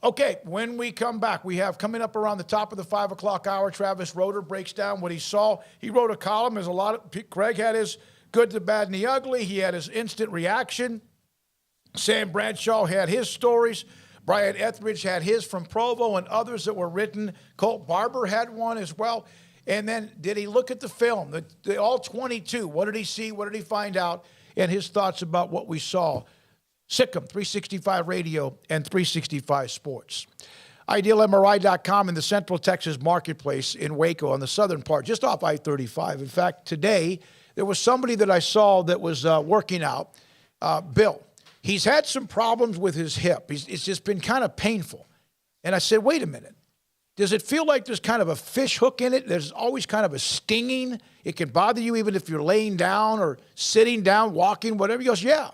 Okay, when we come back, we have coming up around the top of the 5 o'clock hour, Travis Roeder breaks down what he saw. He wrote a column. Craig had his good, the bad, and the ugly. He had his instant reaction. Sam Bradshaw had his stories. Brian Etheridge had his from Provo and others that were written. Colt Barber had one as well. And then did he look at the film, the all 22? What did he see? What did he find out? And his thoughts about what we saw. Sikkim, 365 Radio, and 365 Sports. IdealMRI.com in the Central Texas Marketplace in Waco on the southern part, just off I-35. In fact, today, there was somebody that I saw that was working out, Bill. He's had some problems with his hip. It's just been kind of painful. And I said, wait a minute. Does it feel like there's kind of a fish hook in it? There's always kind of a stinging. It can bother you even if you're laying down or sitting down, walking, whatever. He goes, yeah.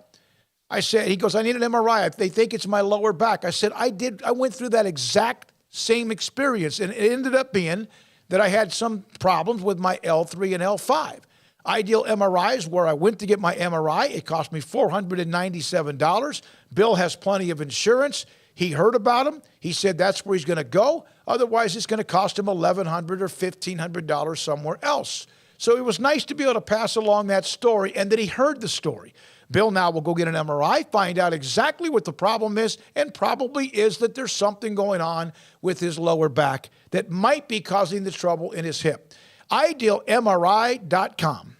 He goes, I need an MRI. They think it's my lower back. I said, I went through that exact same experience, and it ended up being that I had some problems with my L3 and L5. Ideal MRI is where I went to get my MRI. It cost me $497. Bill has plenty of insurance. He heard about him. He said that's where he's going to go. Otherwise, it's going to cost him $1,100 or $1,500 somewhere else. So it was nice to be able to pass along that story and that he heard the story. Bill now will go get an MRI, find out exactly what the problem is, and probably is that there's something going on with his lower back that might be causing the trouble in his hip. IdealMRI.com.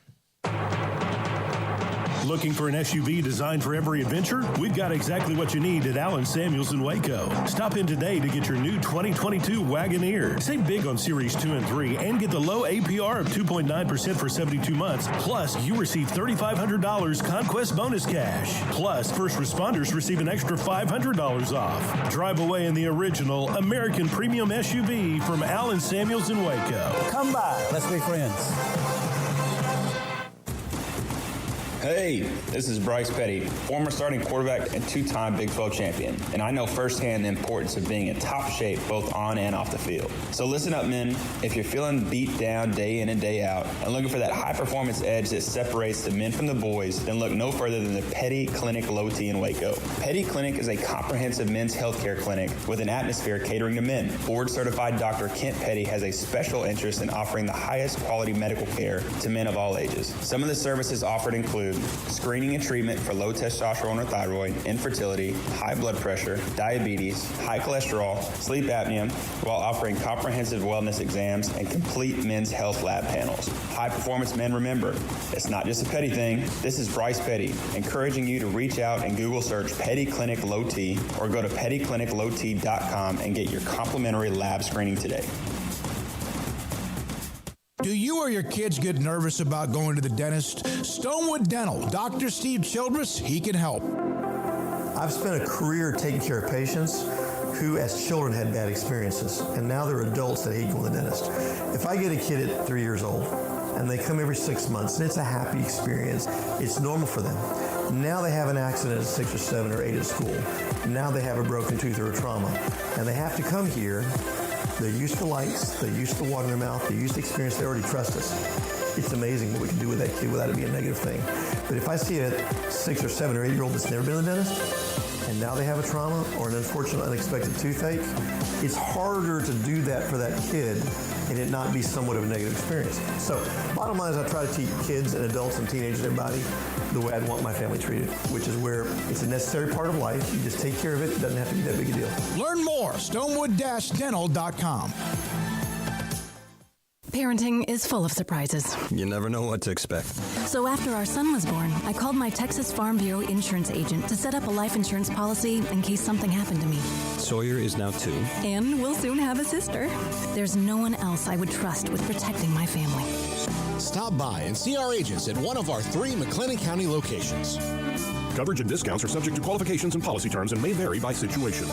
Looking for an SUV designed for every adventure? We've got exactly what you need at Allen Samuels in Waco. Stop in today to get your new 2022 Wagoneer. Save big on Series 2 and 3 and get the low APR of 2.9% for 72 months. Plus, you receive $3,500 Conquest bonus cash. Plus, first responders receive an extra $500 off. Drive away in the original American Premium SUV from Allen Samuels in Waco. Come by. Let's be friends. Hey, this is Bryce Petty, former starting quarterback and two-time Big 12 champion, and I know firsthand the importance of being in top shape both on and off the field. So listen up, men. If you're feeling beat down day in and day out and looking for that high-performance edge that separates the men from the boys, then look no further than the Petty Clinic Low T in Waco. Petty Clinic is a comprehensive men's healthcare clinic with an atmosphere catering to men. Board-certified Dr. Kent Petty has a special interest in offering the highest quality medical care to men of all ages. Some of the services offered include screening and treatment for low testosterone or thyroid, infertility, high blood pressure, diabetes, high cholesterol, sleep apnea, while offering comprehensive wellness exams and complete men's health lab panels. High performance men, remember, it's not just a Petty thing. This is Bryce Petty, encouraging you to reach out and Google search Petty Clinic Low T or go to pettycliniclowt.com and get your complimentary lab screening today. Do you or your kids get nervous about going to the dentist? Stonewood Dental, Dr. Steve Childress, he can help. I've spent a career taking care of patients who as children had bad experiences, and now they're adults that hate going to the dentist. If I get a kid at 3 years old and they come every 6 months and it's a happy experience, it's normal for them. Now they have an accident at 6 or 7 or 8 at school. Now they have a broken tooth or a trauma, and they have to come here. They're used to lights, they're used to water in their mouth, they're used to experience, they already trust us. It's amazing what we can do with that kid without it being a negative thing. But if I see a 6 or 7 or 8-year-old that's never been to the dentist, and now they have a trauma or an unfortunate unexpected toothache, it's harder to do that for that kid and it not be somewhat of a negative experience. So bottom line is I try to teach kids and adults and teenagers and everybody the way I'd want my family treated, which is where it's a necessary part of life. You just take care of it. It doesn't have to be that big a deal. Learn more, stonewood-dental.com. Parenting is full of surprises. You never know what to expect. So after our son was born, I called my Texas Farm Bureau insurance agent to set up a life insurance policy in case something happened to me. Sawyer is now 2. And we'll soon have a sister. There's no one else I would trust with protecting my family. Stop by and see our agents at one of our 3 McLennan County locations. Coverage and discounts are subject to qualifications and policy terms and may vary by situation.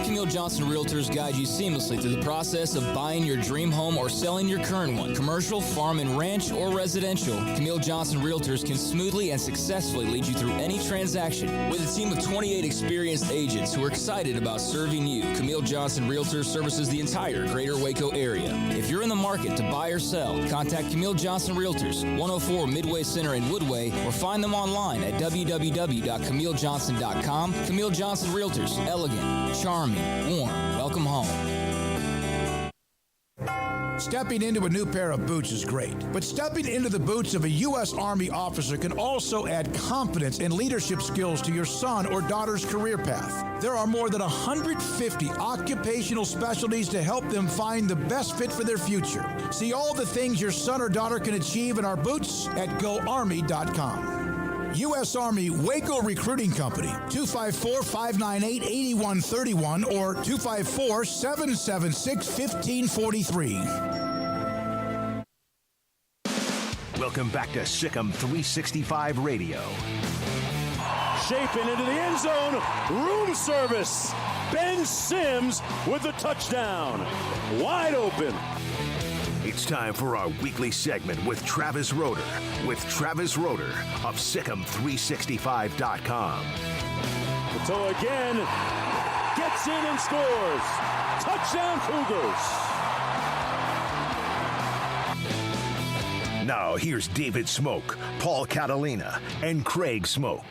Camille Johnson Realtors guide you seamlessly through the process of buying your dream home or selling your current one. Commercial, farm and ranch, or residential, Camille Johnson Realtors can smoothly and successfully lead you through any transaction. With a team of 28 experienced agents who are excited about serving you, Camille Johnson Realtors services the entire greater Waco area. If you're in the market to buy or sell, contact Camille Johnson Realtors, 104 Midway Center in Woodway, or find them online at www.camillejohnson.com. Camille Johnson Realtors, elegant, charming, warm. Welcome home. Stepping into a new pair of boots is great, but stepping into the boots of a U.S. Army officer can also add confidence and leadership skills to your son or daughter's career path. There are more than 150 occupational specialties to help them find the best fit for their future. See all the things your son or daughter can achieve in our boots at GoArmy.com. U.S. Army Waco Recruiting Company, 254-598-8131 or 254-776-1543. Welcome back to Sikkim 365 Radio. Shaping into the end zone, room service. Ben Sims with the touchdown. Wide open. It's time for our weekly segment with Travis Roeder. With Travis Roeder of Sikkim365.com. So again, gets in and scores. Touchdown Cougars. Now here's David Smoak, Paul Catalina, and Craig Smoak.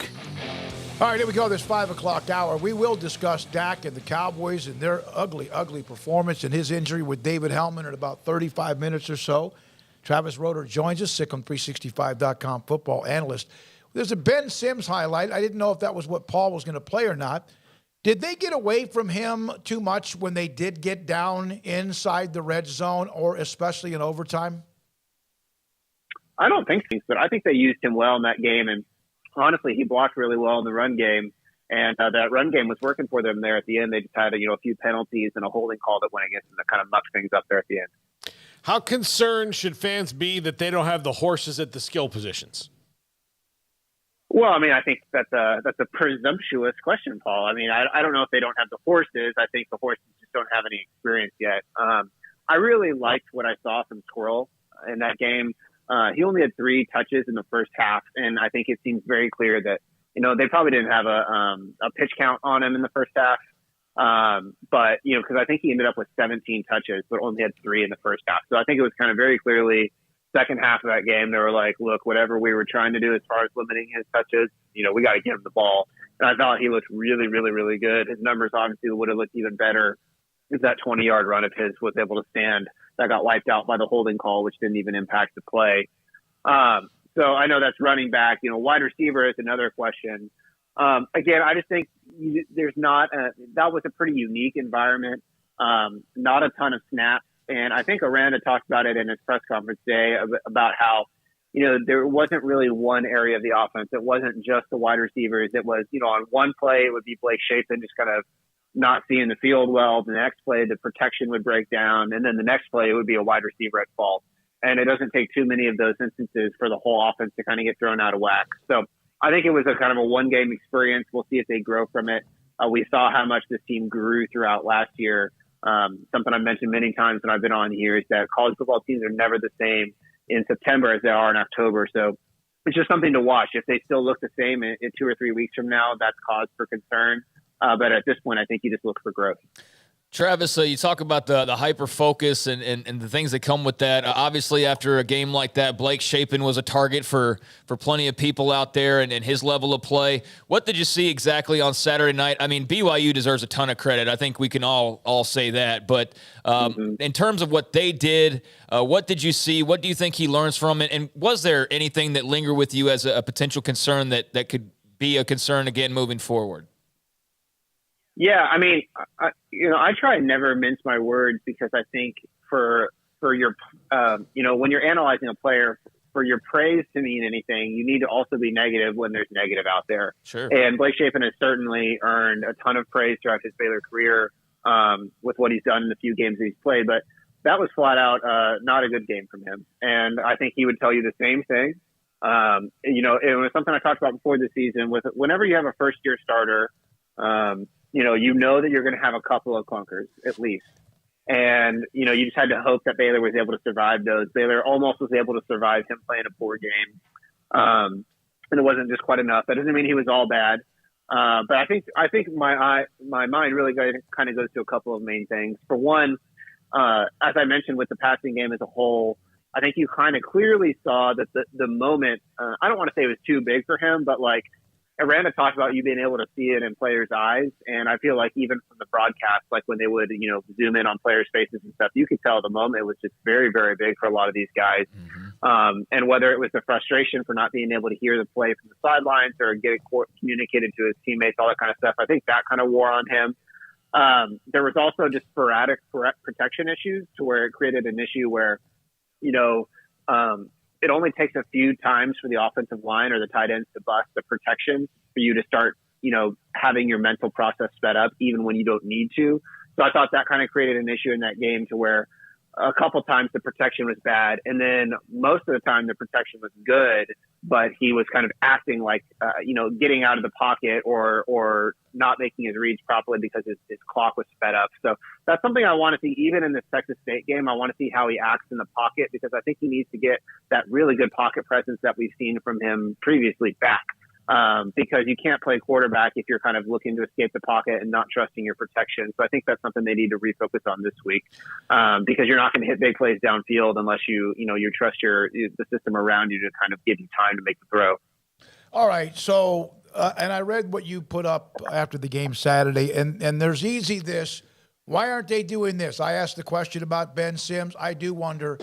All right, here we go, this 5 o'clock hour. We will discuss Dak and the Cowboys and their ugly, ugly performance and his injury with David Hellman in about 35 minutes or so. Travis Roeder joins us, Sikkim365.com football analyst. There's a Ben Sims highlight. I didn't know if that was what Paul was going to play or not. Did they get away from him too much when they did get down inside the red zone or especially in overtime? I don't think so, but I think they used him well in that game. And honestly, he blocked really well in the run game, and that run game was working for them there at the end. They just had a few penalties and a holding call that went against them that kind of mucked things up there at the end. How concerned should fans be that they don't have the horses at the skill positions? Well, I mean, I think that's a presumptuous question, Paul. I mean, I don't know if they don't have the horses. I think the horses just don't have any experience yet. I really liked what I saw from Squirrel in that game. He only had 3 touches in the first half, and I think it seems very clear that, they probably didn't have a pitch count on him in the first half. But, because I think he ended up with 17 touches, but only had 3 in the first half. So I think it was kind of very clearly second half of that game, they were like, look, whatever we were trying to do as far as limiting his touches, we got to give him the ball. And I thought he looked really, really, really good. His numbers obviously would have looked even better if that 20-yard run of his was able to stand. That got wiped out by the holding call, which didn't even impact the play. So I know that's running back. Wide receiver is another question. Again, I just think that was a pretty unique environment. Not a ton of snaps. And I think Aranda talked about it in his press conference today about how, there wasn't really one area of the offense. It wasn't just the wide receivers. It was, on one play, it would be Blake Shapen just kind of not seeing the field well. The next play, the protection would break down. And then the next play, it would be a wide receiver at fault. And it doesn't take too many of those instances for the whole offense to kind of get thrown out of whack. So I think it was a kind of a one-game experience. We'll see if they grow from it. We saw how much this team grew throughout last year. Something I've mentioned many times when I've been on here is that college football teams are never the same in September as they are in October. So it's just something to watch. If they still look the same in 2 or 3 weeks from now, that's cause for concern. But at this point, I think you just look for growth. Travis, you talk about the hyper focus and the things that come with that. Obviously, after a game like that, Blake Shapen was a target for plenty of people out there and his level of play. What did you see exactly on Saturday night? I mean, BYU deserves a ton of credit. I think we can all say that. But in terms of what they did, what did you see? What do you think he learns from it? And was there anything that lingered with you as a potential concern that could be a concern again moving forward? Yeah, I mean, I try and never mince my words because I think for your, when you're analyzing a player, for your praise to mean anything, you need to also be negative when there's negative out there. Sure. And Blake Shapen has certainly earned a ton of praise throughout his Baylor career with what he's done in the few games that he's played. But that was flat out not a good game from him. And I think he would tell you the same thing. It was something I talked about before the season. Whenever you have a first-year starter, you know that you're going to have a couple of clunkers at least. And, you just had to hope that Baylor was able to survive those. Baylor almost was able to survive him playing a poor game. And it wasn't just quite enough. That doesn't mean he was all bad. But I think my mind really kind of goes to a couple of main things. For one, as I mentioned with the passing game as a whole, I think you kind of clearly saw that the moment, I don't want to say it was too big for him, but like, Aranda talked about you being able to see it in players' eyes. And I feel like even from the broadcast, like when they would, zoom in on players' faces and stuff, you could tell the moment was just very, very big for a lot of these guys. Mm-hmm. And whether it was the frustration for not being able to hear the play from the sidelines or get it communicated to his teammates, all that kind of stuff, I think that kind of wore on him. There was also just sporadic protection issues to where it created an issue where, it only takes a few times for the offensive line or the tight ends to bust the protection for you to start, having your mental process sped up even when you don't need to. So I thought that kind of created an issue in that game to where a couple times the protection was bad. And then most of the time the protection was good, but he was kind of acting like, getting out of the pocket or not making his reads properly because his clock was sped up. So that's something I want to see even in this Texas State game. I want to see how he acts in the pocket because I think he needs to get that really good pocket presence that we've seen from him previously back. Because you can't play quarterback if you're kind of looking to escape the pocket and not trusting your protection. So I think that's something they need to refocus on this week, because you're not going to hit big plays downfield unless you trust the system around you to kind of give you time to make the throw. All right. So, and I read what you put up after the game Saturday, and there's easy this. Why aren't they doing this? I asked the question about Ben Sims. I do wonder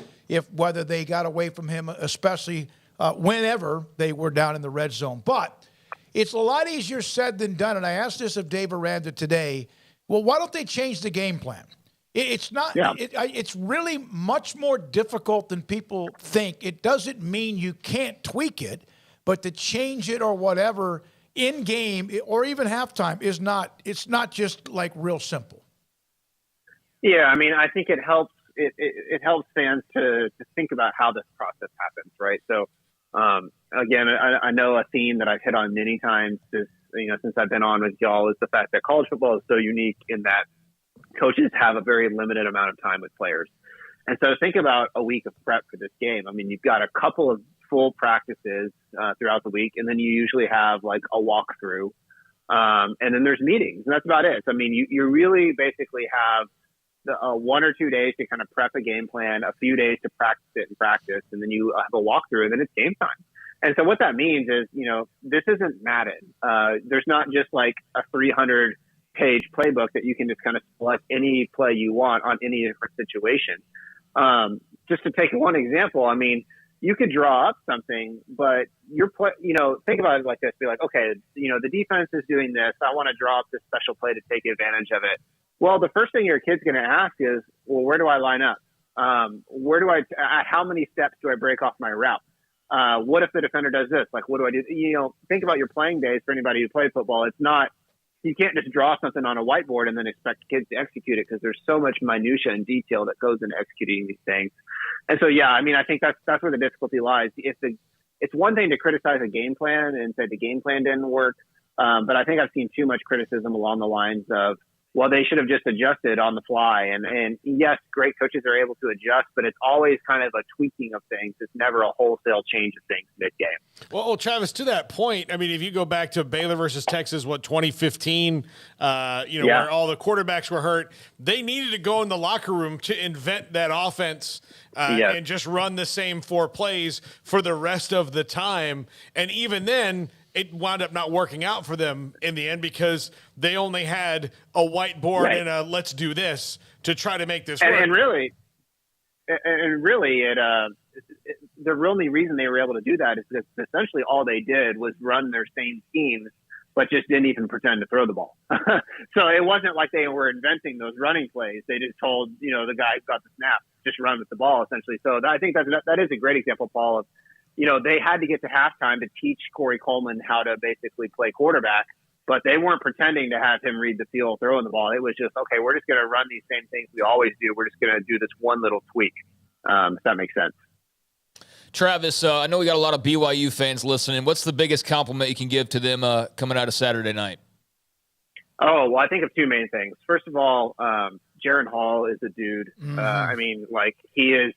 whether they got away from him, especially whenever they were down in the red zone. But it's a lot easier said than done. And I asked this of Dave Aranda today. Well, why don't they change the game plan? It's not. Yeah. It's really much more difficult than people think. It doesn't mean you can't tweak it, but to change it or whatever in game or even halftime is not. It's not just like real simple. Yeah, I mean, I think it helps. It helps fans to think about how this process happens, right? So. Again, I know a theme that I've hit on many times since I've been on with y'all is the fact that college football is so unique in that coaches have a very limited amount of time with players. And so think about a week of prep for this game. I mean, you've got a couple of full practices throughout the week, and then you usually have like a walkthrough. And then there's meetings, and that's about it. So, I mean, you really basically have 1 or 2 days to kind of prep a game plan, a few days to practice it in practice, and then you have a walkthrough, and then it's game time. And so what that means is, this isn't Madden. There's not just like a 300-page playbook that you can just kind of select any play you want on any different situation. Just to take one example, I mean, you could draw up something, but think about it like this. Be like, okay, the defense is doing this. I want to draw up this special play to take advantage of it. Well, the first thing your kid's going to ask is, well, where do I line up? How many steps do I break off my route? What if the defender does this? Like, what do I do? Think about your playing days for anybody who plays football. It's not, you can't just draw something on a whiteboard and then expect kids to execute it, because there's so much minutia and detail that goes into executing these things. And so, yeah, I mean, I think that's where the difficulty lies. It's one thing to criticize a game plan and say the game plan didn't work, but I think I've seen too much criticism along the lines of, well, they should have just adjusted on the fly. And yes, great coaches are able to adjust, but it's always kind of a tweaking of things. It's never a wholesale change of things mid-game. Well, Travis, to that point, I mean, if you go back to Baylor versus Texas, 2015, where all the quarterbacks were hurt, they needed to go in the locker room to invent that offense and just run the same 4 plays for the rest of the time. And even then, it wound up not working out for them in the end because they only had a whiteboard and a let's do this to try to make this work. And really, the only reason they were able to do that is because essentially all they did was run their same schemes, but just didn't even pretend to throw the ball. So it wasn't like they were inventing those running plays. They just told, the guy who got the snap, just run with the ball, essentially. So I think that is a great example, Paul, of, they had to get to halftime to teach Corey Coleman how to basically play quarterback, but they weren't pretending to have him read the field throwing the ball. It was just, okay, we're just going to run these same things we always do. We're just going to do this one little tweak, if that makes sense. Travis, I know we got a lot of BYU fans listening. What's the biggest compliment you can give to them coming out of Saturday night? Oh, well, I think of 2 main things. First of all, Jaron Hall is a dude. I mean, like, he is.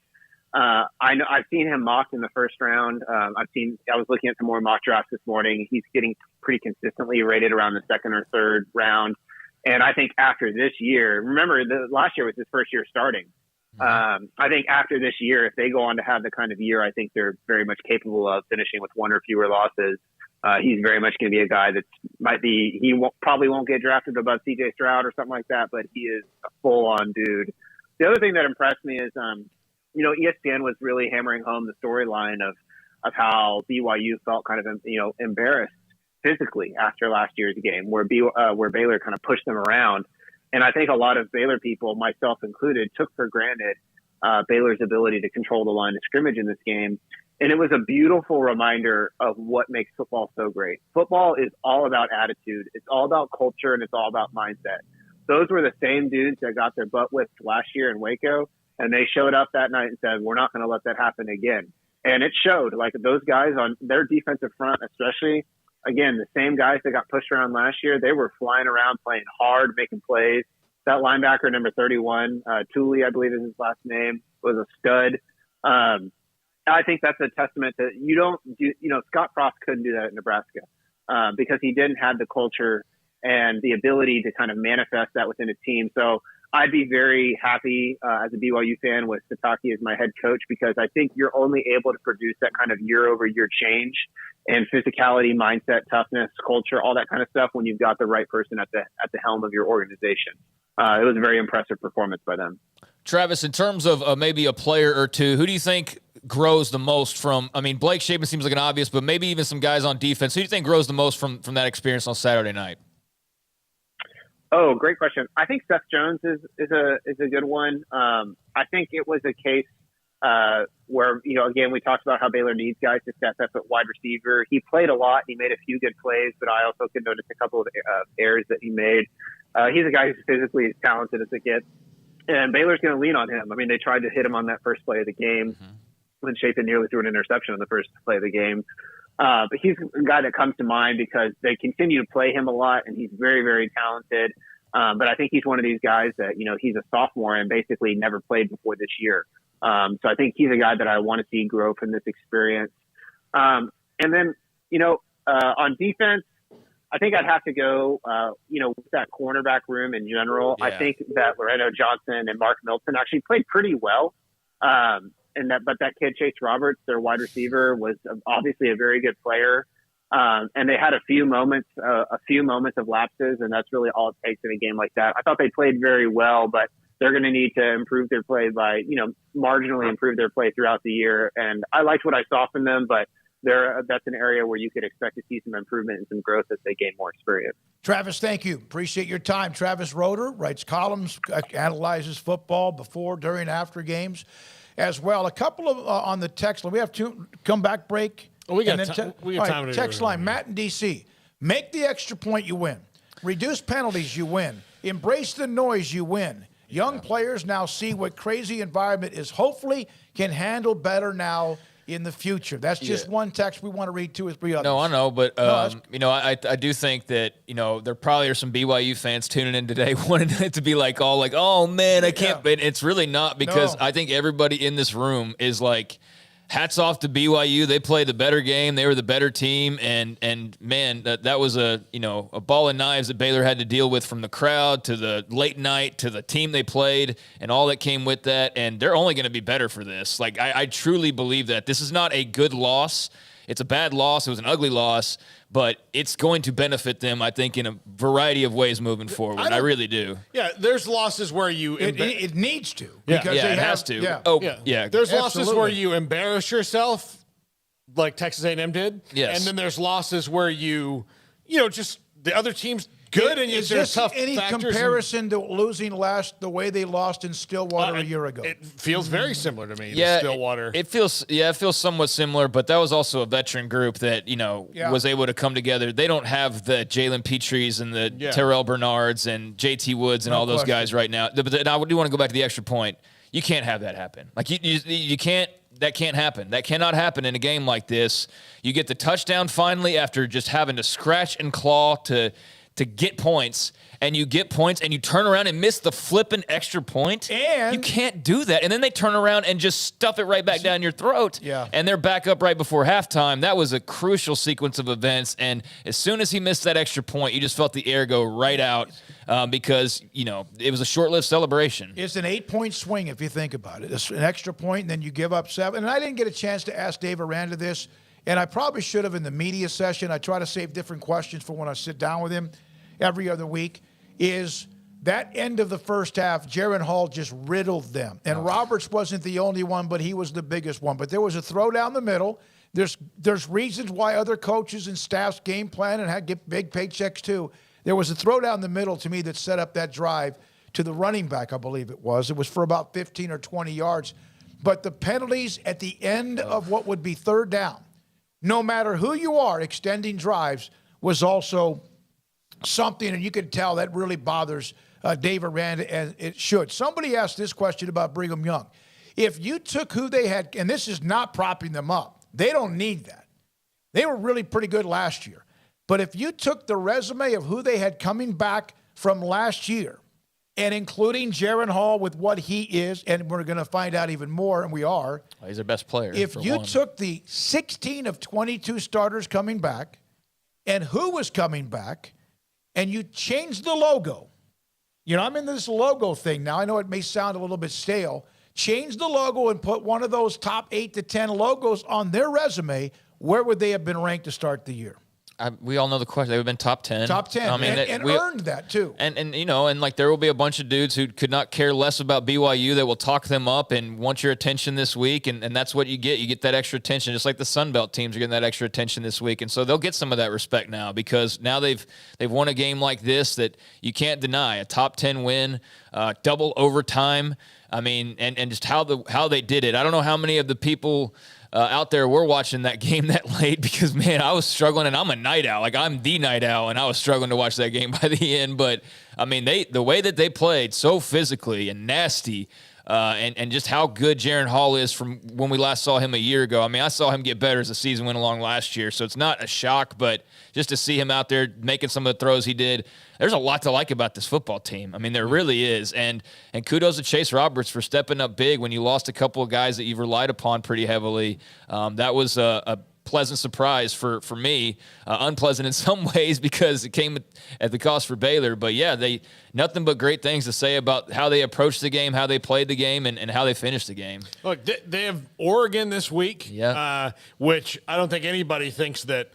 I know I've seen him mocked in the first round. I was looking at some more mock drafts this morning. He's getting pretty consistently rated around the 2nd or 3rd round. And I think after this year, remember last year was his first year starting. I think after this year, if they go on to have the kind of year I think they're very much capable of finishing with 1 or fewer losses, he's very much going to be a guy that probably won't get drafted above CJ Stroud or something like that, but he is a full on dude. The other thing that impressed me is, ESPN was really hammering home the storyline of how BYU felt kind of, embarrassed physically after last year's game, where Baylor kind of pushed them around. And I think a lot of Baylor people, myself included, took for granted Baylor's ability to control the line of scrimmage in this game. And it was a beautiful reminder of what makes football so great. Football is all about attitude. It's all about culture, and it's all about mindset. Those were the same dudes that got their butt whipped last year in Waco. And they showed up that night and said, we're not going to let that happen again. And it showed, like, those guys on their defensive front, especially, again, the same guys that got pushed around last year, they were flying around, playing hard, making plays. That linebacker, number 31, Tooley, I believe is his last name, was a stud. I think that's a testament to Scott Frost couldn't do that at Nebraska because he didn't have the culture and the ability to kind of manifest that within a team. So I'd be very happy as a BYU fan with Sataki as my head coach, because I think you're only able to produce that kind of year-over-year change and physicality, mindset, toughness, culture, all that kind of stuff when you've got the right person at the helm of your organization. It was a very impressive performance by them. Travis, in terms of maybe a player or two, who do you think grows the most from, I mean, Blake Shapen seems like an obvious, but maybe even some guys on defense. Who do you think grows the most from that experience on Saturday night? Oh, great question. I think Seth Jones is a good one. I think it was a case where, again, we talked about how Baylor needs guys to step up at wide receiver. He played a lot. He made a few good plays, but I also could notice a couple of errors that he made. He's a guy who's physically as talented as it gets, and Baylor's going to lean on him. I mean, they tried to hit him on that first play of the game when Shapen nearly threw an interception on the first play of the game. But he's a guy that comes to mind because they continue to play him a lot, and he's very, very talented. But I think he's one of these guys that, he's a sophomore and basically never played before this year. So I think he's a guy that I want to see grow from this experience. And then, on defense, I think I'd have to go, with that cornerback room in general. Yeah. I think that Loretto Johnson and Mark Milton actually played pretty well. But that kid, Chase Roberts, their wide receiver, was obviously a very good player. And they had a few moments of lapses, and that's really all it takes in a game like that. I thought they played very well, but they're going to need to improve their play by, marginally improve their play throughout the year. And I liked what I saw from them, but that's an area where you could expect to see some improvement and some growth as they gain more experience. Travis, thank you. Appreciate your time. Travis Roeder writes columns, analyzes football before, during, after games as well. A couple of on the text line. We have to come back break. Oh, we got time. Text line, Matt in D.C. Make the extra point, you win. Reduce penalties, you win. Embrace the noise, you win. Young players now see what crazy environment is. Hopefully can handle better now in the future. That's just one text we want to read two or three others. No, I know, but I do think that there probably are some BYU fans tuning in today wanting it to be oh man, I can't. But it's really not, because I think everybody in this room is like, hats off to BYU. They played the better game. They were the better team. And man, that was a ball of knives that Baylor had to deal with, from the crowd to the late night to the team they played and all that came with that. And they're only going to be better for this. I truly believe that this is not a good loss. It's a bad loss. It was an ugly loss, but it's going to benefit them, I think, in a variety of ways moving forward. I really do. Yeah, there's losses where you... It needs to. Because it has to. Yeah. Oh, yeah. There's losses where you embarrass yourself, like Texas A&M did. Yes. And then there's losses where you just the other team's good, and is there's this tough any factors comparison to losing the way they lost in Stillwater a year ago? It feels very similar to me. Yeah, Stillwater. It feels somewhat similar, but that was also a veteran group that was able to come together. They don't have the Jalen Petries and the Terrell Bernards and JT Woods and all those guys right now. But I do want to go back to the extra point. You can't have that happen. You can't. That can't happen. That cannot happen in a game like this. You get the touchdown finally after just having to scratch and claw to get points, and you get points, and you turn around and miss the flipping extra point. And you can't do that. And then they turn around and just stuff it right back down your throat. Yeah. And they're back up right before halftime. That was a crucial sequence of events. And as soon as he missed that extra point, you just felt the air go right out because, it was a short-lived celebration. It's an 8-point swing if you think about it. It's an extra point, and then you give up 7. And I didn't get a chance to ask Dave Aranda this, and I probably should have in the media session. I try to save different questions for when I sit down with him every other week. Is that end of the first half, Jaron Hall just riddled them. And Roberts wasn't the only one, but he was the biggest one. But there was a throw down the middle. There's reasons why other coaches and staffs game plan and get big paychecks too. There was a throw down the middle to me that set up that drive to the running back, I believe it was. It was for about 15 or 20 yards. But the penalties at the end of what would be third down, no matter who you are, extending drives was also something, and you can tell that really bothers Dave Aranda, as it should. Somebody asked this question about Brigham Young. If you took who they had, and this is not propping them up, they don't need that. They were really pretty good last year. But if you took the resume of who they had coming back from last year, and including Jaron Hall with what he is, and we're going to find out even more, and we are. Well, he's their best player. If you took the 16 of 22 starters coming back, and who was coming back, and you changed the logo. I'm in this logo thing now. I know it may sound a little bit stale. Change the logo and put one of those top 8 to 10 logos on their resume. Where would they have been ranked to start the year? We all know the question. They would have been top 10. Top 10. I mean, and earned that too. And there will be a bunch of dudes who could not care less about BYU that will talk them up and want your attention this week. And that's what you get. You get that extra attention, just like the Sunbelt teams are getting that extra attention this week. And so they'll get some of that respect now, because now they've won a game like this that you can't deny. A top 10 win, double overtime. I mean, and just how they did it. I don't know how many of the people out there were watching that game that late, because, man, I was struggling, and I'm a night owl. I'm the night owl, and I was struggling to watch that game by the end. But, I mean, the way that they played so physically and nasty, and just how good Jaron Hall is from when we last saw him a year ago. I mean, I saw him get better as the season went along last year, so it's not a shock, but just to see him out there making some of the throws he did, there's a lot to like about this football team. I mean, there really is, and kudos to Chase Roberts for stepping up big when you lost a couple of guys that you've relied upon pretty heavily. That was a pleasant surprise for me, unpleasant in some ways because it came at the cost for Baylor. But yeah, nothing but great things to say about how they approached the game, how they played the game, and how they finished the game. Look, they have Oregon this week, which I don't think anybody thinks that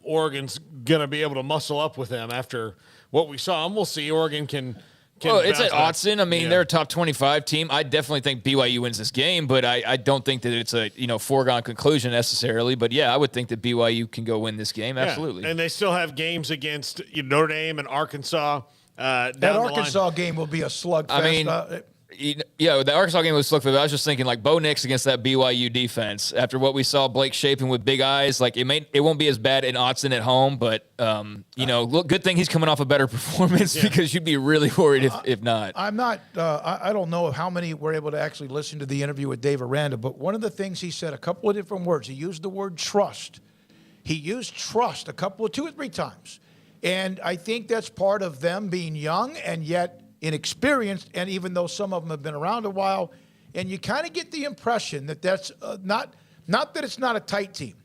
Oregon's going to be able to muscle up with them after what we saw. And we'll see. Oregon can well, it's at Autzen. I mean, they're a top 25 team. I definitely think BYU wins this game, but I don't think that it's a foregone conclusion necessarily. But yeah, I would think that BYU can go win this game. Absolutely. And they still have games against Notre Dame and Arkansas. That Arkansas game will be a slugfest. I mean, yeah, the Arkansas game was slugfest. I was just thinking like Bo Nix against that BYU defense. After what we saw Blake Shapen with big eyes, like it won't be as bad in Autzen at home, but good thing he's coming off a better performance because you'd be really worried if not. I'm not. I don't know how many were able to actually listen to the interview with Dave Aranda, but one of the things he said, a couple of different words. He used the word trust. He used trust two or three times, and I think that's part of them being young and yet inexperienced, and even though some of them have been around a while, and you kind of get the impression that that's not that it's not a tight team,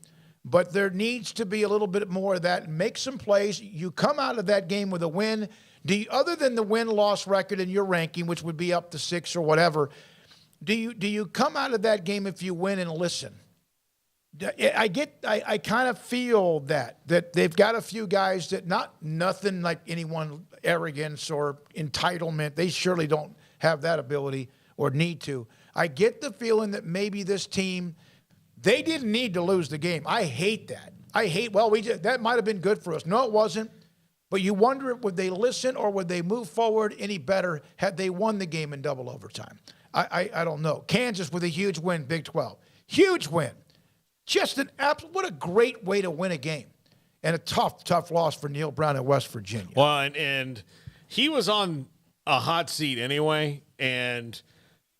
but there needs to be a little bit more of that. Make some plays. You come out of that game with a win. Other than the win-loss record in your ranking, which would be up to 6 or whatever, do you come out of that game if you win and listen? I kind of feel that they've got a few guys that nothing like anyone arrogance or entitlement. They surely don't have that ability or need to. I get the feeling that maybe this team, they didn't need to lose the game. I hate that. That might have been good for us. No, it wasn't. But you wonder, would they listen or would they move forward any better had they won the game in double overtime? I don't know. Kansas with a huge win, Big 12. Huge win. Just what a great way to win a game. And a tough loss for Neil Brown at West Virginia. Well, and he was on a hot seat anyway, and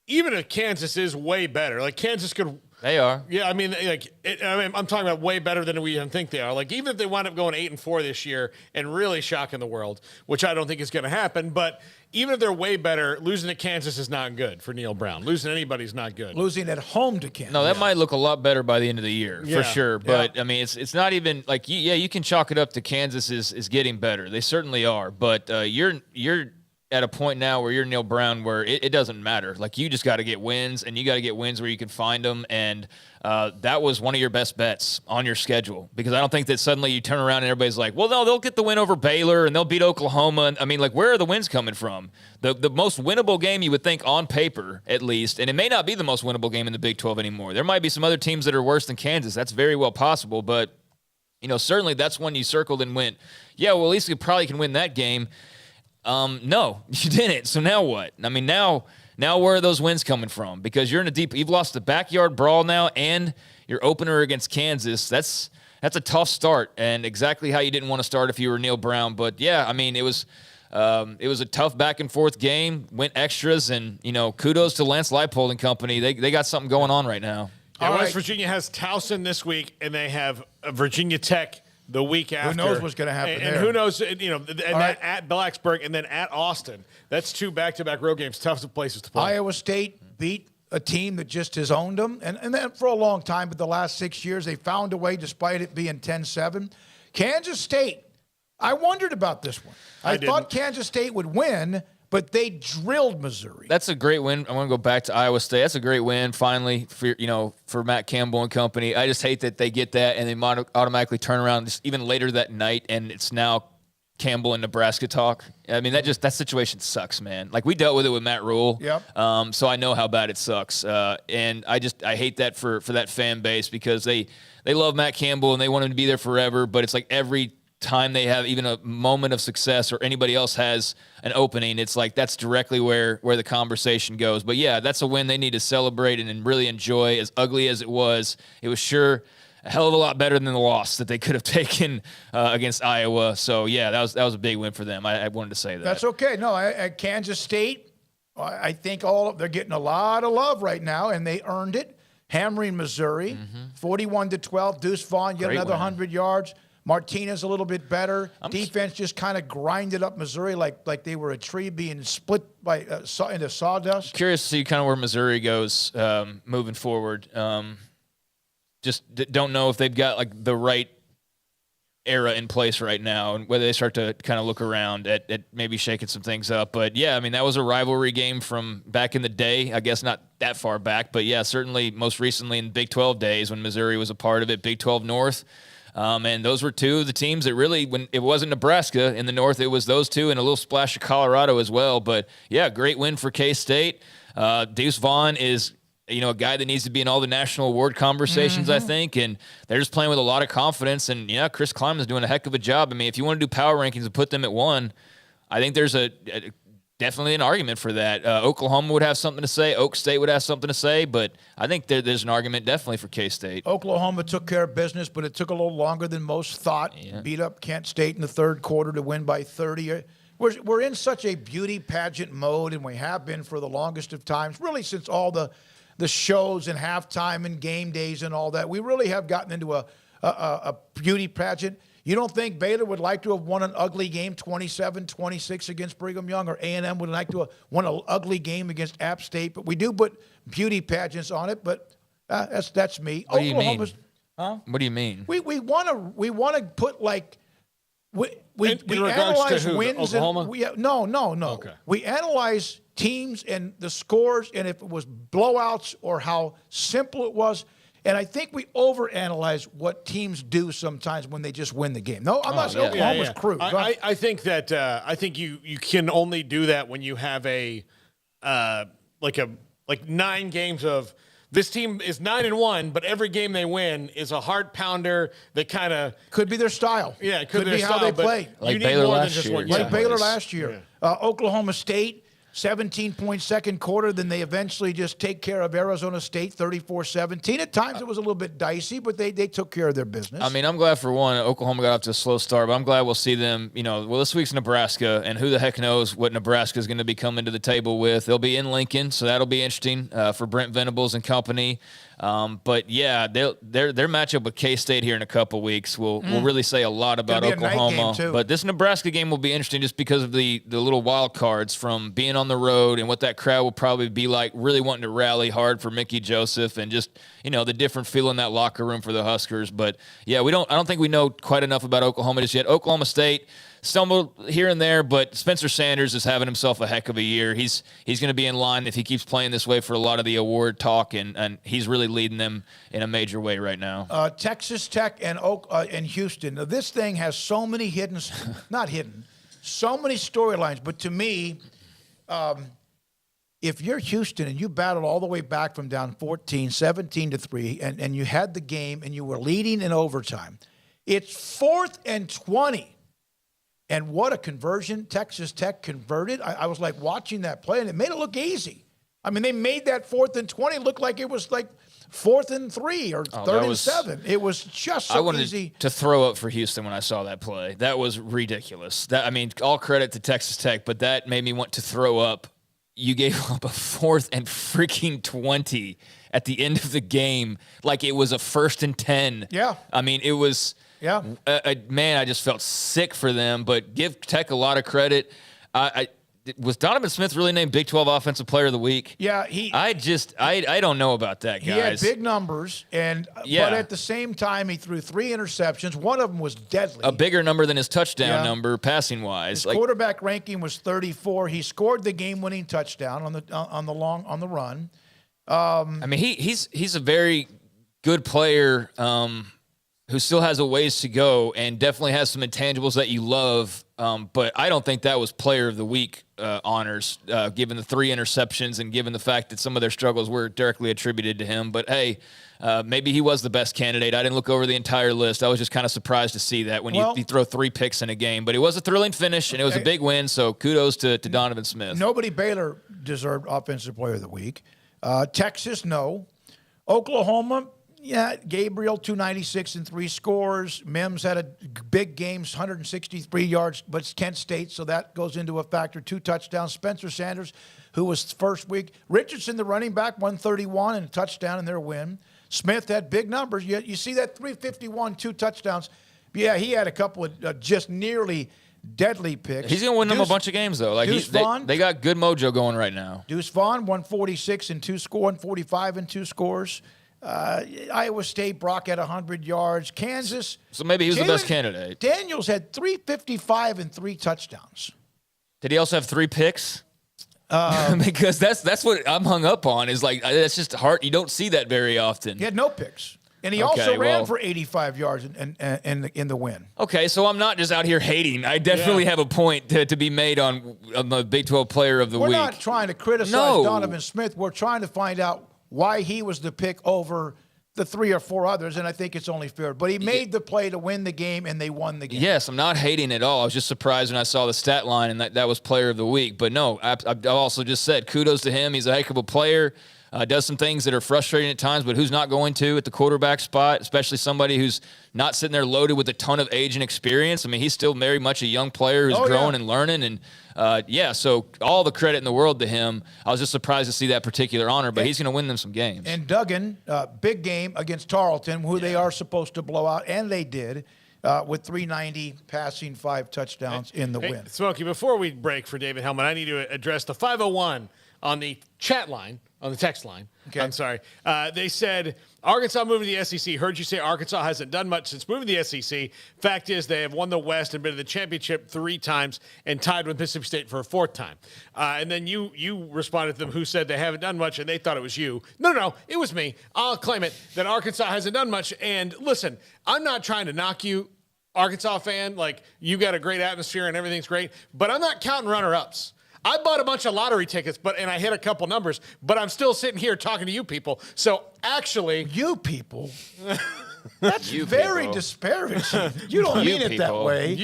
even if Kansas is way better, like Kansas could. They are. Yeah, I mean, I'm talking about way better than we even think they are. Like, even if they wind up going 8-4 this year and really shocking the world, which I don't think is going to happen, but even if they're way better, losing to Kansas is not good for Neil Brown. Losing to anybody is not good. Losing at home to Kansas. No, that might look a lot better by the end of the year, for sure. But, I mean, it's not even – like, you can chalk it up to Kansas is getting better. They certainly are. But you're at a point now where you're Neil Brown where it doesn't matter. Like, you just got to get wins, and you got to get wins where you can find them. And that was one of your best bets on your schedule, because I don't think that suddenly you turn around and everybody's like, well, no, they'll get the win over Baylor and they'll beat Oklahoma. And, I mean, like, where are the wins coming from? The most winnable game you would think on paper, at least, and it may not be the most winnable game in the Big 12 anymore. There might be some other teams that are worse than Kansas. That's very well possible. But, certainly that's one you circled and went, yeah, well, at least you probably can win that game. No, you didn't. So now what? I mean, now where are those wins coming from? Because you're in you've lost the backyard brawl now and your opener against Kansas. That's a tough start, and exactly how you didn't want to start if you were Neil Brown. But yeah, I mean, it was a tough back and forth game, went extras, and kudos to Lance Leipold and company. They got something going on right now. Yeah, West Virginia has Towson this week, and they have Virginia Tech the week after. Who knows what's going to happen and there? Who knows, at Blacksburg and then at Austin. That's 2 back-to-back road games, tough places to play. Iowa State beat a team that just has owned them, and then for a long time, but the last 6 years, they found a way despite it being 10-7. Kansas State, I wondered about this one. I thought Kansas State would win, but they drilled Missouri. That's a great win. I want to go back to Iowa State. That's a great win, finally, for Matt Campbell and company. I just hate that they get that and they automatically turn around just even later that night, and it's now Campbell and Nebraska talk. I mean, that situation sucks, man. Like, we dealt with it with Matt Rule. Yep. So I know how bad it sucks. And I hate that for that fan base, because they love Matt Campbell and they want him to be there forever, but it's like every time they have even a moment of success or anybody else has an opening, it's like that's directly where the conversation goes. But yeah, that's a win they need to celebrate and really enjoy. As ugly as it was sure a hell of a lot better than the loss that they could have taken against Iowa. So yeah, that was a big win for them. I wanted to say that. That's okay. No, at Kansas State, I think they're getting a lot of love right now, and they earned it. Hammering Missouri, 41-12. Deuce Vaughn get another 100 yards. Martinez a little bit better. Defense just kind of grinded up Missouri like they were a tree being split by into sawdust. Curious to see kind of where Missouri goes moving forward. Just don't know if they've got like the right era in place right now and whether they start to kind of look around at maybe shaking some things up. But yeah, I mean, that was a rivalry game from back in the day. I guess not that far back, but yeah, certainly most recently in Big 12 days when Missouri was a part of it, Big 12 North. And those were two of the teams that really, when it wasn't Nebraska in the North, it was those two and a little splash of Colorado as well. But yeah, great win for K-State. Deuce Vaughn is, a guy that needs to be in all the national award conversations, I think, and they're just playing with a lot of confidence. And yeah, Chris Klieman's doing a heck of a job. I mean, if you want to do power rankings and put them at 1, I think there's definitely an argument for that. Oklahoma would have something to say. Oak State would have something to say, but I think there's an argument definitely for K-State. Oklahoma took care of business, but it took a little longer than most thought. Yeah. Beat up Kent State in the third quarter to win by 30. We're in such a beauty pageant mode, and we have been for the longest of times, really since all the shows and halftime and game days and all that. We really have gotten into a beauty pageant. You don't think Baylor would like to have won an ugly game 27-26 against Brigham Young, or A&M would like to have won an ugly game against App State? But we do put beauty pageants on it, but that's me. What do you mean? Huh? What do you mean? We want to put like we analyze wins. Oklahoma? No. Okay. We analyze teams and the scores and if it was blowouts or how simple it was. And I think we overanalyze what teams do sometimes when they just win the game. No, I'm not saying Oklahoma's crew. I think that you can only do that when you have like 9 games of this team is 9-1, but every game they win is a heart pounder that kind of could be their style. Yeah, it could be how they play. Like Baylor last year. Like Baylor last year. Oklahoma State. 17-point second quarter, then they eventually just take care of Arizona State 34-17. At times it was a little bit dicey, but they took care of their business. I mean, I'm glad for one, Oklahoma got off to a slow start, but I'm glad we'll see them, this week's Nebraska, and who the heck knows what Nebraska is going to be coming to the table with. They'll be in Lincoln, so that'll be interesting for Brent Venables and company. But yeah, their matchup with K-State here in a couple weeks will really say a lot about Oklahoma. But this Nebraska game will be interesting just because of the little wild cards from being on the road and what that crowd will probably be like, really wanting to rally hard for Mickey Joseph and just, the different feel in that locker room for the Huskers. But yeah, I don't think we know quite enough about Oklahoma just yet. Oklahoma State stumbled here and there, but Spencer Sanders is having himself a heck of a year. He's going to be in line if he keeps playing this way for a lot of the award talk, and he's really leading them in a major way right now. Texas Tech and Houston. Now, this thing has so many so many storylines. But to me, if you're Houston and you battled all the way back from down 14, 17-3, and you had the game and you were leading in overtime, it's 4th and 20. And what a conversion. Texas Tech converted. I was like watching that play, and it made it look easy. I mean, they made that 4th and 20 look like it was like 4th and 3 or 3rd and 7. It was just so easy. I wanted to throw up for Houston when I saw that play. That was ridiculous. All credit to Texas Tech, but that made me want to throw up. You gave up a 4th and freaking 20 at the end of the game like it was a 1st and 10. Yeah. I mean, it was... Yeah, man, I just felt sick for them. But give Tech a lot of credit. Was Donovan Smith really named Big 12 Offensive Player of the Week? Yeah, I don't know about that, guys. He had big numbers, but at the same time, he threw 3 interceptions. One of them was deadly. A bigger number than his touchdown number, passing wise. His quarterback ranking was 34. He scored the game-winning touchdown on the run. I mean, he's a very good player. Who still has a ways to go and definitely has some intangibles that you love. But I don't think that was Player of the Week honors, given the 3 interceptions and given the fact that some of their struggles were directly attributed to him. But, hey, maybe he was the best candidate. I didn't look over the entire list. I was just kind of surprised to see that when you throw 3 picks in a game. But it was a thrilling finish, and it was a big win, so kudos to Donovan Smith. Nobody Baylor deserved Offensive Player of the Week. Texas, no. Oklahoma, Yeah, Gabriel, 296 and 3 scores. Mims had a big game, 163 yards, but it's Kent State, so that goes into a factor. 2 touchdowns. Spencer Sanders, who was first week. Richardson, the running back, 131 and a touchdown in their win. Smith had big numbers. You see that 351, 2 touchdowns. Yeah, he had a couple of just nearly deadly picks. He's going to win them a bunch of games, though. Like they got good mojo going right now. Deuce Vaughn, 146 and 2 scores, 145 and 2 scores. Iowa State, Brock had 100 yards. Kansas. So maybe he was the best candidate. Daniels had 355 and 3 touchdowns. Did he also have 3 picks? Because that's what I'm hung up on. Is like that's just hard. You don't see that very often. He had no picks, and he also ran for 85 yards in the win. Okay, so I'm not just out here hating. I definitely have a point to be made on the Big 12 Player of the Week. We're not trying to criticize Donovan Smith. We're trying to find out why he was the pick over the 3 or 4 others, and I think it's only fair. But he made the play to win the game, and they won the game. Yes, I'm not hating at all. I was just surprised when I saw the stat line, and that was Player of the Week. But no, I also just said kudos to him. He's a heck of a player. Does some things that are frustrating at times, but who's not going to at the quarterback spot, especially somebody who's not sitting there loaded with a ton of age and experience. I mean, he's still very much a young player who's growing and learning. And, so all the credit in the world to him. I was just surprised to see that particular honor, but he's going to win them some games. And Duggan, big game against Tarleton, who they are supposed to blow out, and they did. With 390 passing, 5 touchdowns in the win. Smokey, before we break for David Hellman, I need to address the 501 on the chat line, on the text line. Okay. I'm sorry. They said, Arkansas moving to the SEC. Heard you say Arkansas hasn't done much since moving to the SEC. Fact is, they have won the West and been to the championship 3 times and tied with Mississippi State for a 4th time. And then you responded to them who said they haven't done much, and they thought it was you. No, it was me. I'll claim it that Arkansas hasn't done much. And listen, I'm not trying to knock you, Arkansas fan. Like, you got a great atmosphere and everything's great, but I'm not counting runner-ups. I bought a bunch of lottery tickets, and I hit a couple numbers, but I'm still sitting here talking to you people. So actually, you people, that's very disparaging. You don't mean it that way.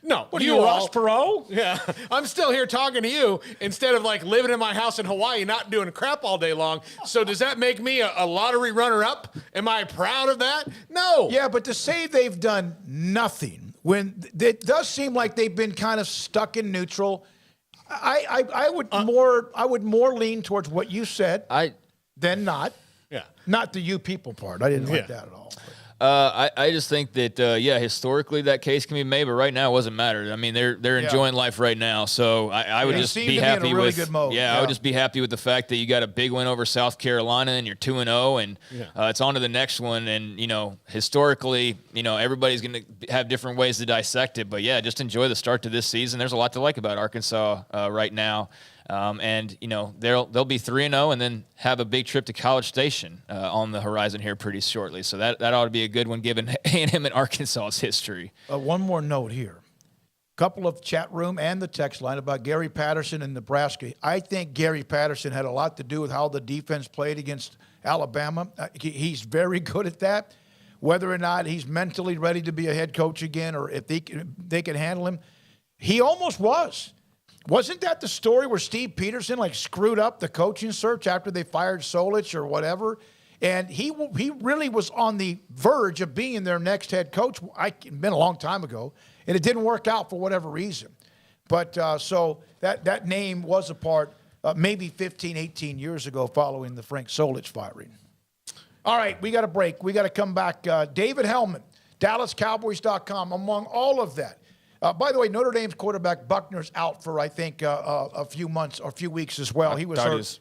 What are you, Ross Perot? Yeah, I'm still here talking to you instead of like living in my house in Hawaii, not doing crap all day long. So does that make me a lottery runner-up? Am I proud of that? No. Yeah, but to say they've done nothing when it does seem like they've been kind of stuck in neutral. I would more lean towards what you said than not. Yeah. Not the you people part. I didn't like that at all. I just think that historically that case can be made, but right now it wasn't matter. I mean, they're enjoying life right now, so I would just be happy with. Good mode. I would just be happy with the fact that you got a big win over South Carolina and you're 2-0, and it's on to the next one. And historically, everybody's going to have different ways to dissect it, but just enjoy the start to this season. There's a lot to like about Arkansas right now. And they'll be 3-0 and then have a big trip to College Station on the horizon here pretty shortly. So that ought to be a good one given A&M and Arkansas's history. One more note here. Couple of chat room and the text line about Gary Patterson in Nebraska. I think Gary Patterson had a lot to do with how the defense played against Alabama. He's very good at that. Whether or not he's mentally ready to be a head coach again or if they can handle him, he almost was. Wasn't that the story where Steve Peterson screwed up the coaching search after they fired Solich or whatever? And he really was on the verge of being their next head coach. It's been a long time ago, and it didn't work out for whatever reason. But so that name was a part maybe 15, 18 years ago following the Frank Solich firing. All right, we got a break. We got to come back. David Hellman, DallasCowboys.com, among all of that. By the way, Notre Dame's quarterback Buckner's out for, I think, a few months or a few weeks as well. He was hurt. He was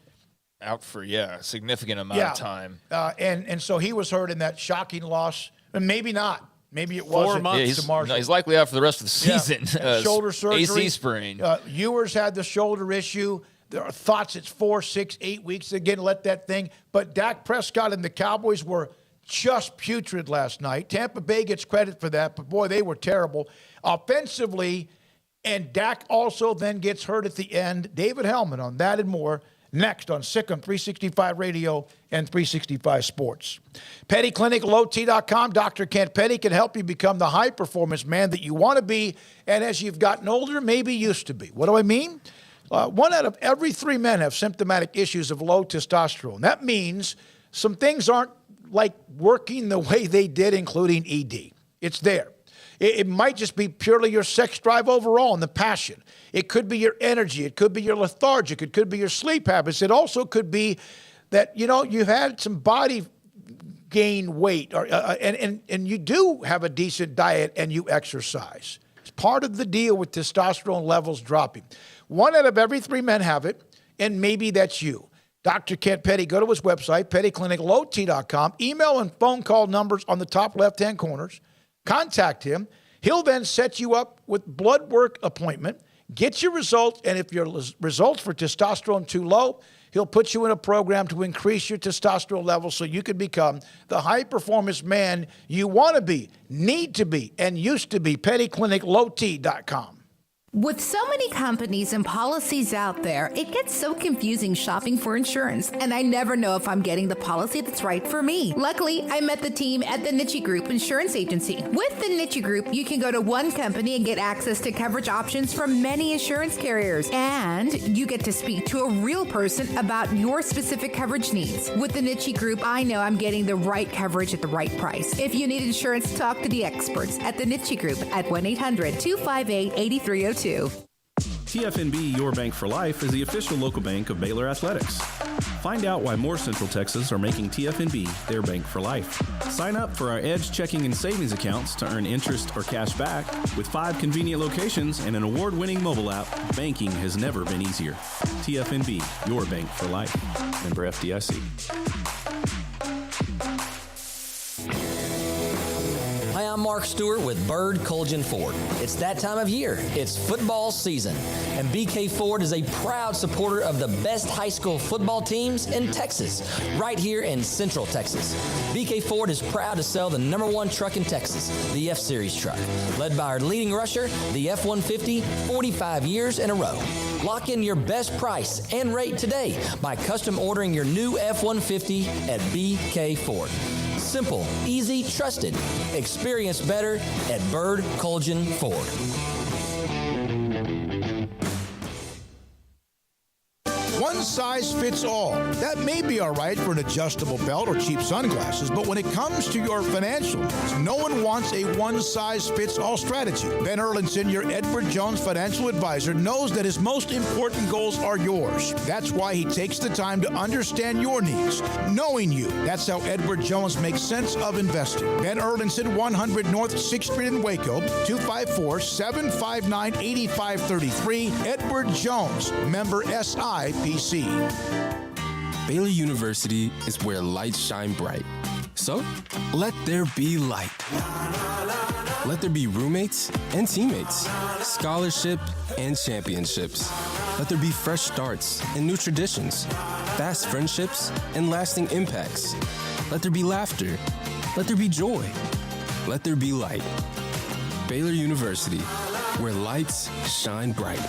out for, a significant amount of time. And so he was hurt in that shocking loss. And maybe not. Maybe it wasn't. 4 months. He's likely out for the rest of the season. Shoulder surgery. AC sprain. Ewers had the shoulder issue. There are thoughts it's 4, 6, 8 weeks. Again, let that thing. But Dak Prescott and the Cowboys were just putrid last night. Tampa Bay gets credit for that, but boy, they were terrible. Offensively, and Dak also then gets hurt at the end. David Hellman on that and more next on Sikkim 365 Radio and 365 Sports. Petty Clinic, LowT.com. Dr. Kent Petty can help you become the high-performance man that you want to be, and as you've gotten older, maybe used to be. What do I mean? 1 out of every 3 men have symptomatic issues of low testosterone. That means some things aren't like working the way they did, including ED. It's there. It might just be purely your sex drive overall and the passion. It could be your energy. It could be your lethargic. It could be your sleep habits. It also could be that, you've had some body gain weight and you do have a decent diet and you exercise. It's part of the deal with testosterone levels dropping. 1 out of every 3 men have it, and maybe that's you. Dr. Kent Petty, go to his website, pettycliniclowt.com. Email and phone call numbers on the top left-hand corners. Contact him. He'll then set you up with blood work appointment, get your results, and if your results for testosterone too low, he'll put you in a program to increase your testosterone levels so you can become the high-performance man you want to be, need to be, and used to be. pettycliniclowt.com. With so many companies and policies out there, it gets so confusing shopping for insurance, and I never know if I'm getting the policy that's right for me. Luckily, I met the team at the Niche Group Insurance Agency. With the Niche Group, you can go to one company and get access to coverage options from many insurance carriers, and you get to speak to a real person about your specific coverage needs. With the Niche Group, I know I'm getting the right coverage at the right price. If you need insurance, talk to the experts at the Niche Group at 1-800-258-8302. TFNB Your Bank for Life is the official local bank of Baylor Athletics. Find out why more Central Texas are making TFNB their bank for life. Sign up for our Edge checking and savings accounts to earn interest or cash back. With 5 convenient locations and an award-winning mobile app, banking has never been easier. TFNB Your Bank for Life. Member FDIC. Hi, I'm Mark Stewart with Bird Collision Ford. It's that time of year. It's football season, and BK Ford is a proud supporter of the best high school football teams in Texas, right here in Central Texas. BK Ford is proud to sell the #1 truck in Texas, the F-Series truck, led by our leading rusher, the F-150, 45 years in a row. Lock in your best price and rate today by custom ordering your new F-150 at BK Ford. Simple, easy, trusted. Experience better at Bird Collision Ford. One size fits all. That may be all right for an adjustable belt or cheap sunglasses, but when it comes to your financial needs, no one wants a one-size-fits-all strategy. Ben Erlinson, your Edward Jones financial advisor, knows that his most important goals are yours. That's why he takes the time to understand your needs, knowing you. That's how Edward Jones makes sense of investing. Ben Erlinson, 100 North 6th Street in Waco, 254-759-8533. Edward Jones, member SIPC. Baylor University is where lights shine bright. So, let there be light. Let there be roommates and teammates, scholarship and championships. Let there be fresh starts and new traditions, fast friendships and lasting impacts. Let there be laughter. Let there be joy. Let there be light. Baylor University, where lights shine bright.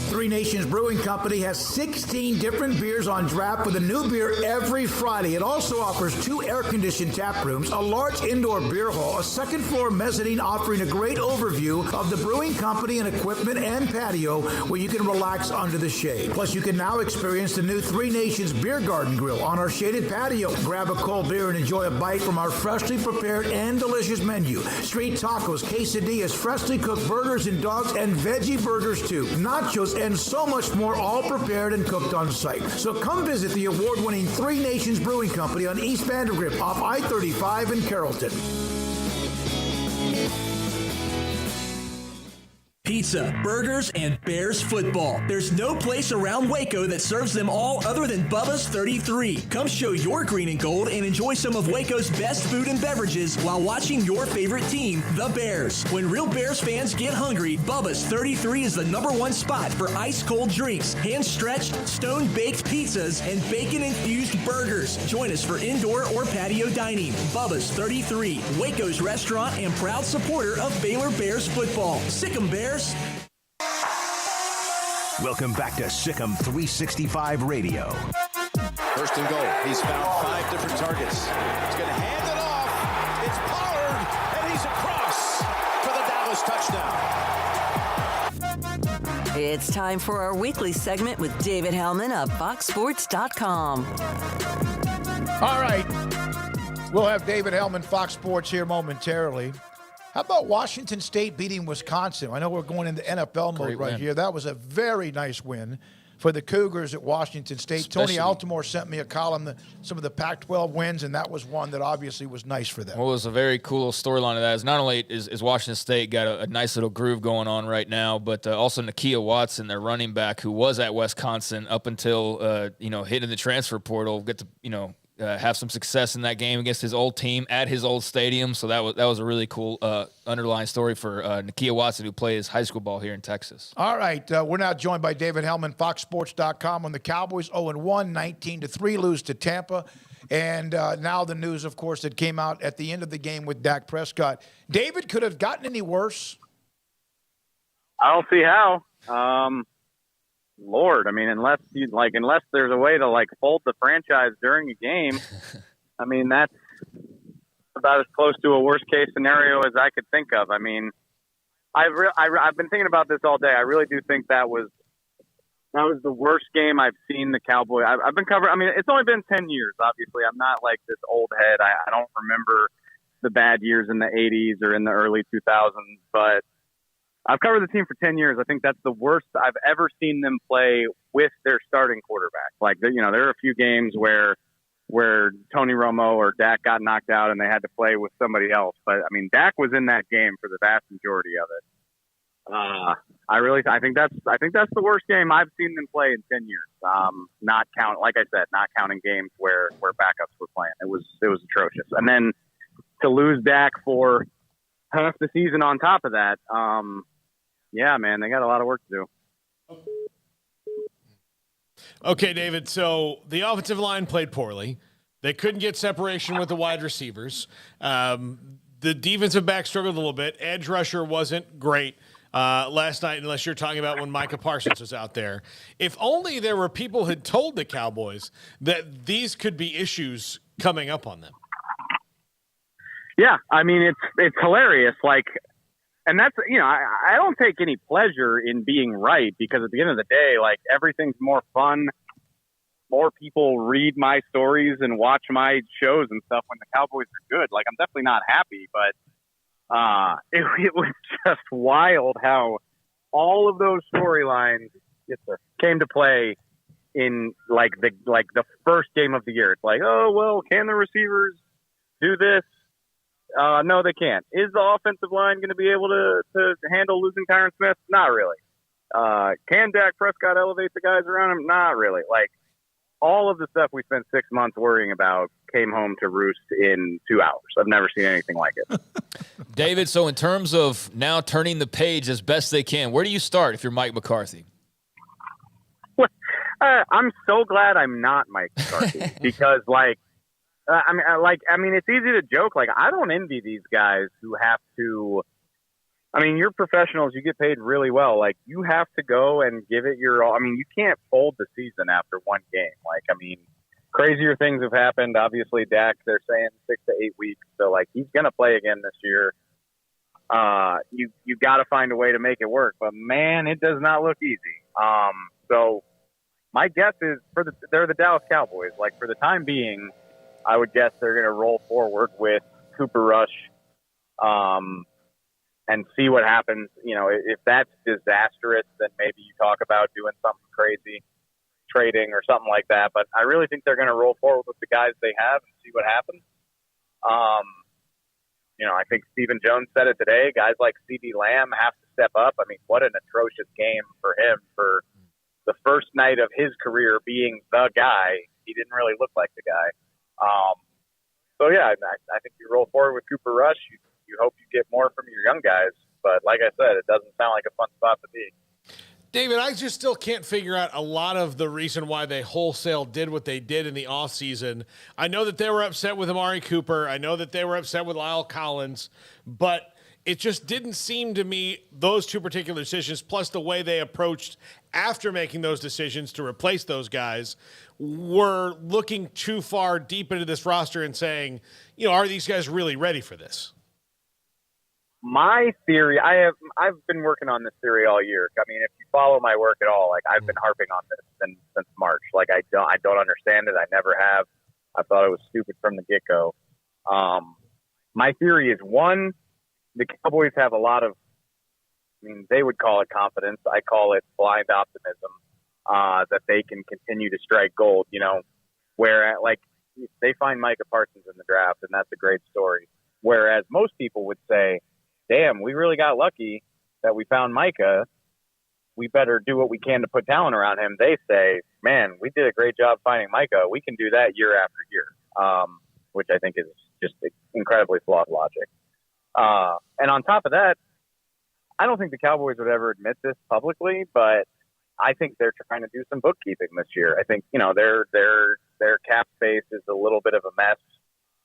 Three Nations Brewing Company has 16 different beers on draft with a new beer every Friday. It also offers 2 air-conditioned tap rooms, a large indoor beer hall, a second-floor mezzanine offering a great overview of the brewing company and equipment and patio where you can relax under the shade. Plus, you can now experience the new Three Nations Beer Garden Grill on our shaded patio. Grab a cold beer and enjoy a bite from our freshly prepared and delicious menu. Street tacos, quesadillas, freshly cooked burgers and dogs, and veggie burgers too. Nachos and so much more, all prepared and cooked on site. So come visit the award-winning Three Nations Brewing Company on East Vandergrift off I-35 in Carrollton. Pizza, burgers, and Bears football. There's no place around Waco that serves them all other than Bubba's 33. Come show your green and gold and enjoy some of Waco's best food and beverages while watching your favorite team, the Bears. When real Bears fans get hungry, Bubba's 33 is the #1 spot for ice-cold drinks, hand-stretched, stone-baked pizzas, and bacon-infused burgers. Join us for indoor or patio dining. Bubba's 33, Waco's restaurant and proud supporter of Baylor Bears football. Sick 'em, Bears. Welcome back to Sick'em 365 Radio. First and goal. He's found 5 different targets. He's going to hand it off. It's Pollard, and he's across for the Dallas touchdown. It's time for our weekly segment with David Hellman of FoxSports.com. All right. We'll have David Hellman, Fox Sports, here momentarily. How about Washington State beating Wisconsin? I know we're going into NFL mode right here. That was a very nice win for the Cougars at Washington State. Tony Altimore sent me a column, some of the Pac-12 wins, and that was one that obviously was nice for them. What was a very cool storyline of that is not only is Washington State got a nice little groove going on right now, but also Nakia Watson, their running back, who was at Wisconsin up until hitting the transfer portal, get to have some success in that game against his old team at his old stadium. So that was a really cool underlying story for Nakia Watson, who plays high school ball here in Texas. All right, we're now joined by David Hellman, FoxSports.com, on the Cowboys 0-1, 19-3, lose to Tampa. And now the news, of course, that came out at the end of the game with Dak Prescott. David, could have gotten any worse? I don't see how. Lord, I mean, unless there's a way to fold the franchise during a game, I mean, that's about as close to a worst case scenario as I could think of. I mean, I've been thinking about this all day. I really do think that was the worst game I've seen the Cowboys. I've been covering. I mean, it's only been 10 years. Obviously, I'm not like this old head. I don't remember the bad years in the 80s or in the early 2000s, but I've covered the team for 10 years. I think that's the worst I've ever seen them play with their starting quarterback. There are a few games where Tony Romo or Dak got knocked out and they had to play with somebody else. But I mean, Dak was in that game for the vast majority of it. I think that's the worst game I've seen them play in 10 years. Not counting games where backups were playing. It was atrocious. And then to lose Dak for half the season on top of that, yeah, man, they got a lot of work to do. Okay, David, so the offensive line played poorly. They couldn't get separation with the wide receivers. The defensive back struggled a little bit. Edge rusher wasn't great last night, unless you're talking about when Micah Parsons was out there. If only there were people who had told the Cowboys that these could be issues coming up on them. Yeah, I mean, it's hilarious. And that's, I don't take any pleasure in being right, because at the end of the day, everything's more fun. More people read my stories and watch my shows and stuff when the Cowboys are good. I'm definitely not happy, but it was just wild how all of those storylines came to play in the first game of the year. It's oh, well, can the receivers do this? No, they can't. Is the offensive line going to be able to handle losing Tyron Smith? Not really. Can Dak Prescott elevate the guys around him? Not really. All of the stuff we spent 6 months worrying about came home to roost in 2 hours. I've never seen anything like it. David, so in terms of now turning the page as best they can, where do you start if you're Mike McCarthy? I'm so glad I'm not Mike McCarthy because, it's easy to joke. I don't envy these guys who have to. I mean, you're professionals. You get paid really well. You have to go and give it your all. I mean, you can't fold the season after one game. Crazier things have happened. Obviously, Dak, they're saying 6 to 8 weeks. So, he's going to play again this year. You got to find a way to make it work. But, man, it does not look easy. So, my guess is they're the Dallas Cowboys. For the time being, I would guess they're going to roll forward with Cooper Rush and see what happens. If that's disastrous, then maybe you talk about doing something crazy, trading or something like that. But I really think they're going to roll forward with the guys they have and see what happens. I think Stephen Jones said it today. Guys like CeeDee Lamb have to step up. I mean, what an atrocious game for him for the first night of his career being the guy. He didn't really look like the guy. I think you roll forward with Cooper Rush. You hope you get more from your young guys. But like I said, it doesn't sound like a fun spot to be. David, I just still can't figure out a lot of the reason why they wholesale did what they did in the offseason. I know that they were upset with Amari Cooper. I know that they were upset with Lyle Collins. But it just didn't seem to me, those two particular decisions, plus the way they approached after making those decisions to replace those guys, were looking too far deep into this roster and saying, are these guys really ready for this? My theory, I've been working on this theory all year. I mean, if you follow my work at all, like I've been harping on this since March. Like I don't understand it. I never have. I thought it was stupid from the get-go. My theory is, one, the Cowboys have a lot of, they would call it confidence. I call it blind optimism, that they can continue to strike gold, where like they find Micah Parsons in the draft, and that's a great story. Whereas most people would say, damn, we really got lucky that we found Micah. We better do what we can to put talent around him. They say, man, we did a great job finding Micah. We can do that year after year, which I think is just incredibly flawed logic. And on top of that, I don't think the Cowboys would ever admit this publicly, but I think they're trying to do some bookkeeping this year. I think, their cap space is a little bit of a mess.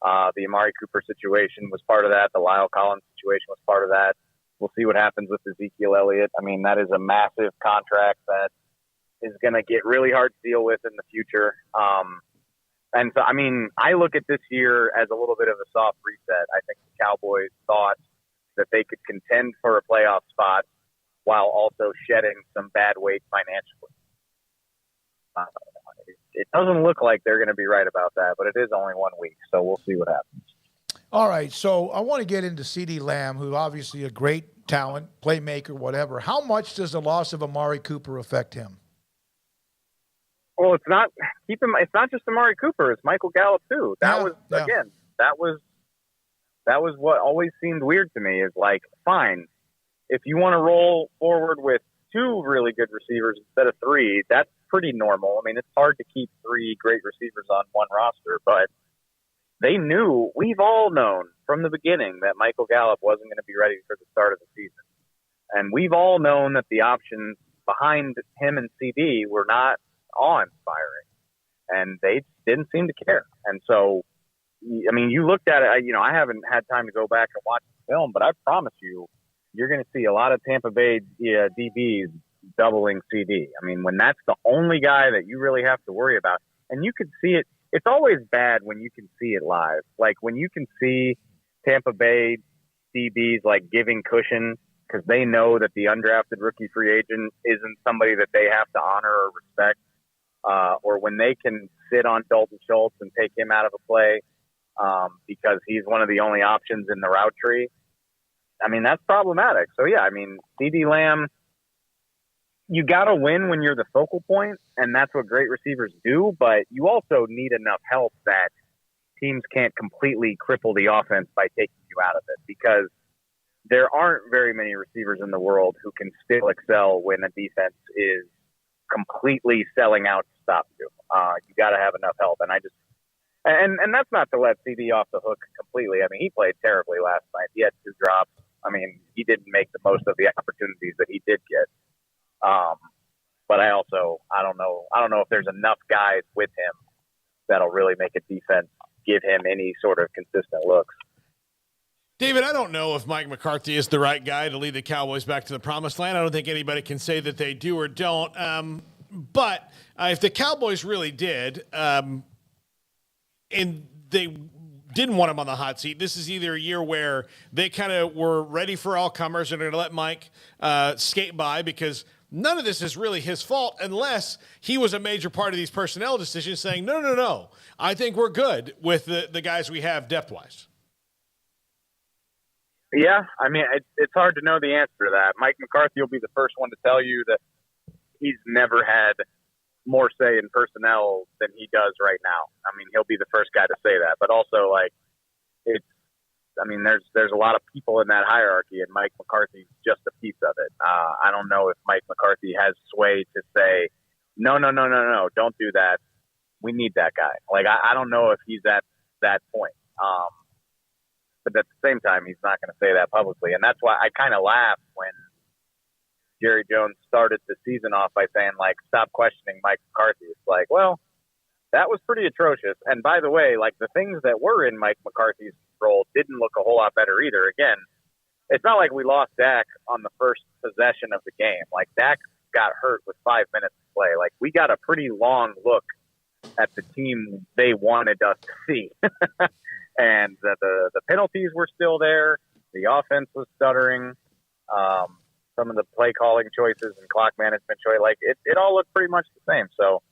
The Amari Cooper situation was part of that. The Lyle Collins situation was part of that. We'll see what happens with Ezekiel Elliott. That is a massive contract that is going to get really hard to deal with in the future. And so, I look at this year as a little bit of a soft reset. I think the Cowboys thought that they could contend for a playoff spot while also shedding some bad weight financially. It doesn't look like they're going to be right about that, but it is only 1 week, so we'll see what happens. All right, so I want to get into CeeDee Lamb, who obviously a great talent, playmaker, whatever. How much does the loss of Amari Cooper affect him? Well, it's not just Amari Cooper. It's Michael Gallup too. That was what always seemed weird to me. Is like, fine, if you want to roll forward with 2 really good receivers instead of 3, that's pretty normal. It's hard to keep 3 great receivers on one roster, but we've all known from the beginning that Michael Gallup wasn't going to be ready for the start of the season. And we've all known that the options behind him and CD were not awe-inspiring, and they didn't seem to care. And so, you looked at it, I haven't had time to go back and watch the film, but I promise you're going to see a lot of Tampa Bay DBs doubling CD. When that's the only guy that you really have to worry about, and you can see it. It's always bad when you can see it live. Like when you can see Tampa Bay DBs like giving cushion because they know that the undrafted rookie free agent isn't somebody that they have to honor or respect, or when they can sit on Dalton Schultz and take him out of a play because he's one of the only options in the route tree. That's problematic. So, yeah, CeeDee Lamb, you got to win when you're the focal point, and that's what great receivers do, but you also need enough help that teams can't completely cripple the offense by taking you out of it, because there aren't very many receivers in the world who can still excel when a defense is completely selling out to stop you. You got to have enough help, and and that's not to let CD off the hook completely. He played terribly last night. He had 2 drops. He didn't make the most of the opportunities that he did get. But I don't know if there's enough guys with him that'll really make a defense give him any sort of consistent looks. David, I don't know if Mike McCarthy is the right guy to lead the Cowboys back to the promised land. I don't think anybody can say that they do or don't. But if the Cowboys really did, and they didn't want him on the hot seat, this is either a year where they kind of were ready for all comers and are going to let Mike skate by, because none of this is really his fault unless he was a major part of these personnel decisions, saying, no, I think we're good with the guys we have depth-wise. Yeah, it's hard to know the answer to that. Mike McCarthy will be the first one to tell you that he's never had more say in personnel than he does right now. He'll be the first guy to say that. But also, there's a lot of people in that hierarchy, and Mike McCarthy's just a piece of it. I don't know if Mike McCarthy has sway to say, no, don't do that. We need that guy. I don't know if he's at that point. But at the same time, he's not going to say that publicly. And that's why I kind of laughed when Jerry Jones started the season off by saying, stop questioning Mike McCarthy. It's like, well, that was pretty atrocious. And by the way, the things that were in Mike McCarthy's role didn't look a whole lot better either. Again, it's not like we lost Dak on the first possession of the game. Dak got hurt with 5 minutes to play. We got a pretty long look at the team they wanted us to see. And the penalties were still there. The offense was stuttering. Some of the play calling choices and clock management choice, like it all looked pretty much the same. So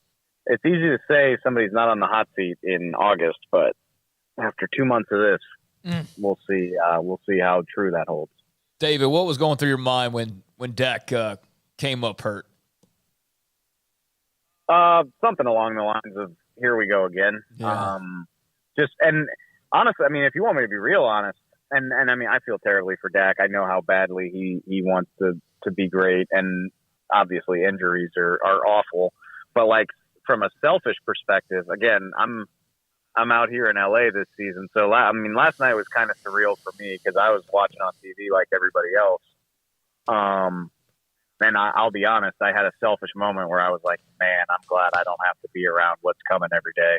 it's easy to say somebody's not on the hot seat in August, but after 2 months of this, we'll see. We'll see how true that holds. David, what was going through your mind when Dak came up hurt? Something along the lines of "Here we go again." Yeah. And honestly, I mean, if you want me to be real honest, and I mean, I feel terribly for Dak. I know how badly he wants to be great, and obviously injuries are awful. But like from a selfish perspective, again, I'm out here in LA this season, so I mean, last night was kind of surreal for me because I was watching on TV like everybody else. And I'll be honest, I had a selfish moment where I was like, man, I'm glad I don't have to be around what's coming every day.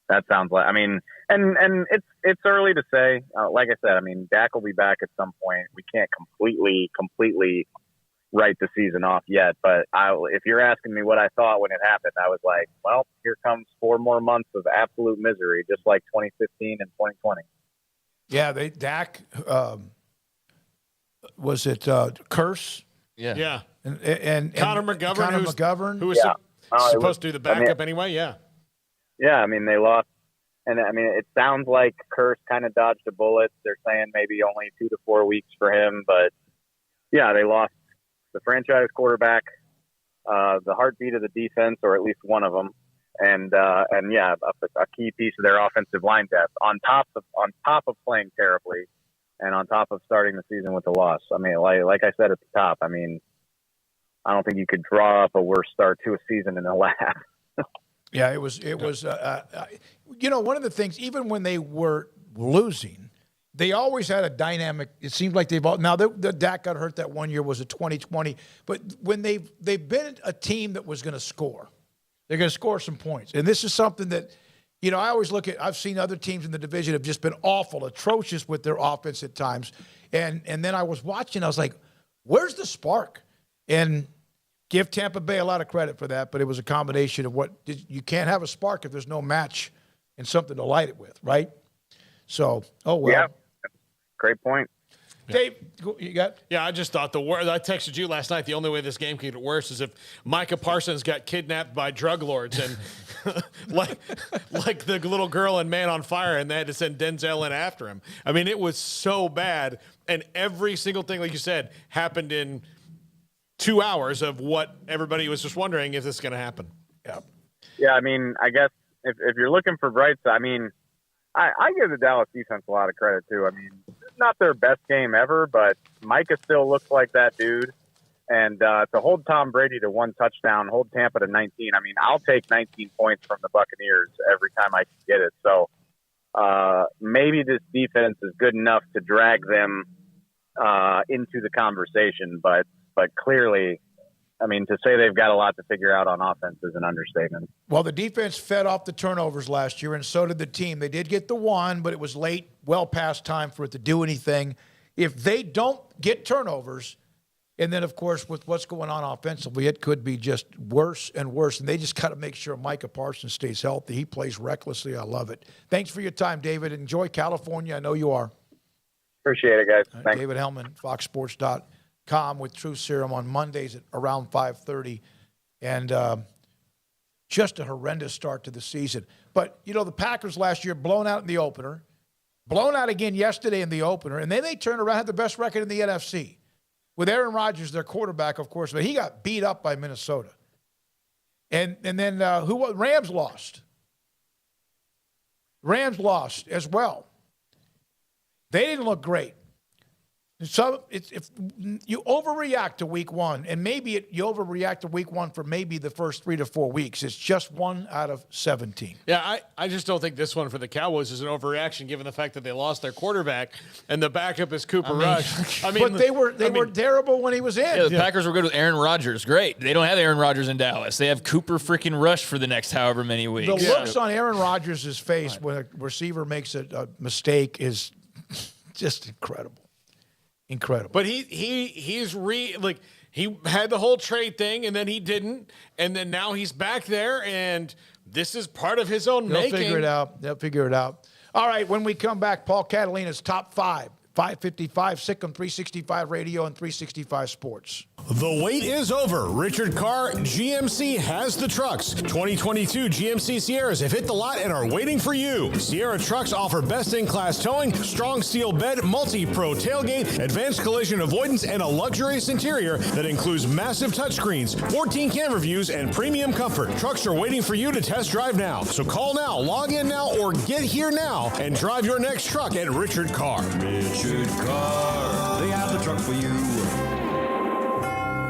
That sounds like, I mean, and it's early to say. Like I said, I mean, Dak will be back at some point. We can't completely write the season off yet. But if you're asking me what I thought when it happened, I was like, well, here comes 4 more months of absolute misery, just like 2015 and 2020. Yeah, Dak, was it Curse? Yeah. And Connor McGovern, who was supposed to do the backup anyway. Yeah. Yeah, I mean, they lost. And, I mean, it sounds like Curse kind of dodged a bullet. They're saying maybe only 2 to 4 weeks for him. But, yeah, they lost the franchise quarterback, the heartbeat of the defense, or at least one of them. And yeah, a key piece of their offensive line depth on top of playing terribly and on top of starting the season with a loss. I mean, like I said at the top, I mean, I don't think you could draw up a worse start to a season in the last. Yeah, it was. You know, one of the things, even when they were losing, they always had a dynamic. It seems like they've all now. The Dak got hurt that one year was a 2020, but when they've been a team that was going to score, they're going to score some points, and this is something that, you know, I always look at. I've seen other teams in the division have just been awful, atrocious with their offense at times, and then I was watching. I was like, where's the spark? And give Tampa Bay a lot of credit for that, but it was a combination of you can't have a spark if there's no match and something to light it with, right? So, oh well. Yeah, great point. Dave, you got? Yeah, I just thought I texted you last night. The only way this game could get worse is if Micah Parsons got kidnapped by drug lords and like the little girl in Man on Fire, and they had to send Denzel in after him. I mean, it was so bad, and every single thing, like you said, happened in 2 hours of what everybody was just wondering if this is going to happen. Yeah. Yeah, I mean, I guess if you're looking for bright side, I mean, I give the Dallas defense a lot of credit, too. I mean, it's not their best game ever, but Micah still looks like that dude. And to hold Tom Brady to 1 touchdown, hold Tampa to 19, I mean, I'll take 19 points from the Buccaneers every time I can get it. So maybe this defense is good enough to drag them into the conversation, but clearly, I mean, to say they've got a lot to figure out on offense is an understatement. Well, the defense fed off the turnovers last year, and so did the team. They did get the 1, but it was late, well past time for it to do anything. If they don't get turnovers, and then, of course, with what's going on offensively, it could be just worse and worse. And they just got to make sure Micah Parsons stays healthy. He plays recklessly. I love it. Thanks for your time, David. Enjoy California. I know you are. Appreciate it, guys. Thanks. David Hellman, FoxSports.com with Truth Serum on Mondays at around 5:30. And just a horrendous start to the season. But, you know, the Packers last year blown out in the opener, blown out again yesterday in the opener, and then they turned around, had the best record in the NFC. With Aaron Rodgers, their quarterback, of course, but he got beat up by Minnesota. And then Rams lost. Rams lost as well. They didn't look great. So if you overreact to week 1, and maybe you overreact to week 1 for maybe the first 3 to 4 weeks, it's just 1 out of 17. Yeah, I just don't think this one for the Cowboys is an overreaction given the fact that they lost their quarterback and the backup is Cooper Rush. I mean, but they were terrible when he was in. Yeah, the Packers were good with Aaron Rodgers. Great. They don't have Aaron Rodgers in Dallas. They have Cooper freaking Rush for the next however many weeks. The looks on Aaron Rodgers' face when a receiver makes a mistake is just incredible. Incredible. But he had the whole trade thing and then he didn't, and then now he's back there, and this is part of his own making. They'll figure it out. All right, when we come back, Paul Catalina's top 5 555 SicEm 365 Radio and 365 Sports. The wait is over. Richard Carr GMC has the trucks. 2022 GMC Sierras have hit the lot and are waiting for you. Sierra trucks offer best-in-class towing, strong steel bed, multi-pro tailgate, advanced collision avoidance, and a luxurious interior that includes massive touchscreens, 14 camera views, and premium comfort. Trucks are waiting for you to test drive now. So call now, log in now, or get here now and drive your next truck at Richard Carr. Richard Carr, they have the truck for you.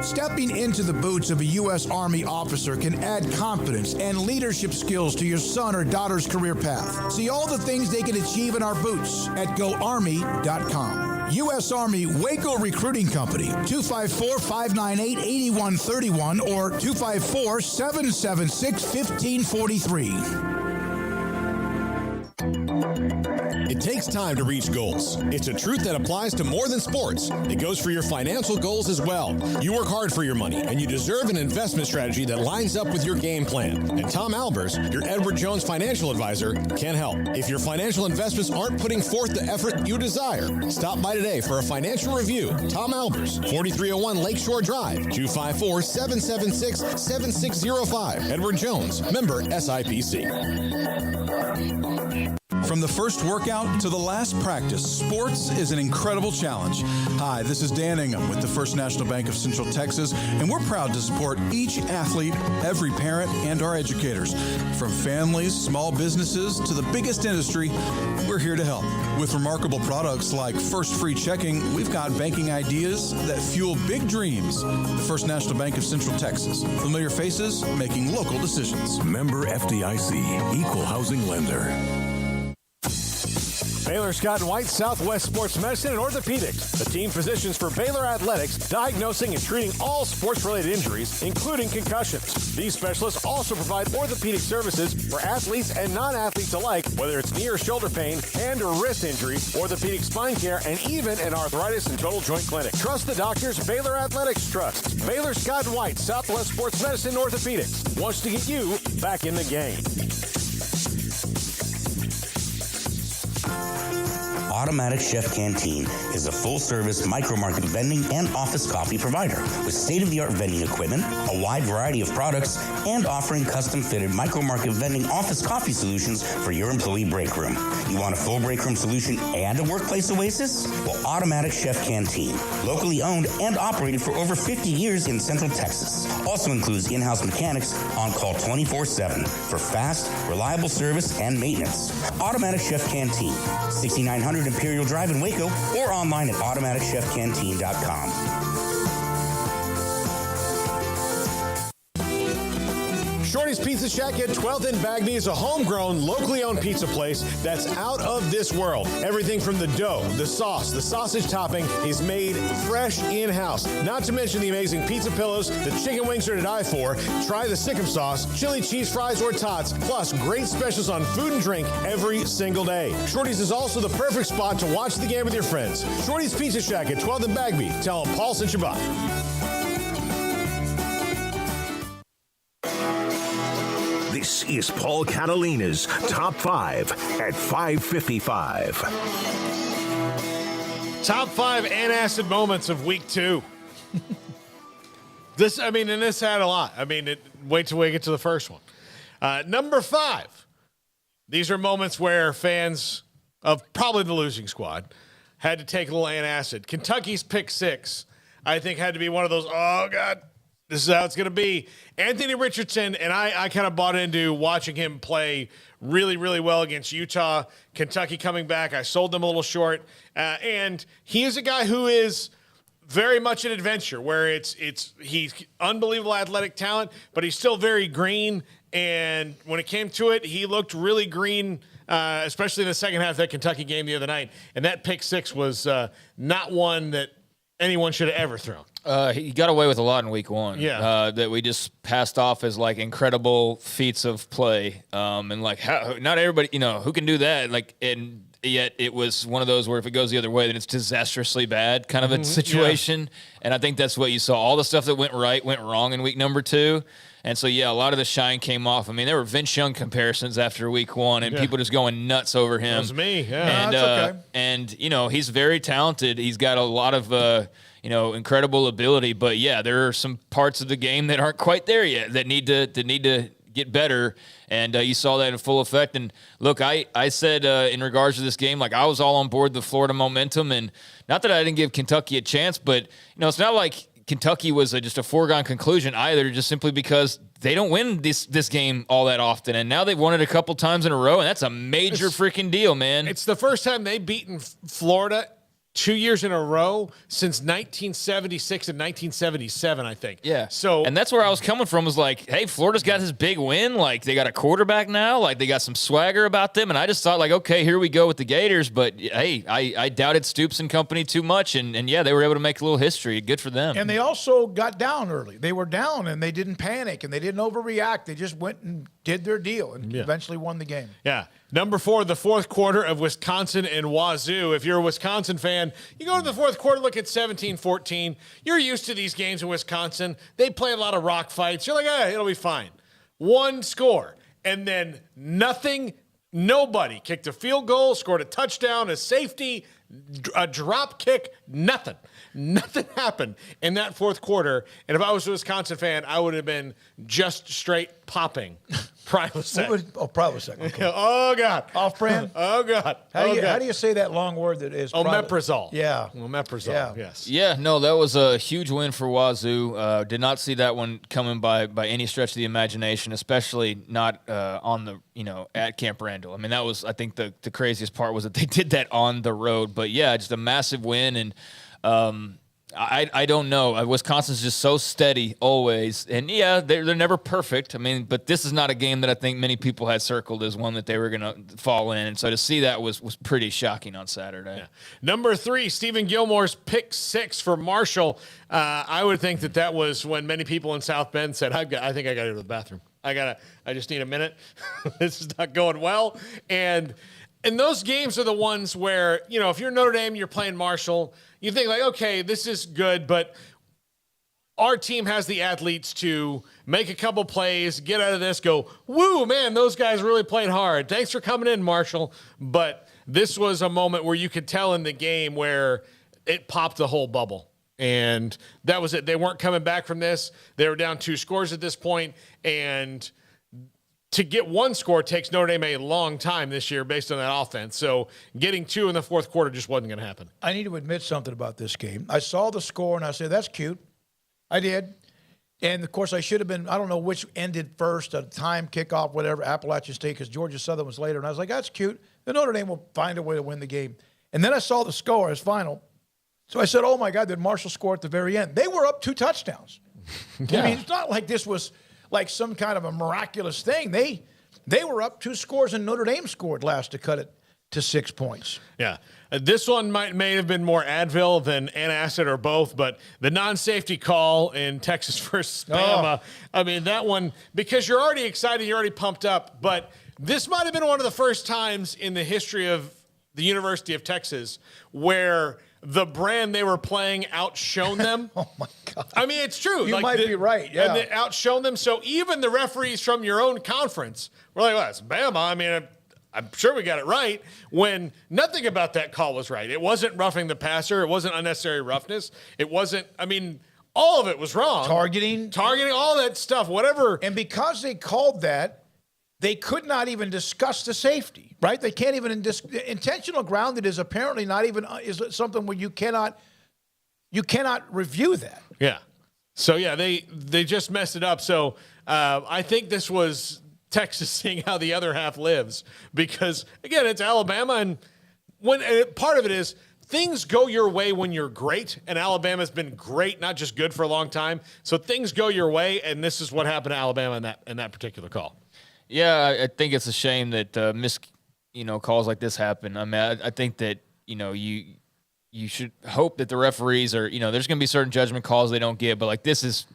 Stepping into the boots of a U.S. Army officer can add confidence and leadership skills to your son or daughter's career path. See all the things they can achieve in our boots at GoArmy.com. U.S. Army Waco Recruiting Company, 254-598-8131 or 254-776-1543. It takes time to reach goals. It's a truth that applies to more than sports. It goes for your financial goals as well. You work hard for your money, and you deserve an investment strategy that lines up with your game plan. And Tom Albers, your Edward Jones financial advisor, can help. If your financial investments aren't putting forth the effort you desire, stop by today for a financial review. Tom Albers, 4301 Lakeshore Drive, 254-776-7605. Edward Jones, member SIPC. From the first workout to the last practice, sports is an incredible challenge. Hi, this is Dan Ingham with the First National Bank of Central Texas, and we're proud to support each athlete, every parent, and our educators. From families, small businesses, to the biggest industry, we're here to help. With remarkable products like First Free Checking, we've got banking ideas that fuel big dreams. The First National Bank of Central Texas. Familiar faces making local decisions. Member FDIC, Equal Housing Lender. Baylor Scott & White, Southwest Sports Medicine and Orthopedics, the team physicians for Baylor Athletics, diagnosing and treating all sports-related injuries, including concussions. These specialists also provide orthopedic services for athletes and non-athletes alike, whether it's knee or shoulder pain, hand or wrist injury, orthopedic spine care, and even an arthritis and total joint clinic. Trust the doctors Baylor Athletics trusts. Baylor Scott & White, Southwest Sports Medicine and Orthopedics wants to get you back in the game. Automatic Chef Canteen is a full-service micro-market vending and office coffee provider with state-of-the-art vending equipment, a wide variety of products, and offering custom-fitted micro-market vending office coffee solutions for your employee break room. You want a full break room solution and a workplace oasis? Well, Automatic Chef Canteen, locally owned and operated for over 50 years in Central Texas, also includes in-house mechanics on call 24/7 for fast, reliable service and maintenance. Automatic Chef Canteen, 6900 Imperial Drive in Waco, or online at automaticchefcanteen.com. Shorty's Pizza Shack at 12th and Bagby is a homegrown, locally owned pizza place that's out of this world. Everything from the dough, the sauce, the sausage topping is made fresh in-house. Not to mention the amazing pizza pillows, the chicken wings are to die for. Try the Sikkim sauce, chili cheese fries or tots, plus great specials on food and drink every single day. Shorty's is also the perfect spot to watch the game with your friends. Shorty's Pizza Shack at 12th and Bagby. Tell them Paul sent you by. This is Paul Catalina's Top 5 at 5:55. Top 5 antacid moments of week 2. This had a lot. Wait till we get to the first one. Number 5. These are moments where fans of probably the losing squad had to take a little antacid. Kentucky's pick 6, I think, had to be one of those, oh, God, this is how it's going to be. Anthony Richardson, and I kind of bought into watching him play really, really well against Utah. Kentucky coming back. I sold them a little short. And he is a guy who is very much an adventure, where he's unbelievable athletic talent, but he's still very green. And when it came to it, he looked really green, especially in the second half of that Kentucky game the other night. And that pick 6 was not one that anyone should have ever thrown. He got away with a lot in week 1. Yeah. That we just passed off as like incredible feats of play. And like, not everybody, who can do that? And yet it was one of those where if it goes the other way, then it's disastrously bad kind of a situation. Yeah. And I think that's what you saw. All the stuff that went right went wrong in week number 2. And so, yeah, a lot of the shine came off. I mean, there were Vince Young comparisons after week 1 and people just going nuts over him. That was me, And, that's okay. And, he's very talented. He's got a lot of, incredible ability. But, yeah, there are some parts of the game that aren't quite there yet that need to get better. And you saw that in full effect. And look, I said in regards to this game, like I was all on board the Florida momentum. And not that I didn't give Kentucky a chance, but, it's not like Kentucky was just a foregone conclusion either, just simply because they don't win this game all that often. And now they've won it a couple times in a row, and that's a major freaking deal, man. It's the first time they've beaten Florida 2 years in a row since 1976 and 1977, I think. Yeah. So, and that's where I was coming from, was like, hey, Florida's got this big win. Like, they got a quarterback now. Like, they got some swagger about them. And I just thought, like, okay, here we go with the Gators. But, hey, I doubted Stoops and company too much. And yeah, they were able to make a little history. Good for them. And they also got down early. They were down, and they didn't panic, and they didn't overreact. They just went and did their deal and eventually won the game. Yeah. Number 4, the fourth quarter of Wisconsin and Wazoo. If you're a Wisconsin fan, you go to the fourth quarter, look at 17-14. You're used to these games in Wisconsin. They play a lot of rock fights. You're like, it'll be fine. One score. And then nobody kicked a field goal, scored a touchdown, a safety, a drop kick, nothing. Nothing happened in that fourth quarter. And if I was a Wisconsin fan, I would have been just straight popping. Prilosec. Prilosec. Okay. Oh, God. Off-brand? Oh, God. How do you say that long word that is? Omeprazole. Yeah. Omeprazole, yes. Yeah, no, that was a huge win for Wazoo. Did not see that one coming by any stretch of the imagination, especially not on the, at Camp Randall. I mean, that was, I think, the craziest part was that they did that on the road. But, yeah, just a massive win. And I don't know. Wisconsin's just so steady always. And, yeah, they're never perfect. I mean, but this is not a game that I think many people had circled as one that they were going to fall in. And so to see that was pretty shocking on Saturday. Yeah. Number 3, Stephen Gilmore's pick 6 for Marshall. I would think that was when many people in South Bend said, I think I got to go to the bathroom. I just need a minute. This is not going well. And those games are the ones where, if you're Notre Dame, you're playing Marshall, you think like, okay, this is good, but our team has the athletes to make a couple plays, get out of this, go, woo, man, those guys really played hard. Thanks for coming in, Marshall. But this was a moment where you could tell in the game where it popped the whole bubble. And that was it. They weren't coming back from this. They were down 2 scores at this point, and to get 1 score takes Notre Dame a long time this year based on that offense. So getting 2 in the fourth quarter just wasn't going to happen. I need to admit something about this game. I saw the score, and I said, that's cute. I did. And, of course, I should have been, I don't know which ended first, a time, kickoff, whatever, Appalachian State, because Georgia Southern was later. And I was like, that's cute. The Notre Dame will find a way to win the game. And then I saw the score as final. So I said, oh, my God, did Marshall score at the very end? They were up 2 touchdowns. Yeah. I mean, it's not like this was like some kind of a miraculous thing. They were up 2 scores, and Notre Dame scored last to cut it to 6 points. Yeah. This one may have been more Advil than antacid or both, but the non-safety call in Texas versus Bama, I mean, that one, because you're already excited, you're already pumped up, but this might have been one of the first times in the history of the University of Texas where the brand they were playing outshone them. Oh, my God. I mean, it's true. You might be right, yeah. And they outshone them. So even the referees from your own conference were like, well, it's Bama. I mean, I'm sure we got it right, when nothing about that call was right. It wasn't roughing the passer. It wasn't unnecessary roughness. It wasn't, I mean, all of it was wrong. Targeting, all that stuff, whatever. And because they called that, they could not even discuss the safety, right? They can't even intentional grounded is apparently not even is something where you cannot review that. Yeah. So yeah, they just messed it up. So I think this was Texas seeing how the other half lives, because again, it's Alabama, and part of it is things go your way when you're great, and Alabama's been great, not just good for a long time. So things go your way, and this is what happened to Alabama in that particular call. Yeah, I think it's a shame that calls like this happen. I mean, I think that you should hope that the referees are there's going to be certain judgment calls they don't get, but like this is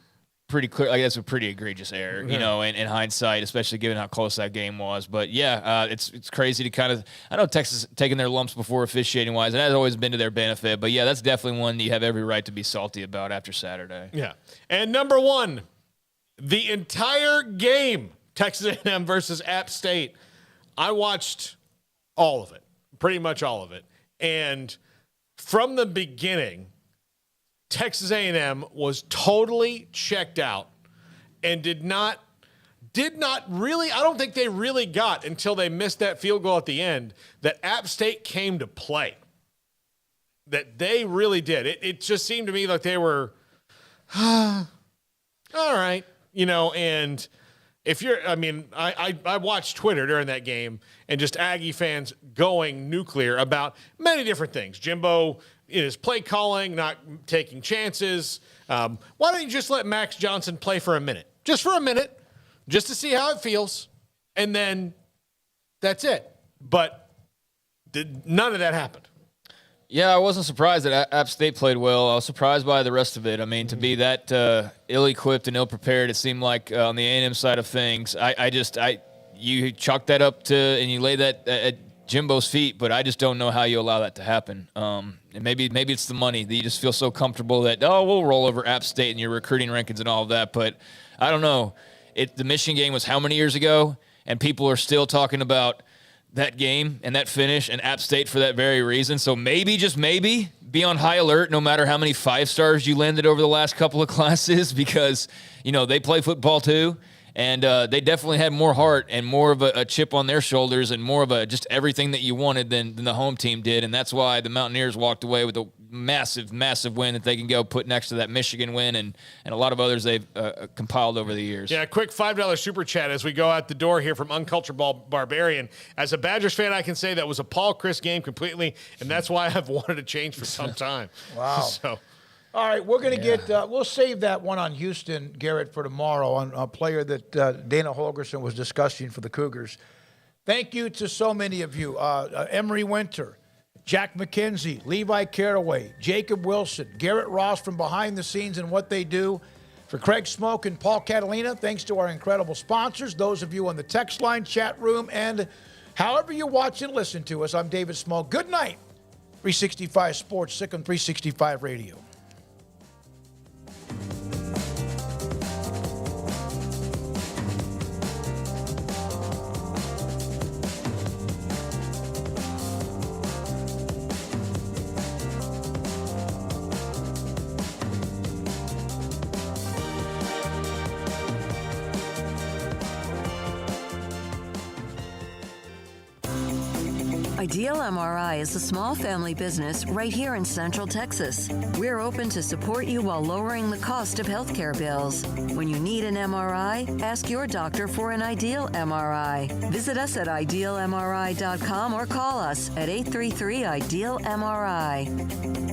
pretty clear. Like that's a pretty egregious error, in hindsight, especially given how close that game was. But yeah, it's crazy to kind of. I know Texas taking their lumps before officiating wise, and that's always been to their benefit. But yeah, that's definitely one you have every right to be salty about after Saturday. Yeah, and number 1. The entire game, Texas A&M versus App State, I watched all of it, pretty much all of it. And from the beginning, Texas A&M was totally checked out and did not really, I don't think they really got until they missed that field goal at the end that App State came to play. That they really did. It just seemed to me like they were, all right, and if you're, I watched Twitter during that game and just Aggie fans going nuclear about many different things. Jimbo in his play calling, not taking chances. Why don't you just let Max Johnson play for a minute? Just for a minute, just to see how it feels. And then that's it. But none of that happened. Yeah, I wasn't surprised that App State played well. I was surprised by the rest of it. I mean, to be that ill-equipped and ill-prepared, it seemed like on the A&M side of things, you chalk that up to and you lay that at Jimbo's feet, but I just don't know how you allow that to happen. And maybe it's the money that you just feel so comfortable that, we'll roll over App State and your recruiting rankings and all of that. But I don't know. The Michigan game was how many years ago? And people are still talking about that game and that finish and App State for that very reason. So maybe, just maybe, be on high alert no matter how many 5-stars you landed over the last couple of classes because, they play football too. And they definitely had more heart and more of a chip on their shoulders and more of just everything that you wanted than the home team did. And that's why the Mountaineers walked away with a massive, massive win that they can go put next to that Michigan win and a lot of others they've compiled over the years. Yeah, quick $5 super chat as we go out the door here from Uncultured Barbarian. As a Badgers fan, I can say that was a Paul Chryst game completely, and that's why I've wanted to change for some time. Wow. So. All right, we're going to get we'll save that one on Houston, Garrett, for tomorrow on a player that Dana Holgerson was discussing for the Cougars. Thank you to so many of you. Emery Winter, Jack McKenzie, Levi Caraway, Jacob Wilson, Garrett Ross from behind the scenes and what they do. For Craig Smoak and Paul Catalina, thanks to our incredible sponsors, those of you on the text line, chat room, and however you watch and listen to us, I'm David Smoak. Good night, 365 Sports, Sick on 365 Radio. Ideal MRI is a small family business right here in Central Texas. We're open to support you while lowering the cost of healthcare bills. When you need an MRI, ask your doctor for an Ideal MRI. Visit us at idealmri.com or call us at 833-IDEAL-MRI.